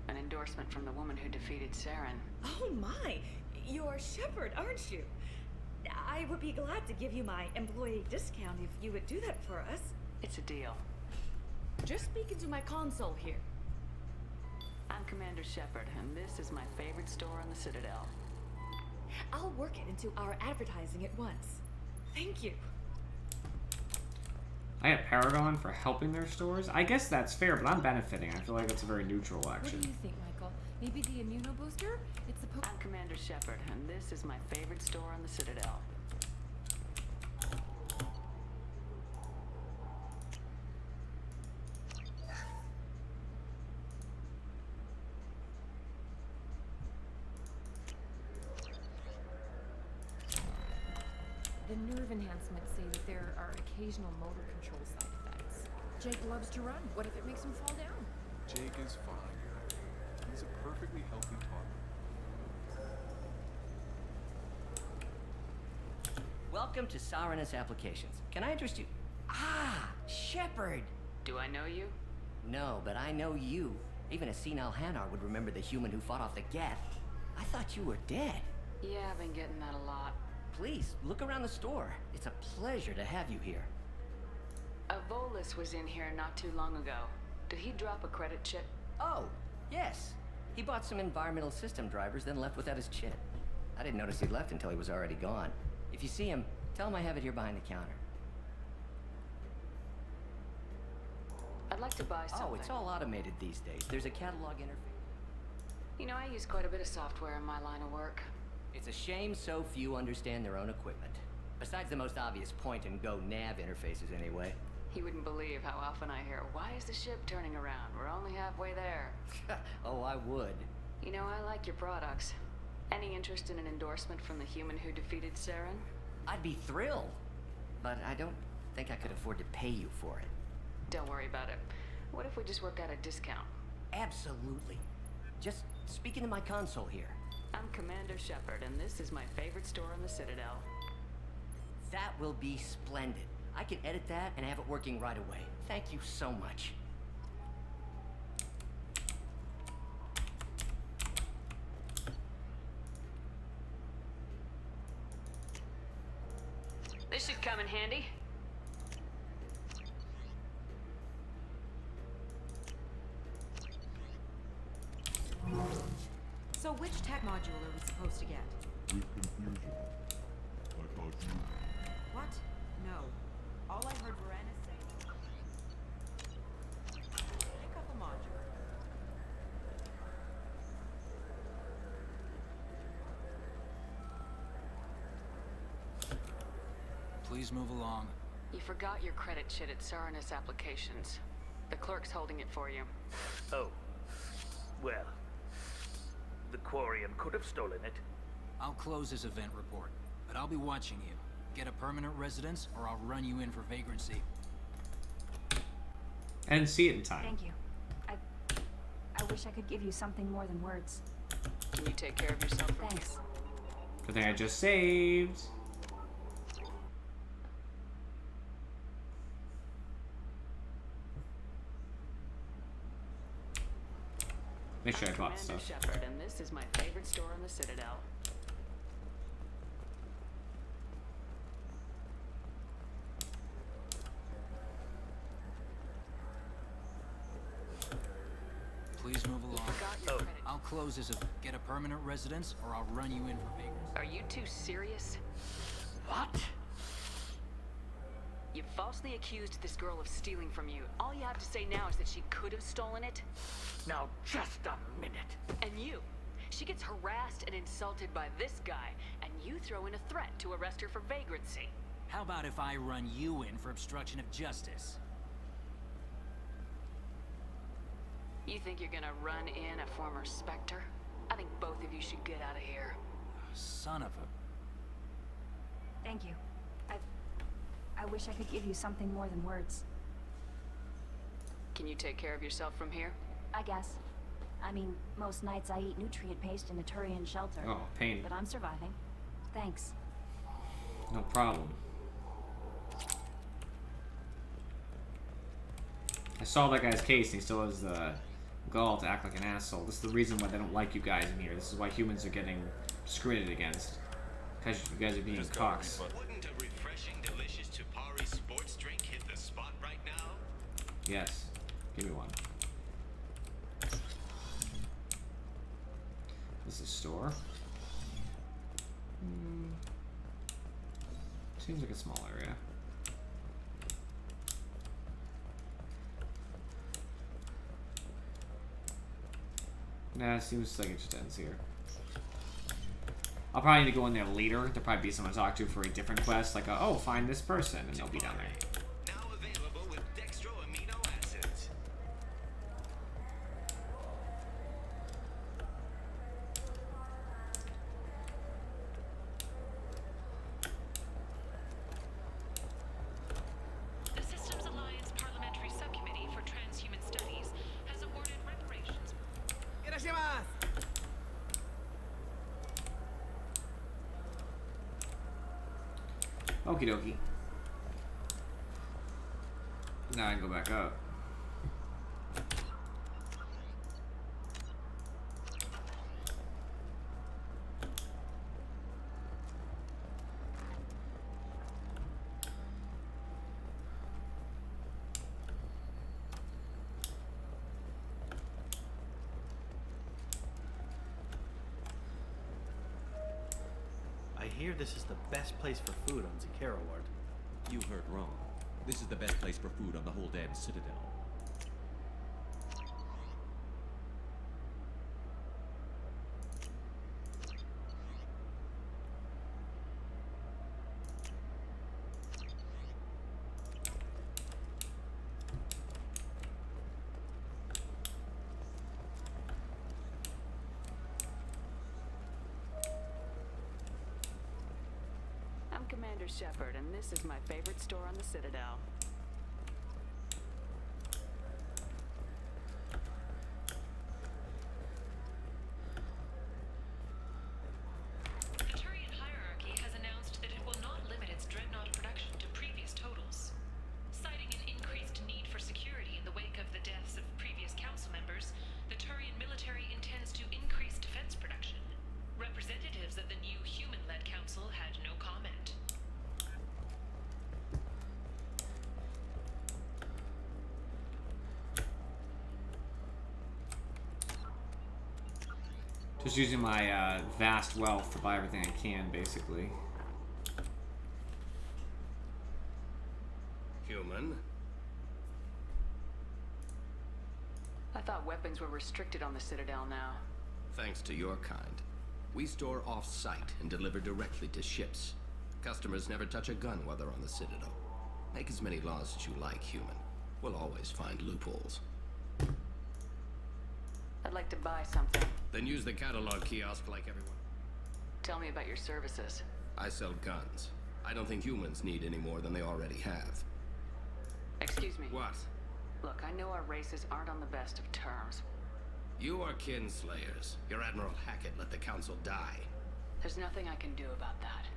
An endorsement from the woman who defeated Saren. Oh my! You're Shepard, aren't you? I would be glad to give you my employee discount if you would do that for us. It's a deal. Just speak into my console here. I'm Commander Shepard, and this is my favorite store on the Citadel. I'll work it into our advertising at once. Thank you. I got Paragon for helping their stores. I guess that's fair, but I'm benefiting. I feel like that's a very neutral action. What do you think, Michael? Maybe the immunobooster? It's supposed. I'm Commander Shepard, and this is my favorite store on the Citadel. The nerve enhancements say that there are occasional motor control side effects. Jake loves to run. What if it makes him fall down? Jake is fine. He's a perfectly healthy toddler. Welcome to Cerberus Applications. Can I interest you? Ah, Shepard! Do I know you? No, but I know you. Even a senile Hanar would remember the human who fought off the Geth. I thought you were dead. Yeah, I've been getting that a lot. Please, look around the store. It's a pleasure to have you here. Avolis was in here not too long ago. Did he drop a credit chip? Oh, yes. He bought some environmental system drivers, then left without his chip. I didn't notice he'd left until he was already gone. If you see him, tell him I have it here behind the counter. I'd like to buy something. Oh, it's all automated these days. There's a catalog interface. You know, I use quite a bit of software in my line of work. It's a shame so few understand their own equipment. Besides the most obvious point-and-go nav interfaces, anyway. You wouldn't believe how often I hear, "Why is the ship turning around? We're only halfway there." Oh, I would. You know, I like your products. Any interest in an endorsement from the human who defeated Saren? I'd be thrilled. But I don't think I could afford to pay you for it. Don't worry about it. What if we just work out a discount? Absolutely. Just speak into my console here. I'm Commander Shepard, and this is my favorite store on the Citadel. That will be splendid. I can edit that and have it working right away. Thank you so much. This should come in handy. So which tech module are we supposed to get? With confusion. I thought you... What? No. All I heard Verena say... Pick up a module. Please move along. You forgot your credit chit at Cerberus Applications. The clerk's holding it for you. Oh. Well. The Quarian could have stolen it. I'll close this event report, but I'll be watching you. Get a permanent residence, or I'll run you in for vagrancy. And see it in time. Thank you. I wish I could give you something more than words. Can you take care of yourself? Thanks. Good thing I just saved. Make sure I bought Commander stuff. Shepard, and this is my favorite store on the Citadel. Please move along. I'll close this event. Get a permanent residence, or I'll run you in for vagrancy. Are you two serious? What? You falsely accused this girl of stealing from you. All you have to say now is that she could have stolen it. Now, just a minute. And you. She gets harassed and insulted by this guy, and you throw in a threat to arrest her for vagrancy. How about if I run you in for obstruction of justice? You think you're gonna run in a former Spectre? I think both of you should get out of here. Son of a... Thank you. I wish I could give you something more than words. Can you take care of yourself from here? I guess. I mean, most nights I eat nutrient paste in a Turian shelter. Oh, pain. But I'm surviving. Thanks. No problem. I saw that guy's case and he still has the gall to act like an asshole. This is the reason why they don't like you guys in here. This is why humans are getting discriminated against. Because you guys are being cocks. Wouldn't a refreshing, delicious Chapari sports drink hit the spot right now? Yes. Give me one. This is store. Seems like a small area. Nah, it seems like it just ends here. I'll probably need to go in there later. There'll probably be someone to talk to for a different quest, like, oh, find this person, and they'll be down there. Now available with dextro amino acids. Okie dokie. Now I can go back up. I hear this is the best place for food on Zakara Ward. You heard wrong. This is the best place for food on the whole damn Citadel. I'm Commander Shepard, and this is my favorite store on the Citadel. The Turian hierarchy has announced that it will not limit its dreadnought production to previous totals. Citing an increased need for security in the wake of the deaths of previous council members, the Turian military intends to increase defense production. Representatives of the new human-led council had no comment. Just using my vast wealth to buy everything I can, basically. Human? I thought weapons were restricted on the Citadel now. Thanks to your kind. We store off-site and deliver directly to ships. Customers never touch a gun while they're on the Citadel. Make as many laws as you like, human. We'll always find loopholes. I'd like to buy something. Then use the catalog kiosk like everyone. Tell me about your services. I sell guns. I don't think humans need any more than they already have. Excuse me. What? Look, I know our races aren't on the best of terms. You are kinslayers. Your Admiral Hackett let the Council die. There's nothing I can do about that.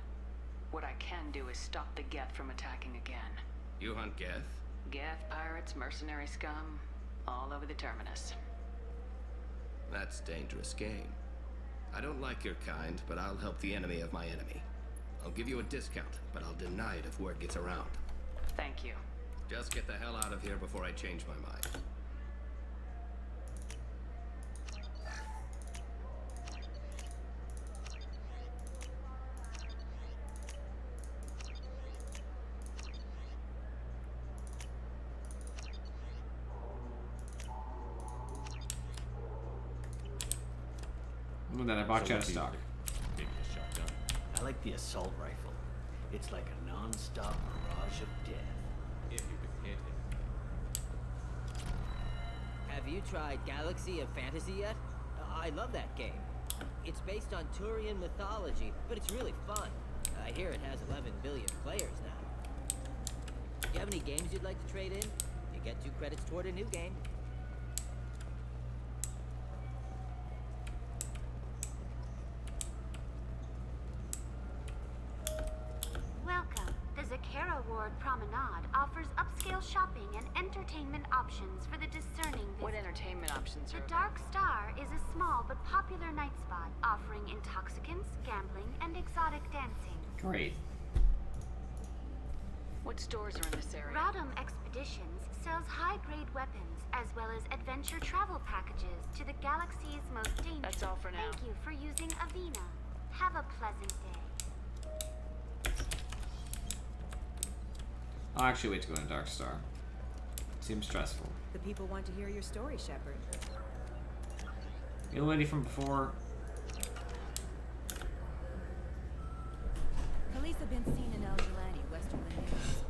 What I can do is stop the Geth from attacking again. You hunt Geth? Geth, pirates, mercenary scum, all over the Terminus. That's dangerous game. I don't like your kind, but I'll help the enemy of my enemy. I'll give you a discount, but I'll deny it if word gets around. Thank you. Just get the hell out of here before I change my mind. And then I bought you out of stock. Maybe a shotgun. I like the assault rifle. It's like a non-stop barrage of death. If you can hit him. Have you tried Galaxy of Fantasy yet? I love that game. It's based on Turian mythology, but it's really fun. I hear it has 11 billion players now. You have any games you'd like to trade in? You get 2 credits toward a new game. Welcome. The Zakara Ward Promenade offers upscale shopping and entertainment options for the discerning visitor. What entertainment options The are Dark Star is a small but popular night spot offering intoxicants, gambling, and exotic dancing. Great. What stores are in this area? Rodham Expeditions sells high-grade weapons as well as adventure travel packages to the galaxy's most dangerous. That's all for now. Thank you for using Avena. Have a pleasant day. I'll actually wait to go to Dark Star. Seems stressful. The people want to hear your story, Shepard. You the lady from before? Police have been seen in El Jelani, western Linnaeus.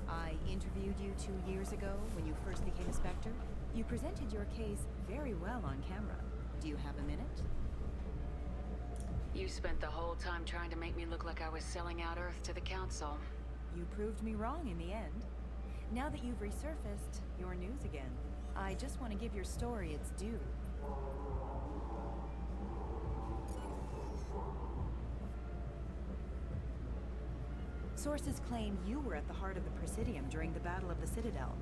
I interviewed you 2 years ago when you first became a Spectre. You presented your case very well on camera. Do you have a minute? You spent the whole time trying to make me look like I was selling out Earth to the Council. You proved me wrong in the end. Now that you've resurfaced, you're news again. I just want to give your story its due. Sources claim you were at the heart of the Presidium during the Battle of the Citadel.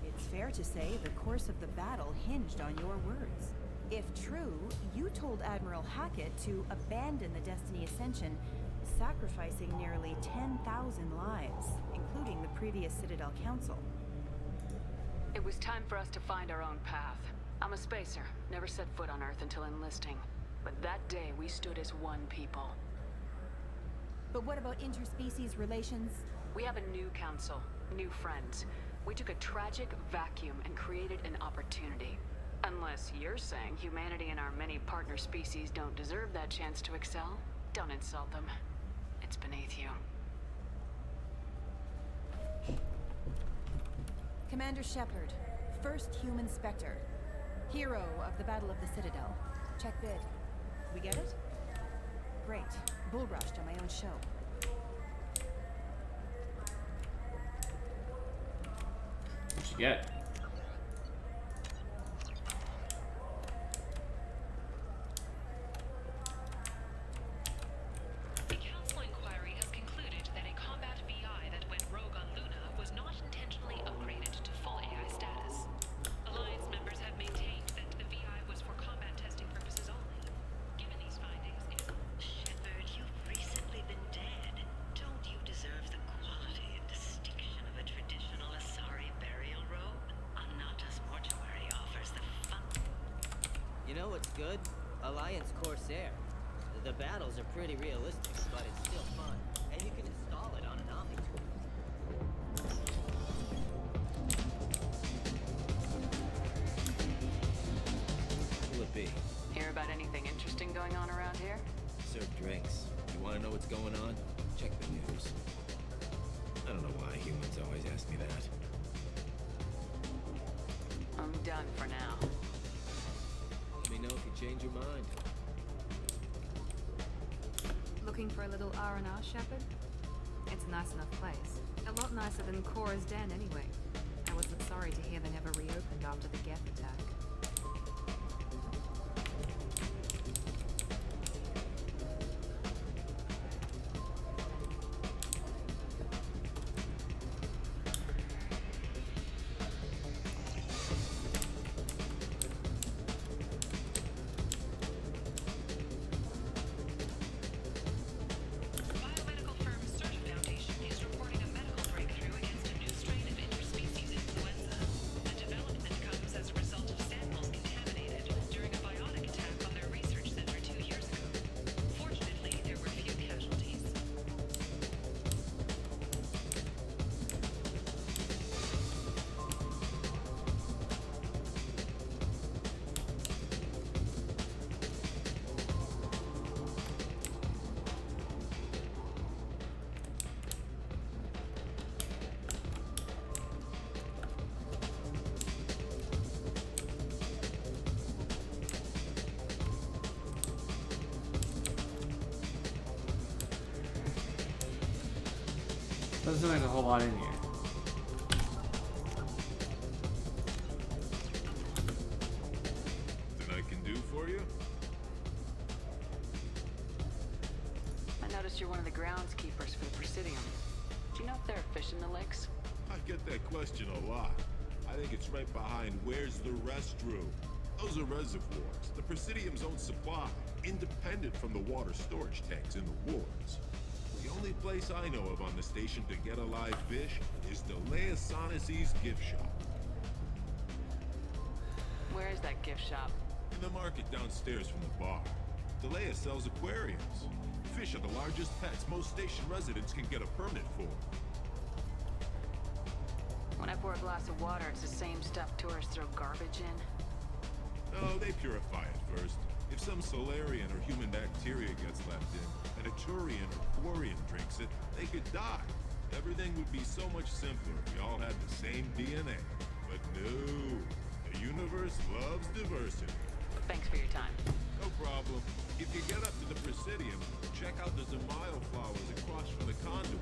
It's fair to say the course of the battle hinged on your words. If true, you told Admiral Hackett to abandon the Destiny Ascension, sacrificing nearly 10,000 lives, including the previous Citadel Council. It was time for us to find our own path. I'm a spacer, never set foot on Earth until enlisting. But that day, we stood as one people. But what about interspecies relations? We have a new council, new friends. We took a tragic vacuum and created an opportunity. Unless you're saying humanity and our many partner species don't deserve that chance to excel, don't insult them. It's beneath you. Commander Shepard, first human Spectre. Hero of the Battle of the Citadel. Check bid. We get it? Great. Bull rushed on my own show. What'd you get? The Council inquiry has concluded that a combat VI that went rogue on Luna was not intentionally upgraded to full AI status. Alliance members have maintained that the VI was for combat testing purposes only. Given these findings, it is... Shepard, you've recently been dead. Don't you deserve the quality and distinction of a traditional Asari burial robe? Anata's mortuary offers the fun. You know what's good? Alliance Corsair. The battles are pretty realistic, but it's still fun. And you can install it on an Omni tool. Who will it be? Hear about anything interesting going on around here? Serve drinks. You want to know what's going on? Check the news. I don't know why humans always ask me that. I'm done for now. Let me know if you change your mind. Looking for a little R&R, Shepard? It's a nice enough place. A lot nicer than Cora's den, anyway. I wasn't sorry to hear they never reopened after the Geth attack. Biomedical firm Certa Foundation is reporting a medical breakthrough against a new strain of interspecies influenza. The development comes as a result of samples contaminated during a biotic attack on their research center 2 years ago. Fortunately, there were few casualties. Doesn't seem like a whole lot in here. Something I can do for you? I noticed you're one of the groundskeepers for the Presidium. Do you know if there are fish in the lakes? I get that question a lot. I think it's right behind where's the restroom. Those are reservoirs, the Presidium's own supply, independent from the water storage tanks in the wards. The only place I know of on the station to get a live fish is Delea Sonis's gift shop. Where is that gift shop? In the market downstairs from the bar. Delea sells aquariums. Fish are the largest pets most station residents can get a permit for. When I pour a glass of water, it's the same stuff tourists throw garbage in. No, they purify it first. If some Solarian or human bacteria gets left in, and a Turian or Quarian drinks it, they could die. Everything would be so much simpler if we all had the same DNA. But no, the universe loves diversity. Thanks for your time. No problem. If you get up to the Presidium, check out the Zamayo flowers across from the conduit.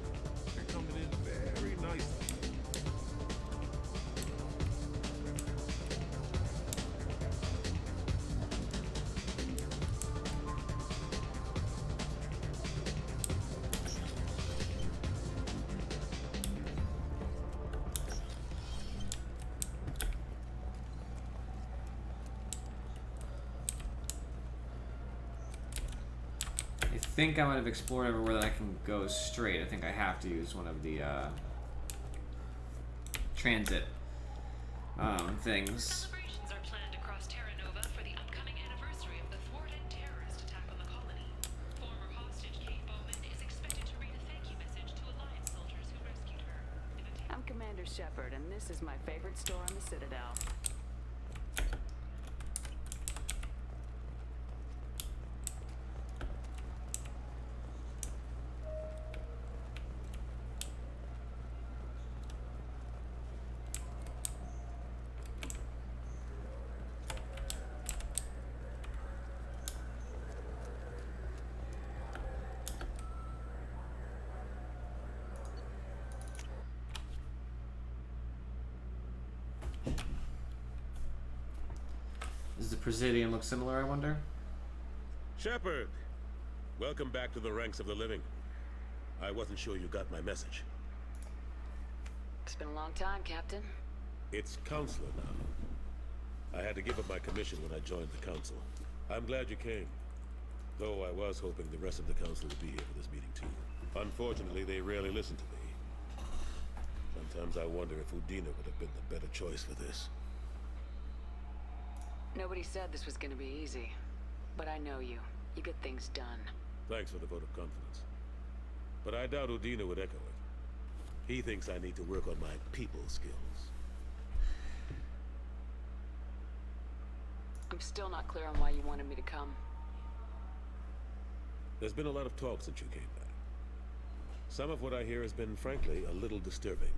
They're coming in very nicely. think I might have explored everywhere that I can go straight. I think I have to use one of the transit things. Celebrations are planned across Terra Nova for the upcoming anniversary of the thwarted terrorist attack on the colony. Former hostage Kate Bowman is expected to read a thank you message to Alliance soldiers who rescued her. I'm Commander Shepard, and this is my favorite store on the Citadel. Does the Presidium look similar, I wonder? Shepard! Welcome back to the ranks of the living. I wasn't sure you got my message. It's been a long time, Captain. It's Counselor now. I had to give up my commission when I joined the Council. I'm glad you came. Though I was hoping the rest of the Council would be here for this meeting too. Unfortunately, they rarely listen to me. Sometimes I wonder if Udina would have been the better choice for this. Nobody said this was gonna be easy. But I know you. You get things done. Thanks for the vote of confidence. But I doubt Udina would echo it. He thinks I need to work on my people skills. I'm still not clear on why you wanted me to come. There's been a lot of talk since you came back. Some of what I hear has been, frankly, a little disturbing.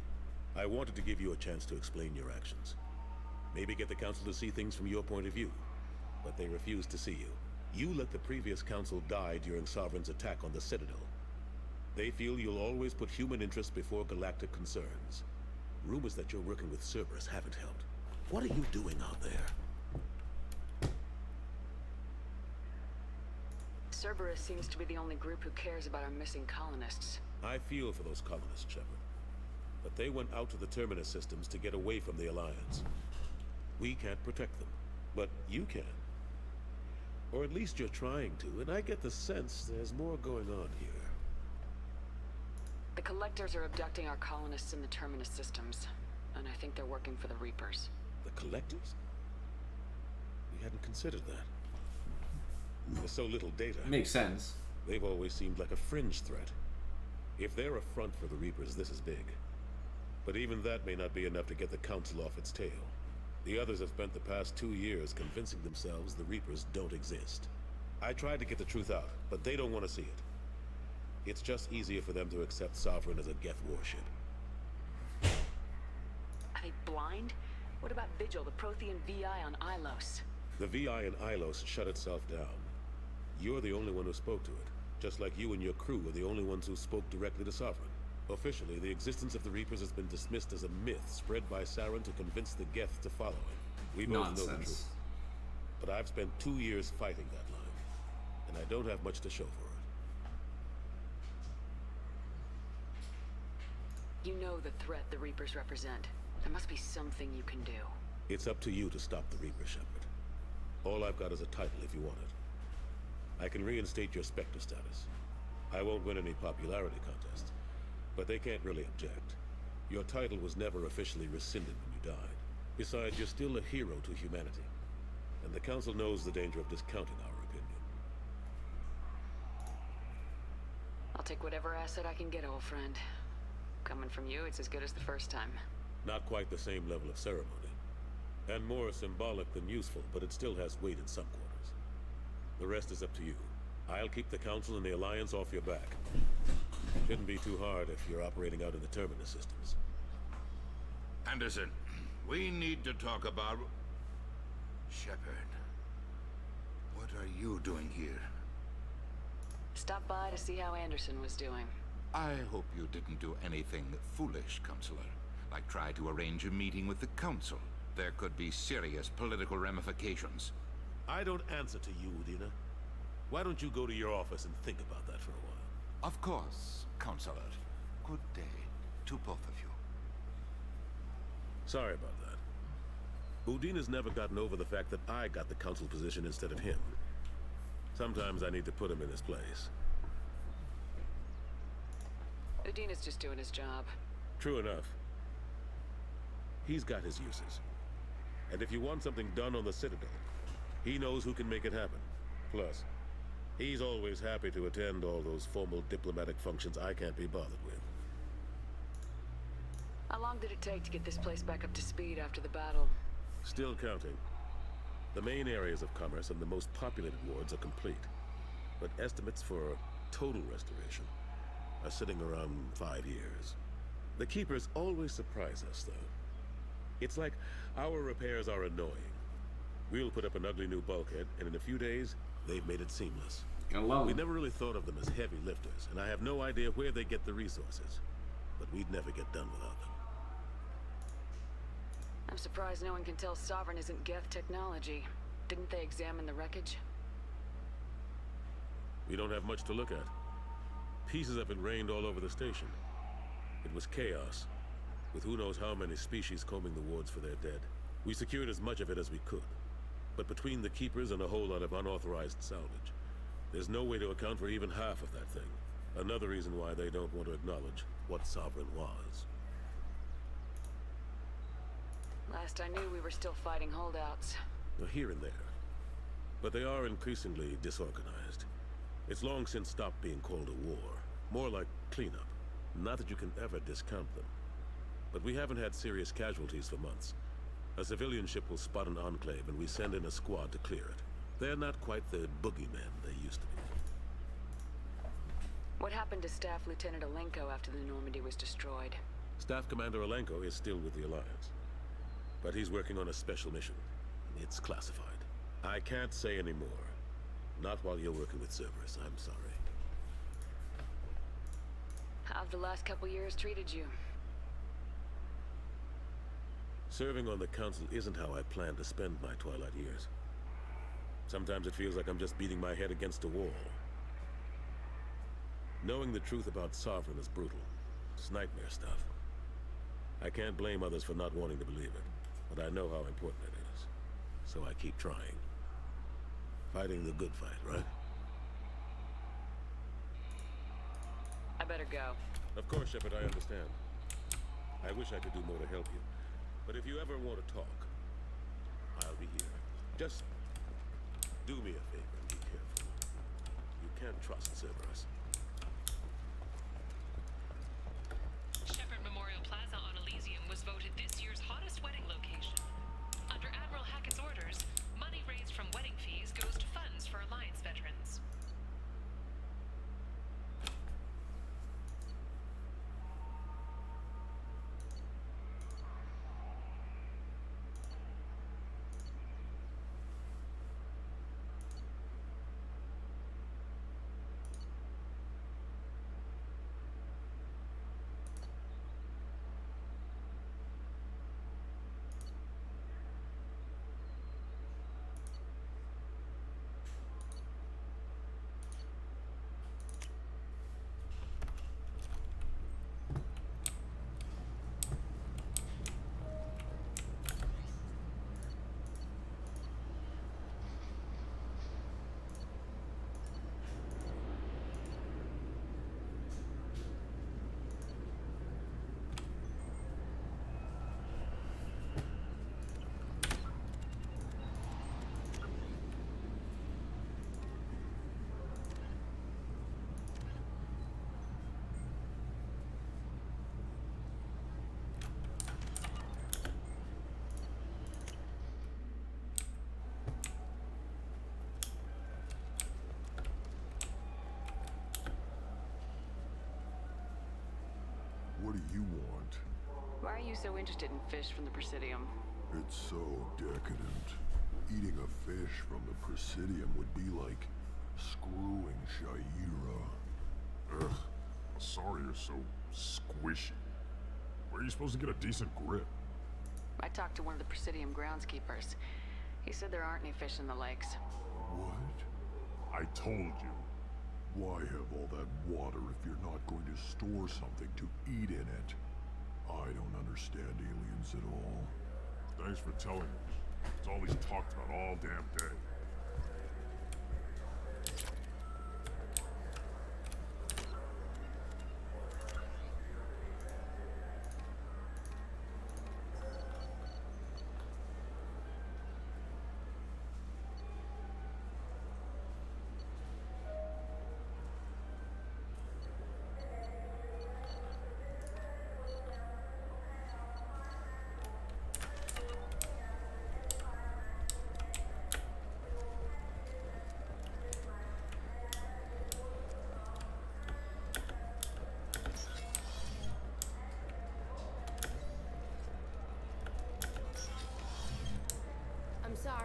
I wanted to give you a chance to explain your actions. Maybe get the Council to see things from your point of view. But they refuse to see you. You let the previous Council die during Sovereign's attack on the Citadel. They feel you'll always put human interests before galactic concerns. Rumors that you're working with Cerberus haven't helped. What are you doing out there? Cerberus seems to be the only group who cares about our missing colonists. I feel for those colonists, Shepard. But they went out to the Terminus systems to get away from the Alliance. We can't protect them, but you can. Or at least you're trying to, and I get the sense there's more going on here. The Collectors are abducting our colonists in the Terminus systems, and I think they're working for the Reapers. The Collectors? We hadn't considered that. There's so little data. Makes sense. They've always seemed like a fringe threat. If they're a front for the Reapers, this is big. But even that may not be enough to get the Council off its tail. The others have spent the past 2 years convincing themselves the Reapers don't exist. I tried to get the truth out, but they don't want to see it. It's just easier for them to accept Sovereign as a Geth warship. Are they blind? What about Vigil, the Prothean VI on Ilos? The VI on Ilos shut itself down. You're the only one who spoke to it, just like you and your crew are the only ones who spoke directly to Sovereign. Officially, the existence of the Reapers has been dismissed as a myth spread by Saren to convince the Geth to follow him. We both know the truth. But I've spent 2 years fighting that line, and I don't have much to show for it. You know the threat the Reapers represent. There must be something you can do. It's up to you to stop the Reaper, Shepard. All I've got is a title if you want it. I can reinstate your Spectre status. I won't win any popularity contests, but they can't really object. Your title was never officially rescinded when you died. Besides, you're still a hero to humanity. And the Council knows the danger of discounting our opinion. I'll take whatever asset I can get, old friend. Coming from you, it's as good as the first time. Not quite the same level of ceremony. And more symbolic than useful, but it still has weight in some quarters. The rest is up to you. I'll keep the Council and the Alliance off your back. Shouldn't be too hard if you're operating out in the Terminus systems. Anderson, we need to talk about... Shepard. What are you doing here? Stop by to see how Anderson was doing. I hope you didn't do anything foolish, Counselor. Like try to arrange a meeting with the Council. There could be serious political ramifications. I don't answer to you, Udina. Why don't you go to your office and think about that for a while? Of course, Counselor. Good day to both of you. Sorry about that. Udina's never gotten over the fact that I got the Council position instead of him. Sometimes I need to put him in his place. Udina's just doing his job. True enough. He's got his uses. And if you want something done on the Citadel, he knows who can make it happen. Plus, he's always happy to attend all those formal diplomatic functions I can't be bothered with. How long did it take to get this place back up to speed after the battle? Still counting. The main areas of commerce and the most populated wards are complete. But estimates for total restoration are sitting around 5 years. The Keepers always surprise us, though. It's like our repairs are annoying. We'll put up an ugly new bulkhead, and in a few days, they've made it seamless. We never really thought of them as heavy lifters, and I have no idea where they get the resources. But we'd never get done without them. I'm surprised no one can tell Sovereign isn't Geth technology. Didn't they examine the wreckage? We don't have much to look at. Pieces of it rained all over the station. It was chaos, with who knows how many species combing the wards for their dead. We secured as much of it as we could. But between the Keepers and a whole lot of unauthorized salvage, there's no way to account for even half of that thing. Another reason why they don't want to acknowledge what Sovereign was. Last I knew, we were still fighting holdouts. Here and there. But they are increasingly disorganized. It's long since stopped being called a war. More like cleanup. Not that you can ever discount them. But we haven't had serious casualties for months. A civilian ship will spot an enclave and we send in a squad to clear it. They're not quite the boogeymen they used to be. What happened to Staff Lieutenant Alenko after the Normandy was destroyed? Staff Commander Alenko is still with the Alliance. But he's working on a special mission. It's classified. I can't say any more. Not while you're working with Cerberus, I'm sorry. How have the last couple years treated you? Serving on the Council isn't how I plan to spend my twilight years. Sometimes it feels like I'm just beating my head against a wall. Knowing the truth about Sovereign is brutal. It's nightmare stuff. I can't blame others for not wanting to believe it, but I know how important it is. So I keep trying. Fighting the good fight, right? I better go. Of course, Shepard, I understand. I wish I could do more to help you. But if you ever want to talk, I'll be here. Just do me a favor and be careful. You can't trust Cerberus. Shepard Memorial Plaza on Elysium was voted this year's hottest wedding location. Under Admiral Hackett's orders, money raised from wedding fees goes to funds for Alliance veterans. What do you want? Why are you so interested in fish from the Presidium? It's so decadent. Eating a fish from the Presidium would be like screwing Shaira. Ugh. Sorry you're so squishy. Where are you supposed to get a decent grip? I talked to one of the Presidium groundskeepers. He said there aren't any fish in the lakes. What? I told you. Why have all that water if you're not going to store something to eat in it? I don't understand aliens at all. Thanks for telling me. It's all he's talked about all damn day.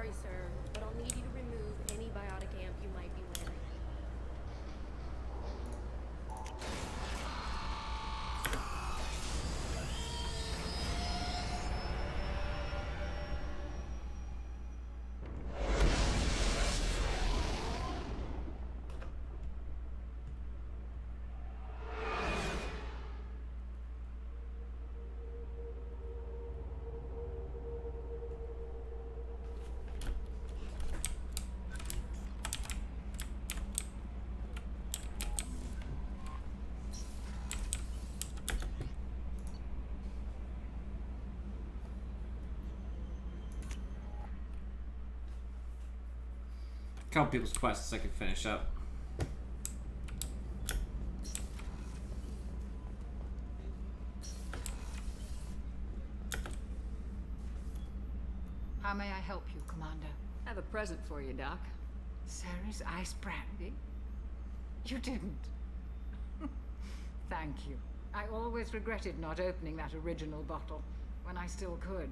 Sorry, sir, but I'll need you to remove any biotic amp you might be wearing. Couple people's quests I could finish up. How may I help you, Commander? I have a present for you, Doc. Sarah's ice brandy? You didn't. Thank you. I always regretted not opening that original bottle when I still could.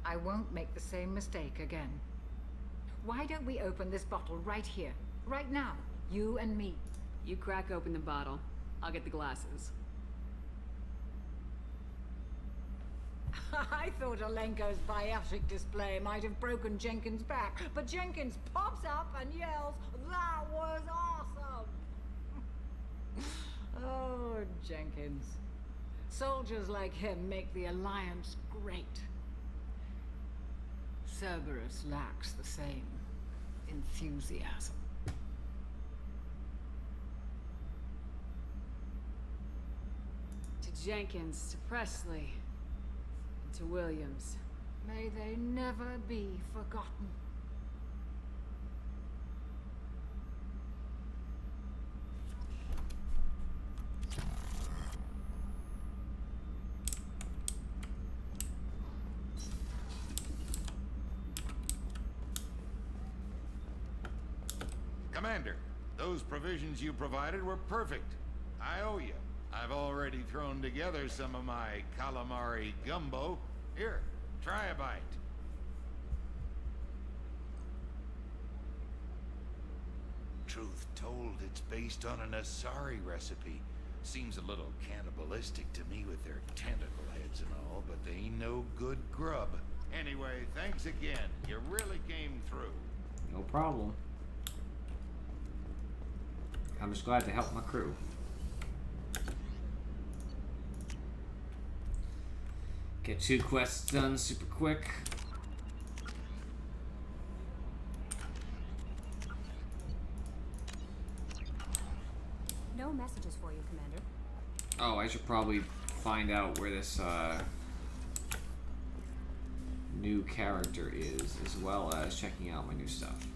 I won't make the same mistake again. Why don't we open this bottle right here, right now, you and me? You crack open the bottle. I'll get the glasses. I thought Olenko's biotic display might have broken Jenkins' back, but Jenkins pops up and yells, "That was awesome!" Oh, Jenkins. Soldiers like him make the Alliance great. Cerberus lacks the same enthusiasm. To Jenkins, to Presley, and to Williams. May they never be forgotten. Commander, those provisions you provided were perfect. I owe you. I've already thrown together some of my calamari gumbo. Here, try a bite. Truth told, it's based on an Asari recipe. Seems a little cannibalistic to me with their tentacle heads and all, but they ain't no good grub. Anyway, thanks again. You really came through. No problem. I'm just glad to help my crew. Get 2 quests done super quick. No messages for you, Commander. Oh, I should probably find out where this new character is, as well as checking out my new stuff.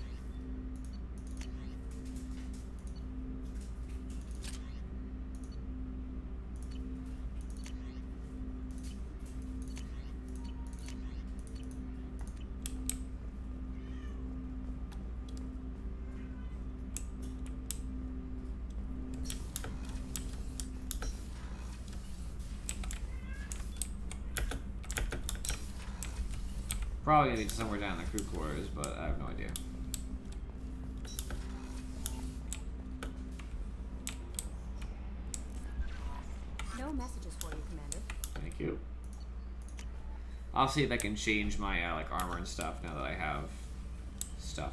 Probably gonna be somewhere down in the crew quarters, but I have no idea. No messages for you, Commander. Thank you. I'll see if I can change my like armor and stuff now that I have stuff.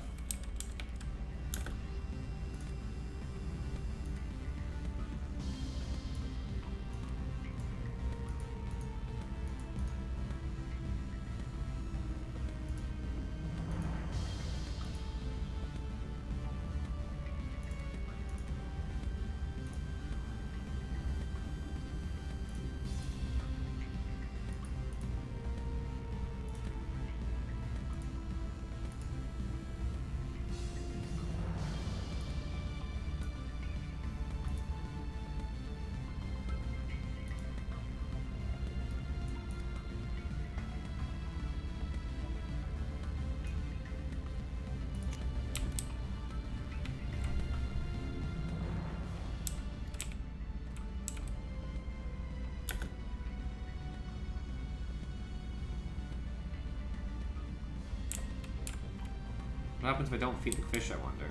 What happens if I don't feed the fish, I wonder?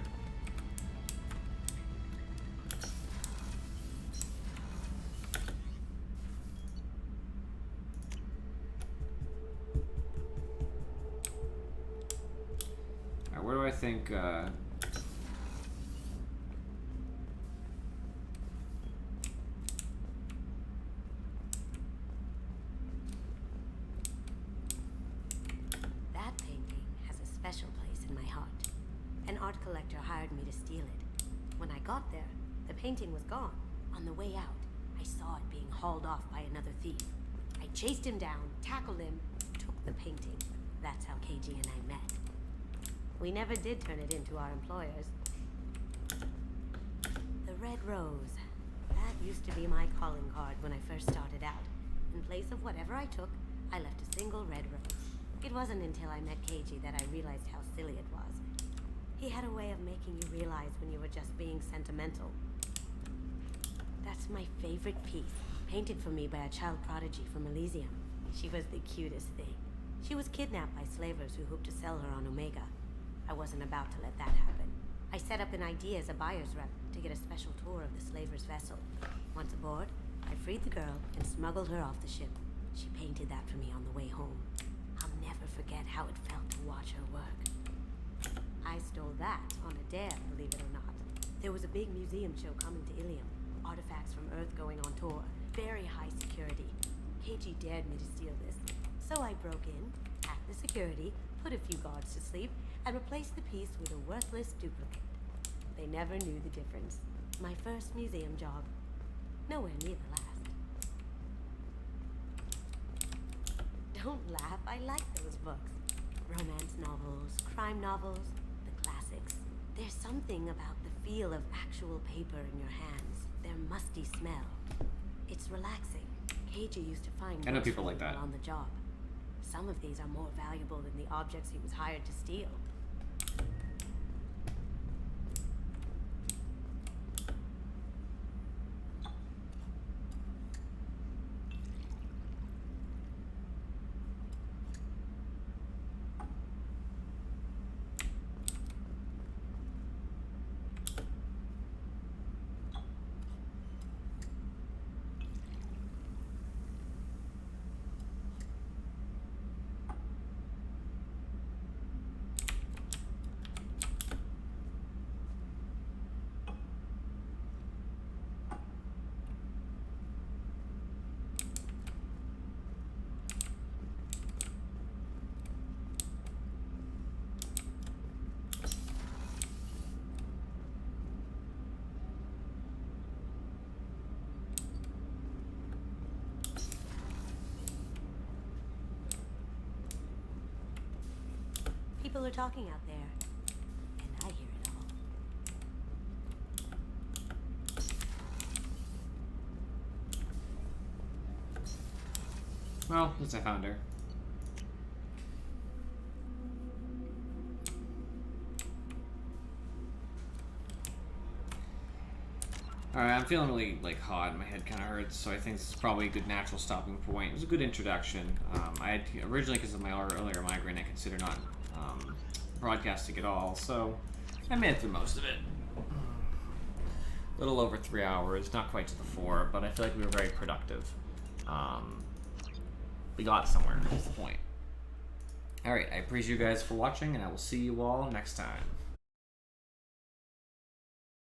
Alright, where do I think, That painting has a special place in my heart. An art collector hired me to steal it. When I got there, the painting was gone. On the way out, I saw it being hauled off by another thief. I chased him down, tackled him, took the painting. That's how KG and I met. We never did turn it into our employers. The Red Rose. That used to be my calling card when I first started out. In place of whatever I took, I left a single red rose. It wasn't until I met KG that I realized how silly it was. He had a way of making you realize when you were just being sentimental. That's my favorite piece, painted for me by a child prodigy from Elysium. She was the cutest thing. She was kidnapped by slavers who hoped to sell her on Omega. I wasn't about to let that happen. I set up an idea as a buyer's rep to get a special tour of the slaver's vessel. Once aboard, I freed the girl and smuggled her off the ship. She painted that for me on the way home. I'll never forget how it felt to watch her work. I stole that on a dare, believe it or not. There was a big museum show coming to Ilium. Artifacts from Earth going on tour. Very high security. KG dared me to steal this. So I broke in, hacked the security, put a few guards to sleep, and replaced the piece with a worthless duplicate. They never knew the difference. My first museum job. Nowhere near the last. Don't laugh, I like those books. Romance novels, crime novels, the classics. There's something about the feel of actual paper in your hands. Their musty smell. It's relaxing. KG used to find I know books people for like that. on the job. Some of these are more valuable than the objects he was hired to steal. People are talking out there, and I hear it all. Well, at least I found her. Alright, I'm feeling really hot. My head kind of hurts, so I think this is probably a good natural stopping point. It was a good introduction. I had originally, because of my earlier migraine, I considered not broadcasting at all, so I made it through most of it. A little over 3 hours, not quite to the 4, but I feel like we were very productive. We got somewhere, that's the point. Alright, I appreciate you guys for watching, and I will see you all next time.